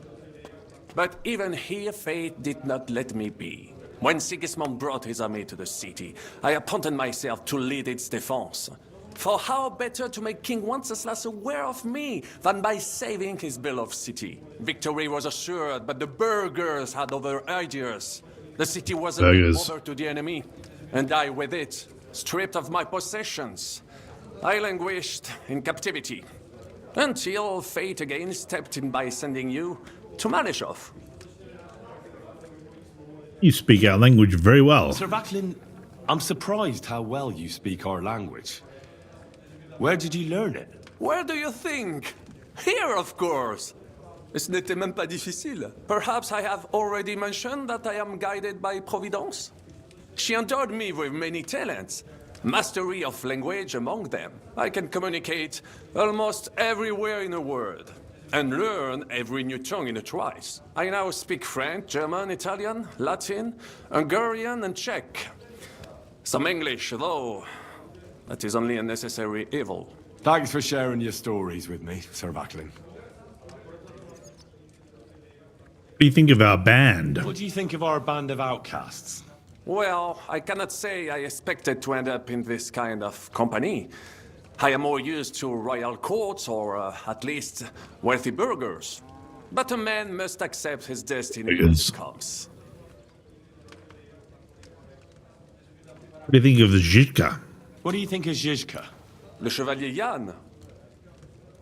But even here fate did not let me be. When Sigismund brought his army to the city, I appointed myself to lead its defense. For how better to make King Wenceslas aware of me than by saving his beloved city? Victory was assured, but the burghers had other ideas. The city was a bother to the enemy, and I with it, stripped of my possessions. I languished in captivity, until fate again stepped in by sending you to Malishov. You speak our language very well. Sir Vaclin, I'm surprised how well you speak our language. Where did you learn it? Where do you think? Here, of course. Ce n'était même pas difficile. Perhaps I have already mentioned that I am guided by Providence? She endowed me with many talents, mastery of language among them. I can communicate almost everywhere in the world, and learn every new tongue in a trice. I now speak French, German, Italian, Latin, Hungarian, and Czech. Some English, though. That is only a necessary evil. Thanks for sharing your stories with me, Sir Vaclin. What do you think of our band? What do you think of our band of outcasts? Well, I cannot say I expected to end up in this kind of company. I am more used to royal courts or at least wealthy burghers. But a man must accept his destiny as it comes. What do you think of the Zhizka? What do you think of Zhizka? Le Chevalier Jan?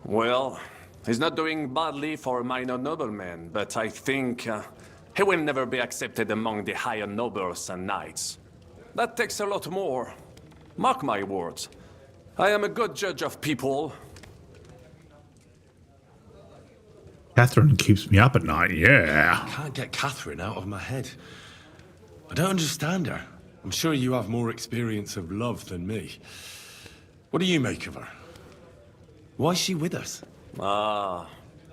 Well, He's not doing badly for a minor nobleman, but I think he will never be accepted among the higher nobles and knights. That takes a lot more. Mark my words. I am a good judge of people. Catherine keeps me up at night, yeah. I can't get Catherine out of my head. I don't understand her. I'm sure you have more experience of love than me. What do you make of her? Why is she with us? Ah,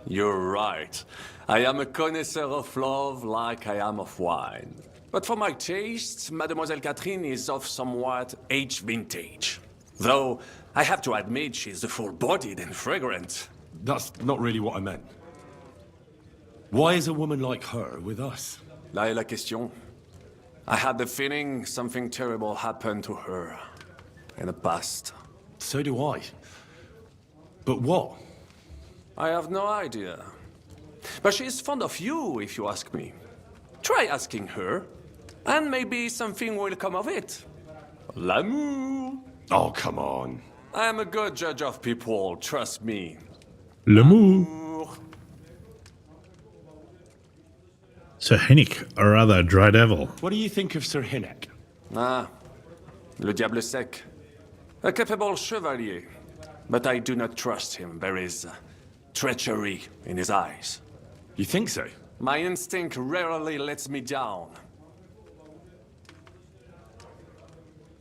you're right. I am a connoisseur of love like I am of wine. But for my tastes, Mademoiselle Catherine is of somewhat aged vintage. Though, I have to admit she's full-bodied and fragrant. That's not really what I meant. Why is a woman like her with us? Là est la question. I had the feeling something terrible happened to her in the past. So do I. But what? I have no idea. But she is fond of you, if you ask me. Try asking her, and maybe something will come of it. L'amour. Oh, come on. I am a good judge of people, trust me. L'amour. Sir Hennick, or rather, Dry Devil. What do you think of Sir Hinnick? Ah, le diable sec. A capable chevalier. But I do not trust him. There is treachery in his eyes. You think so? My instinct rarely lets me down.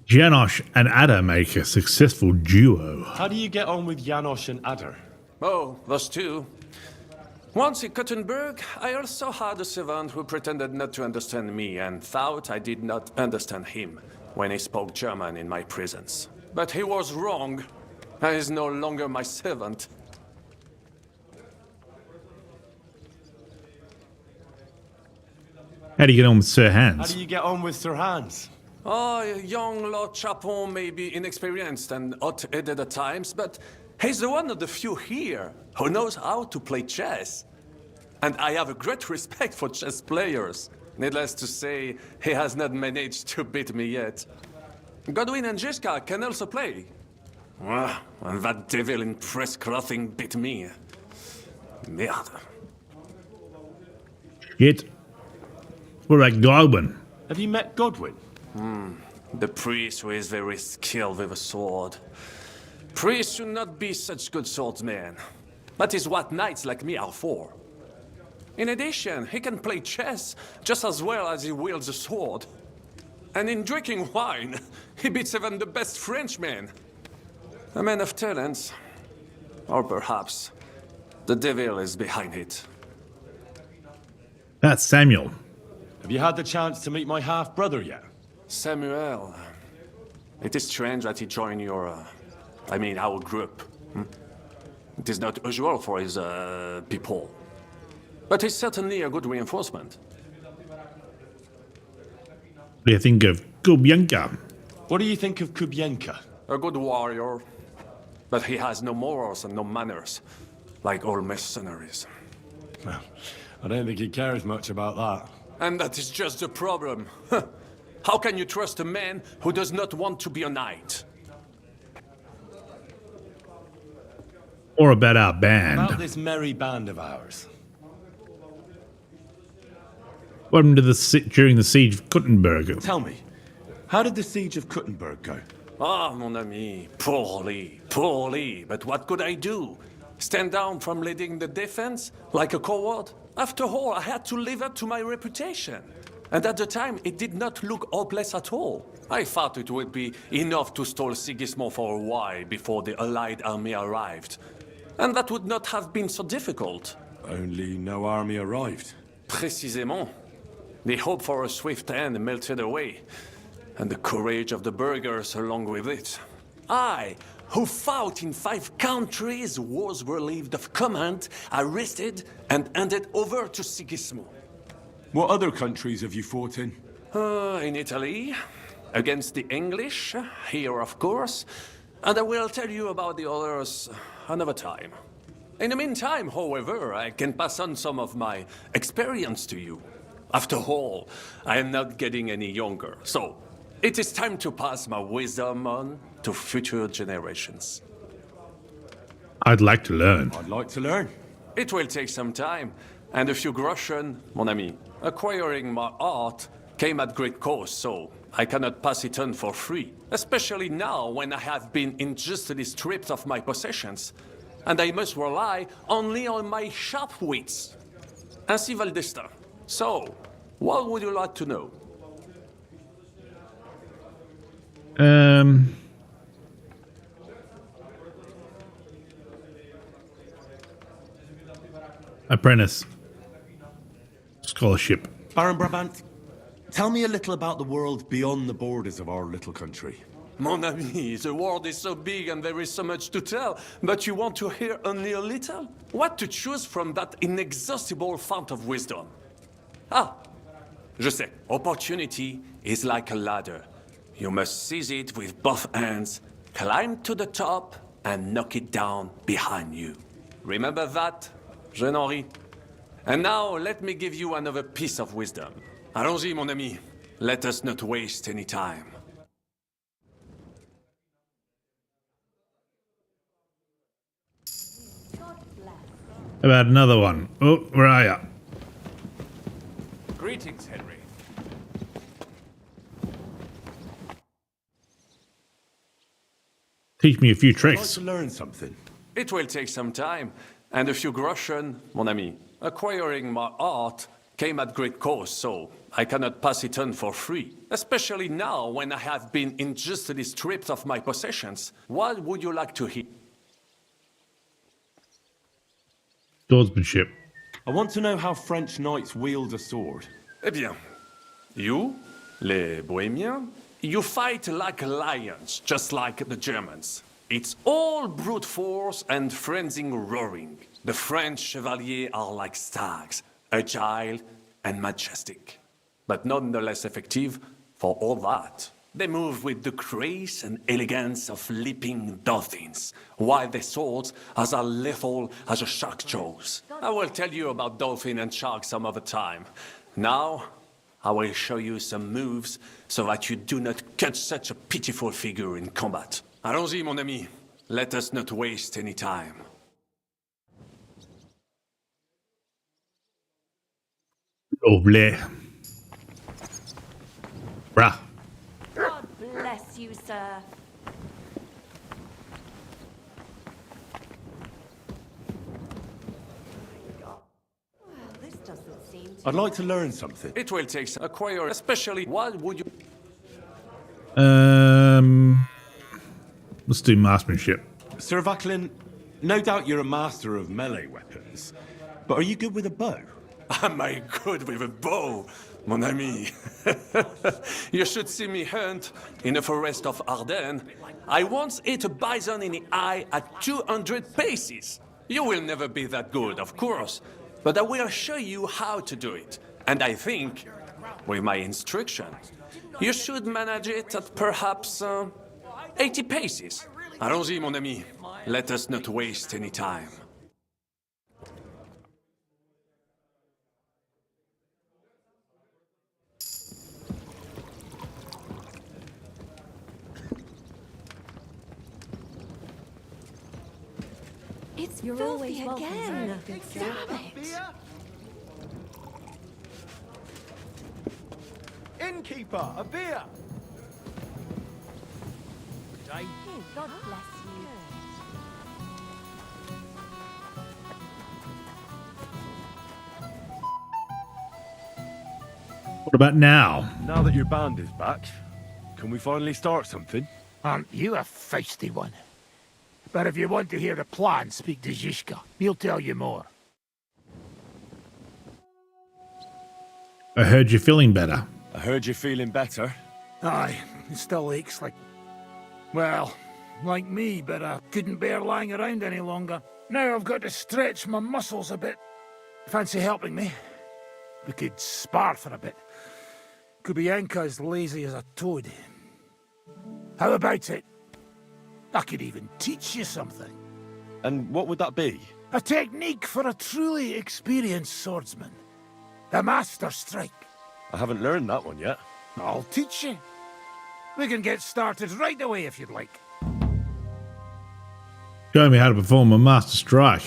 Janosch and Ada make a successful duo. How do you get on with Janosch and Ada? Oh, those two. Once in Kuttenberg, I also had a servant who pretended not to understand me and thought I did not understand him when he spoke German in my presence. But he was wrong. He is no longer my servant. How do you get on with Sir How Hans? do you get on with Sir Hans? Oh, young Lord Chapon may be inexperienced and hot-headed at times, but he's one of the few here who knows how to play chess. And I have a great respect for chess players. Needless to say, he has not managed to beat me yet. Godwin and Jiska can also play. Ah, and that devil in press clothing beat me. Merde. Shit. What about Godwin? Have you met Godwin? The priest who is very skilled with a sword. Priests should not be such good swordsmen. That is what knights like me are for. In addition, he can play chess just as well as he wields a sword. And in drinking wine, he beats even the best Frenchmen. A man of talents. Or perhaps the devil is behind it. That's Samuel. Have you had the chance to meet my half-brother yet? Samuel. It is strange that he joined your... our group. It is not usual for his people. But he's certainly a good reinforcement. What do you think of Kubyanka? What do you think of Kubienka? A good warrior. But he has no morals and no manners, like all mercenaries. Well, I don't think he cares much about that. And that is just the problem. How can you trust a man who does not want to be a knight? Or about our band? About this merry band of ours. What happened to during the siege of Kuttenberg? Tell me, how did the siege of Kuttenberg go? Ah, mon ami, poorly, poorly. But what could I do? Stand down from leading the defense like a coward? After all, I had to live up to my reputation. And at the time, it did not look hopeless at all. I thought it would be enough to stall Sigismund for a while before the Allied army arrived. And that would not have been so difficult. Only no army arrived. Précisément. The hope for a swift end melted away, and the courage of the burghers along with it. I, who fought in 5 countries, was relieved of command, arrested, and handed over to Sigismund. What other countries have you fought in? In Italy, against the English, here of course, and I will tell you about the others another time. In the meantime, however, I can pass on some of my experience to you. After all, I am not getting any younger, so it is time to pass my wisdom on to future generations. I'd like to learn. I'd like to learn. It will take some time, and a few groschen, mon ami. Acquiring my art came at great cost, so I cannot pass it on for free. Especially now, when I have been injustly stripped of my possessions, and I must rely only on my sharp wits. Ainsi va le destin. So, what would you like to know? Apprentice. Scholarship. Baron Brabant, tell me a little about the world beyond the borders of our little country. Mon ami, the world is so big and there is so much to tell, but you want to hear only a little? What to choose from that inexhaustible fount of wisdom? Ah, je sais. Opportunity is like a ladder. You must seize it with both hands, climb to the top, and knock it down behind you. Remember that, jeune Henri? And now, let me give you another piece of wisdom. Allons-y, mon ami. Let us not waste any time. How about another one? Oh, where are ya? Greetings, Henry. Teach me a few I'd like tricks. to learn something. It will take some time, and a few groschen, mon ami. Acquiring my art came at great cost, so I cannot pass it on for free. Especially now, when I have been injustly stripped of my possessions. What would you like to hear? Swordsmanship. I want to know how French knights wield a sword. Eh bien, you, les Bohemians, you fight like lions, just like the Germans. It's all brute force and frenzied roaring. The French chevaliers are like stags, agile and majestic, but nonetheless effective for all that. They move with the grace and elegance of leaping dolphins, while their swords are as lethal as a shark's jaws. I will tell you about dolphin and shark some other time. Now, I will show you some moves so that you do not cut such a pitiful figure in combat. Allons-y, mon ami. Let us not waste any time. Lovely. Bruh. God bless you, sir. Well, this doesn't seem to... I'd like to learn something. It will take some acquire, especially what would you... Let's do marksmanship. Sir Vaclin, no doubt you're a master of melee weapons, but are you good with a bow? Am I good with a bow, mon ami? You should see me hunt in the forest of Ardennes. I once hit a bison in the eye at 200 paces. You will never be that good, of course, but I will show you how to do it. And I think, with my instruction, you should manage it at perhaps 80 paces. Allons-y, mon ami. Let us not waste any time. It's You're filthy always welcome, again. sir. Damn it. Innkeeper, a beer! Hey, God bless you. What about now? Now that your band is back, can we finally start something? Aren't you a feisty one? But if you want to hear the plan, speak to Zizka. He'll tell you more. I heard you're feeling better. I heard you're feeling better. Aye, it still aches like... Well, like me, but I couldn't bear lying around any longer. Now I've got to stretch my muscles a bit. Fancy helping me? We could spar for a bit. Kubienka as lazy as a toad. How about it? I could even teach you something. And what would that be? A technique for a truly experienced swordsman. The Master Strike. I haven't learned that one yet. I'll teach you. We can get started right away if you'd like. Show me how to perform a master strike.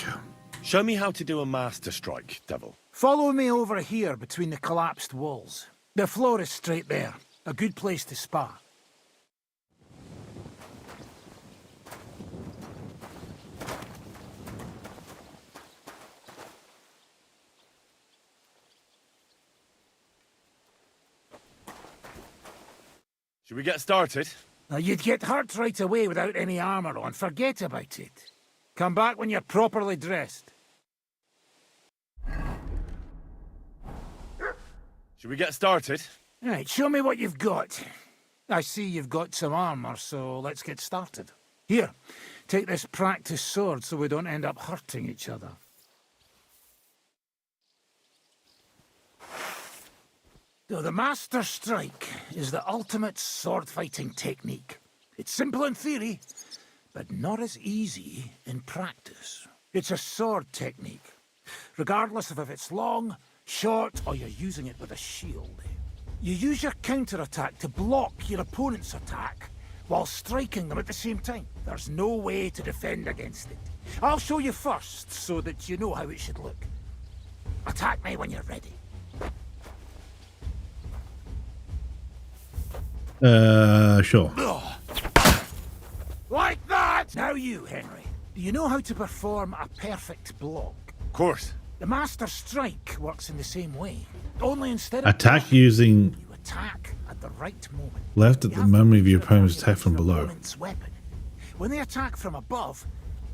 Show me how to do a master strike, Devil. Follow me over here between the collapsed walls. The floor is straight there. A good place to spar. Should we get started? Now, you'd get hurt right away without any armor on. Forget about it. Come back when you're properly dressed. Should we get started? Right, show me what you've got. I see you've got some armor, so let's get started. Here, take this practice sword so we don't end up hurting each other. So the Master Strike is the ultimate sword-fighting technique. It's simple in theory, but not as easy in practice. It's a sword technique, regardless of if it's long, short, or you're using it with a shield. You use your counterattack to block your opponent's attack while striking them at the same time. There's no way to defend against it. I'll show you first so that you know how it should look. Attack me when you're ready. Sure. Like that! Now you, Henry. Do you know how to perform a perfect block? Of course. The Master Strike works in the same way. Only instead of Attack using you attack at the right moment. left at the moment of your opponent's attack from below. Weapon. When they attack from above,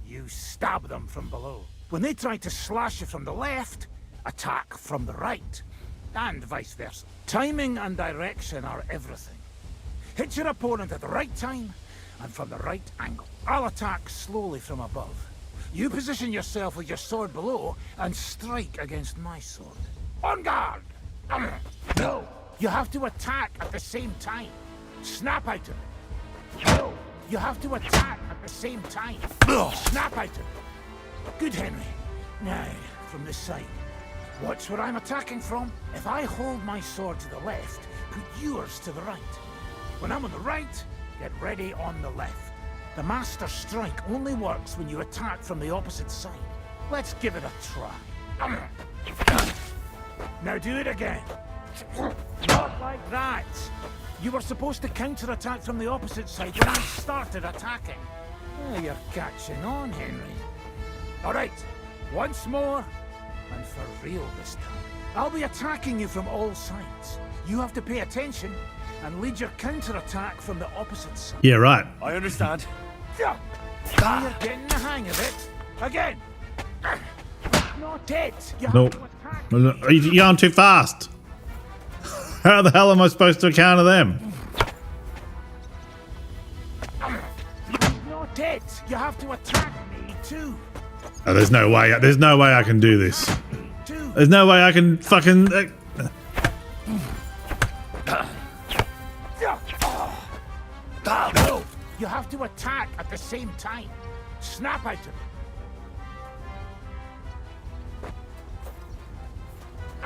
you stab them from below. When they try to slash you from the left, attack from the right. And vice versa. Timing and direction are everything. Hit your opponent at the right time and from the right angle. I'll attack slowly from above. You position yourself with your sword below and strike against my sword. On guard! No! You have to attack at the same time. Snap out of it. No! You have to attack at the same time. Snap out of it. Good, Henry. Now, from this side. Watch where I'm attacking from. If I hold my sword to the left, put yours to the right. When I'm on the right, get ready on the left. The Master Strike only works when you attack from the opposite side. Let's give it a try. Now do it again. Not like that. You were supposed to counterattack from the opposite side when I started attacking. Oh, you're catching on, Henry. All right, once more, and for real this time. I'll be attacking you from all sides. You have to pay attention and lead your counterattack from the opposite side. Yeah, right. I understand. Now you're getting the hang of it. Again. Not it. You Nope. You're going too fast. How the hell am I supposed to counter them? Not it. You have to attack me too. Oh, there's no way. There's no way I can do this. There's no way I can fucking. No. You have to attack at the same time. Snap out of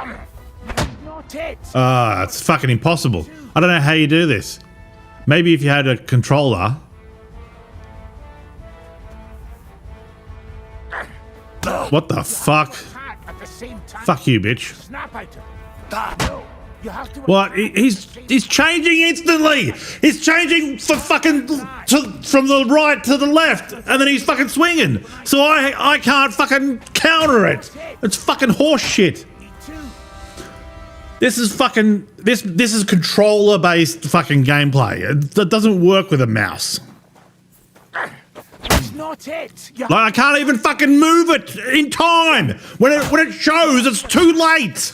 it. Not it. Ah, it's fucking impossible. I don't know how you do this. Maybe if you had a controller. What the fuck? Fuck you, bitch. Snap out of it. No. You have to What? He's changing instantly. He's changing for fucking from the right to the left, and then he's fucking swinging. So I can't fucking counter it. It's fucking horse shit. This is fucking this is controller based fucking gameplay. It doesn't work with a mouse. It's not it. Like I can't even fucking move it in time. When it shows, it's too late.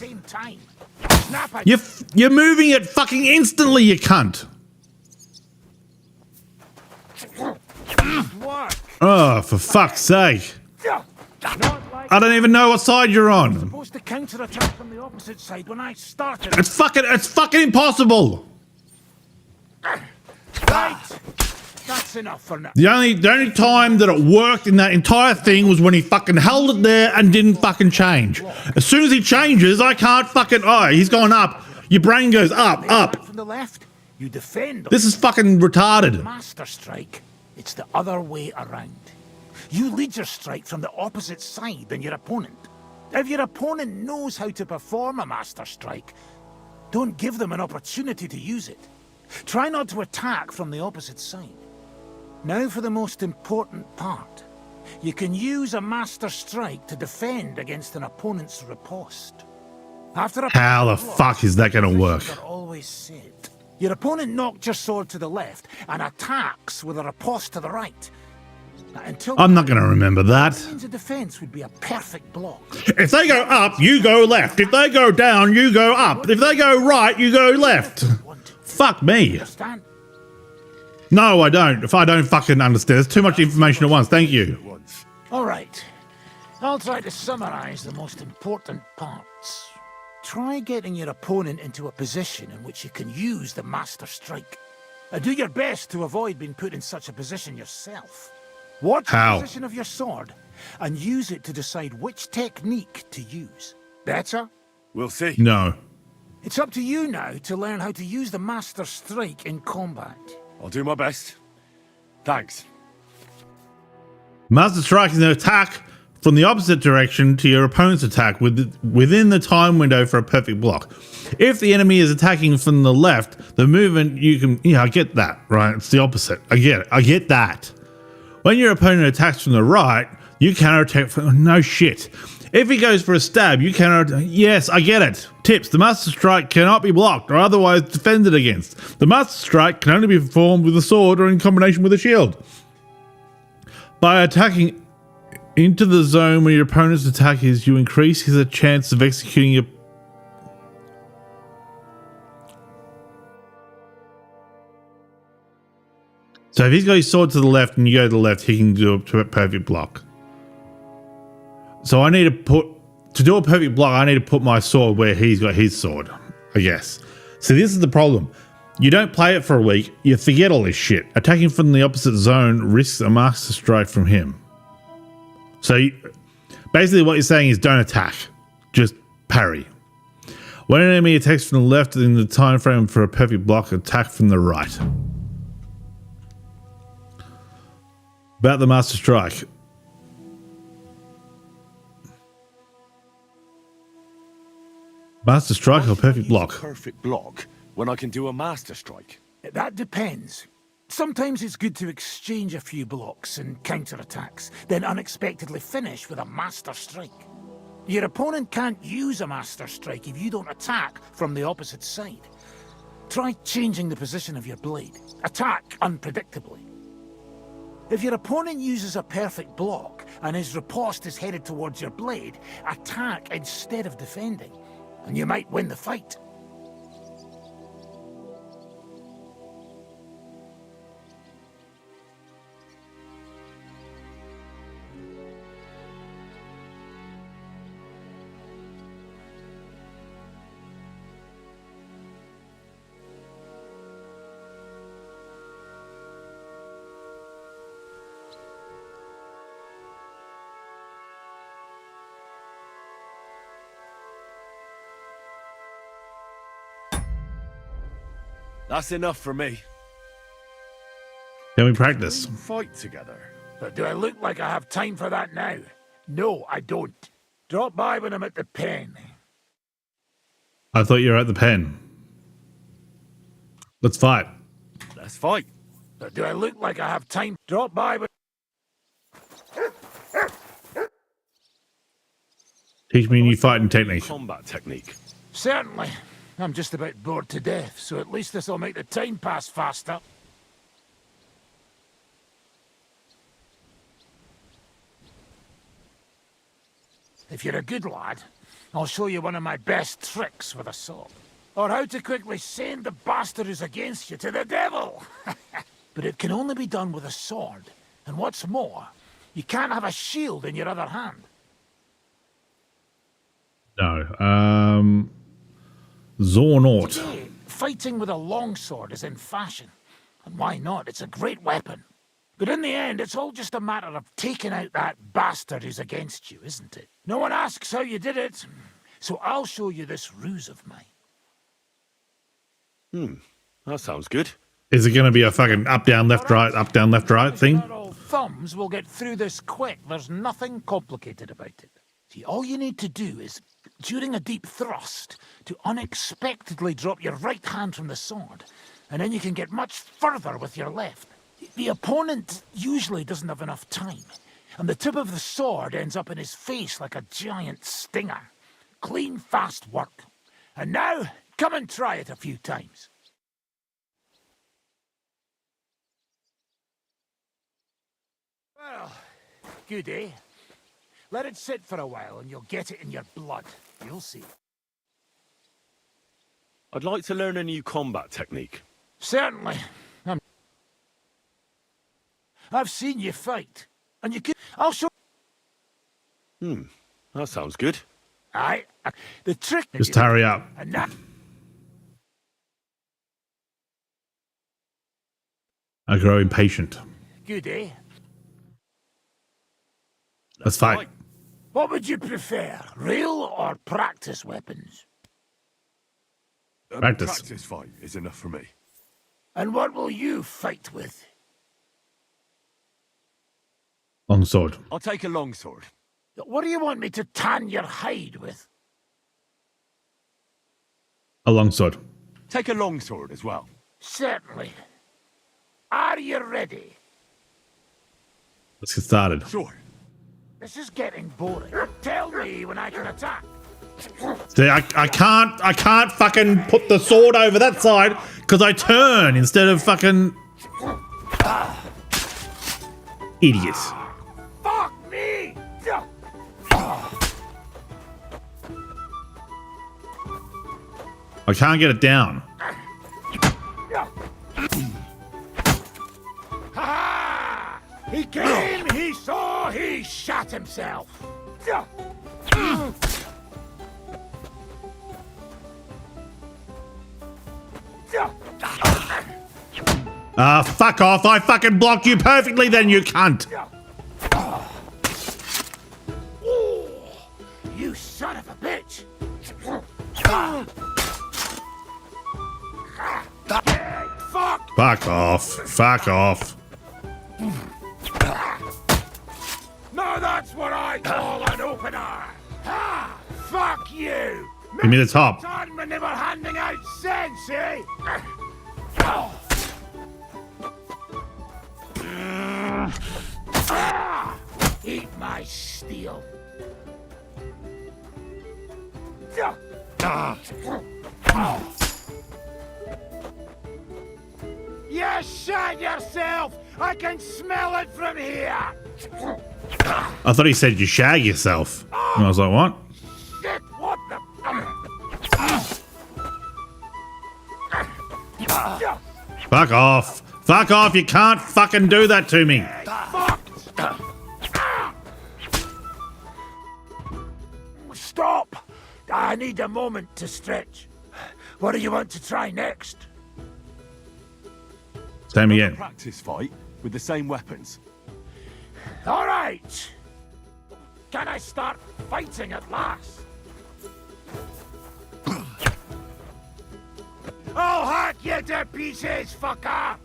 You're moving it fucking instantly, you cunt. Oh, for fuck's sake. I don't even know what side you're on. Supposed to counterattack from the opposite side when I started. It's fucking impossible. Right. That's enough for now. The only time that it worked in that entire thing was when he fucking held it there and didn't fucking change. As soon as he changes, I can't fucking. Oh, he's going up. Your brain goes up. From the left, you defend. This is fucking retarded. Master Strike. It's the other way around. You lead your strike from the opposite side than your opponent. If your opponent knows how to perform a master strike, don't give them an opportunity to use it. Try not to attack from the opposite side. Now for the most important part. You can use a master strike to defend against an opponent's riposte. After a How the fuck is that going to work? are always set. Your opponent knocked your sword to the left and attacks with a riposte to the right. Until I'm not going to remember that. means of defense would be a perfect block. If they go up, you go left. If they go down, you go up. If they go right, you go left. Fuck me. Understand? No, I don't. If I don't fucking understand, there's too much information at once. Thank you. All right. I'll try to summarize the most important parts. Try getting your opponent into a position in which you can use the master strike. Do your best to avoid being put in such a position yourself. Watch the position of your sword and use it to decide which technique to use. Better? We'll see. No. It's up to you now to learn how to use the master strike in combat. I'll do my best. Thanks. Master strike is an attack from the opposite direction to your opponent's attack within the time window for a perfect block. If the enemy is attacking from the left, the movement you can... Yeah, I get that, right? It's the opposite. I get it. I get that. When your opponent attacks from the right, you counterattack from... No shit. If he goes for a stab, you counterattack... Yes, I get it. Tips. The Master Strike cannot be blocked or otherwise defended against. The Master Strike can only be performed with a sword or in combination with a shield. By attacking into the zone where your opponent's attack is, you increase his chance of executing your... So if he's got his sword to the left and you go to the left, he can do a perfect block. So I need to do a perfect block, I need to put my sword where he's got his sword, I guess. So this is the problem. You don't play it for a week, you forget all this shit. Attacking from the opposite zone risks a master strike from him. So basically what you're saying is don't attack, just parry. When an enemy attacks from the left in the time frame for a perfect block, attack from the right. About the Master Strike. Master Strike or perfect block? Perfect block when I can do a Master Strike. That depends. Sometimes it's good to exchange a few blocks and counterattacks, then unexpectedly finish with a Master Strike. Your opponent can't use a Master Strike if you don't attack from the opposite side. Try changing the position of your blade. Attack unpredictably. If your opponent uses a perfect block and his riposte is headed towards your blade, attack instead of defending, and you might win the fight. That's enough for me. Can we practice? Fight together. But do I look like I have time for that now? No, I don't. Drop by when I'm at the pen. I thought you were at the pen. Let's fight. Let's fight. But do I look like I have time? Drop by when... Teach me a new fighting technique. Combat technique. Certainly. I'm just about bored to death, so at least this'll make the time pass faster. If you're a good lad, I'll show you one of my best tricks with a sword. Or how to quickly send the bastard who's against you to the devil. But it can only be done with a sword. And what's more, you can't have a shield in your other hand. No. Zornort. Today, fighting with a longsword is in fashion. And why not? It's a great weapon. But in the end, it's all just a matter of taking out that bastard who's against you, isn't it? No one asks how you did it, so I'll show you this ruse of mine. That sounds good. Is it going to be a fucking up, down, left, right thing? thumbs, we'll get through this quick. There's nothing complicated about it. See, all you need to do is, during a deep thrust, to unexpectedly drop your right hand from the sword, and then you can get much further with your left. The opponent usually doesn't have enough time, and the tip of the sword ends up in his face like a giant stinger. Clean, fast work. And now, come and try it a few times. Well, good, eh? Let it sit for a while and you'll get it in your blood. You'll see. I'd like to learn a new combat technique. Certainly. I've seen you fight. And you could... I'll show... That sounds good. Aye. The trick... Just hurry up. And that... I grow impatient. Good, eh? Let's fight. What would you prefer, real or practice weapons? Practice. Practice fight is enough for me. And what will you fight with? Long sword. I'll take a long sword. What do you want me to tan your hide with? A long sword. Take a long sword as well. Certainly. Are you ready? Let's get started. Sure. This is getting boring. Tell me when I can attack. See, I can't fucking put the sword over that side because I turn instead of fucking idiot. Fuck me! I can't get it down. Ha! He came, he saw, he shot himself. Fuck off. I fucking blocked you perfectly then, you cunt. You son of a bitch. Fuck. Fuck off. Fuck off. Now that's what I call an opener. Ha! Fuck you. Give me the top. Time when they were handing out sense, eh? Eat my steel. You shot yourself! I can smell it from here! I thought he said you shag yourself. And I was like, what? Shit, what the... Fuck off. Fuck off. You can't fucking do that to me. Stop! I need a moment to stretch. What do you want to try next? Same again. Practice fight with the same weapons. All right. Can I start fighting at last? I'll hack you to pieces, fucker!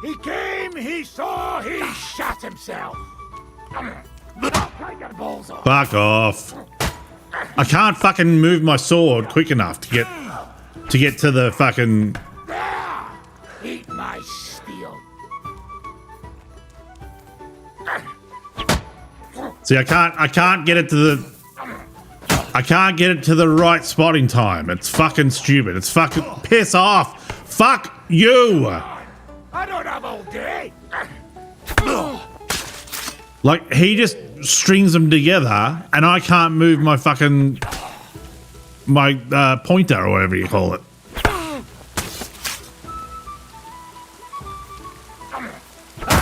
He came, he saw, he shot himself. Fuck off. I can't fucking move my sword quick enough to get to the fucking... There! Eat my steel. See, I can't get it to the... I can't get it to the right spot in time. It's fucking stupid. It's fucking... Piss off. Fuck you. I don't have all day. Like, he just strings them together, and I can't move my fucking... my pointer, or whatever you call it. How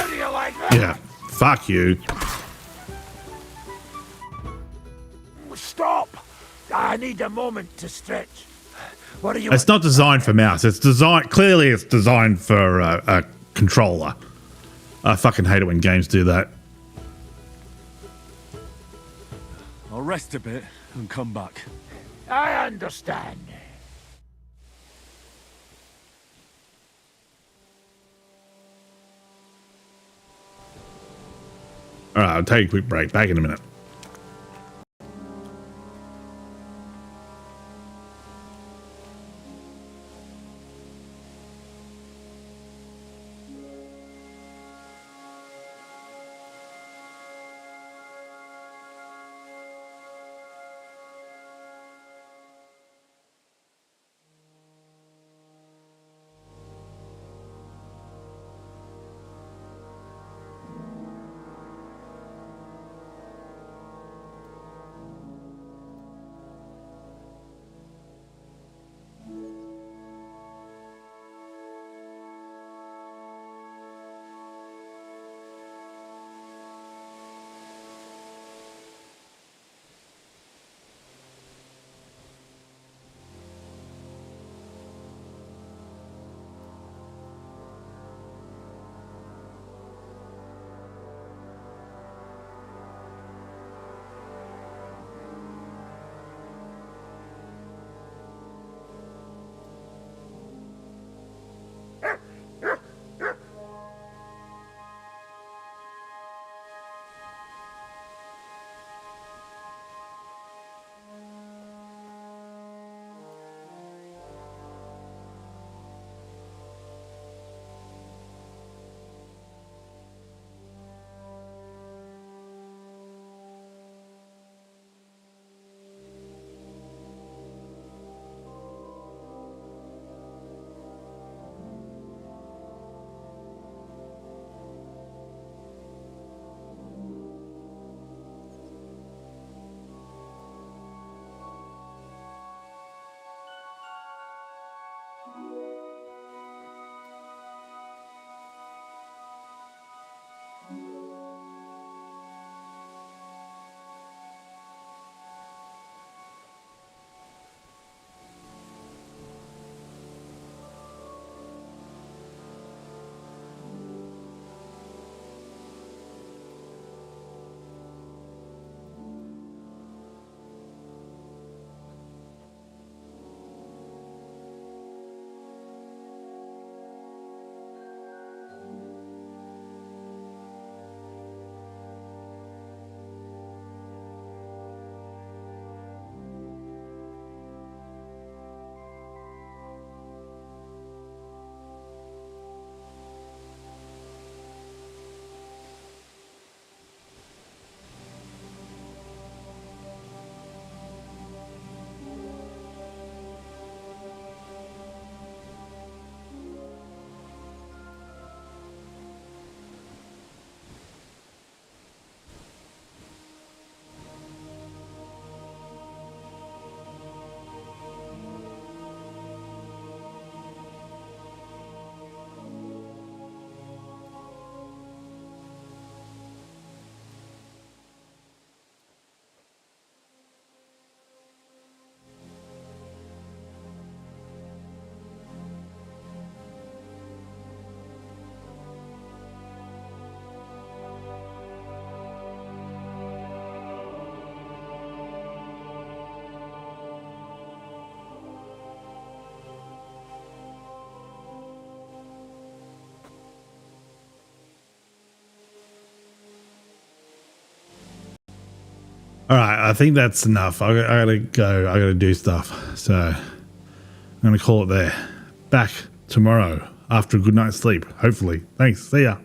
do you like that? Yeah. Fuck you. Stop! I need a moment to stretch. What are you? It's not designed for mouse. It's designed. Clearly, it's designed for a controller. I fucking hate it when games do that. I'll rest a bit and come back. I understand. All right, I'll take a quick break. Back in a minute. All right, I think that's enough. I gotta go. I gotta do stuff. So I'm gonna call it there. Back tomorrow after a good night's sleep, hopefully. Thanks. See ya.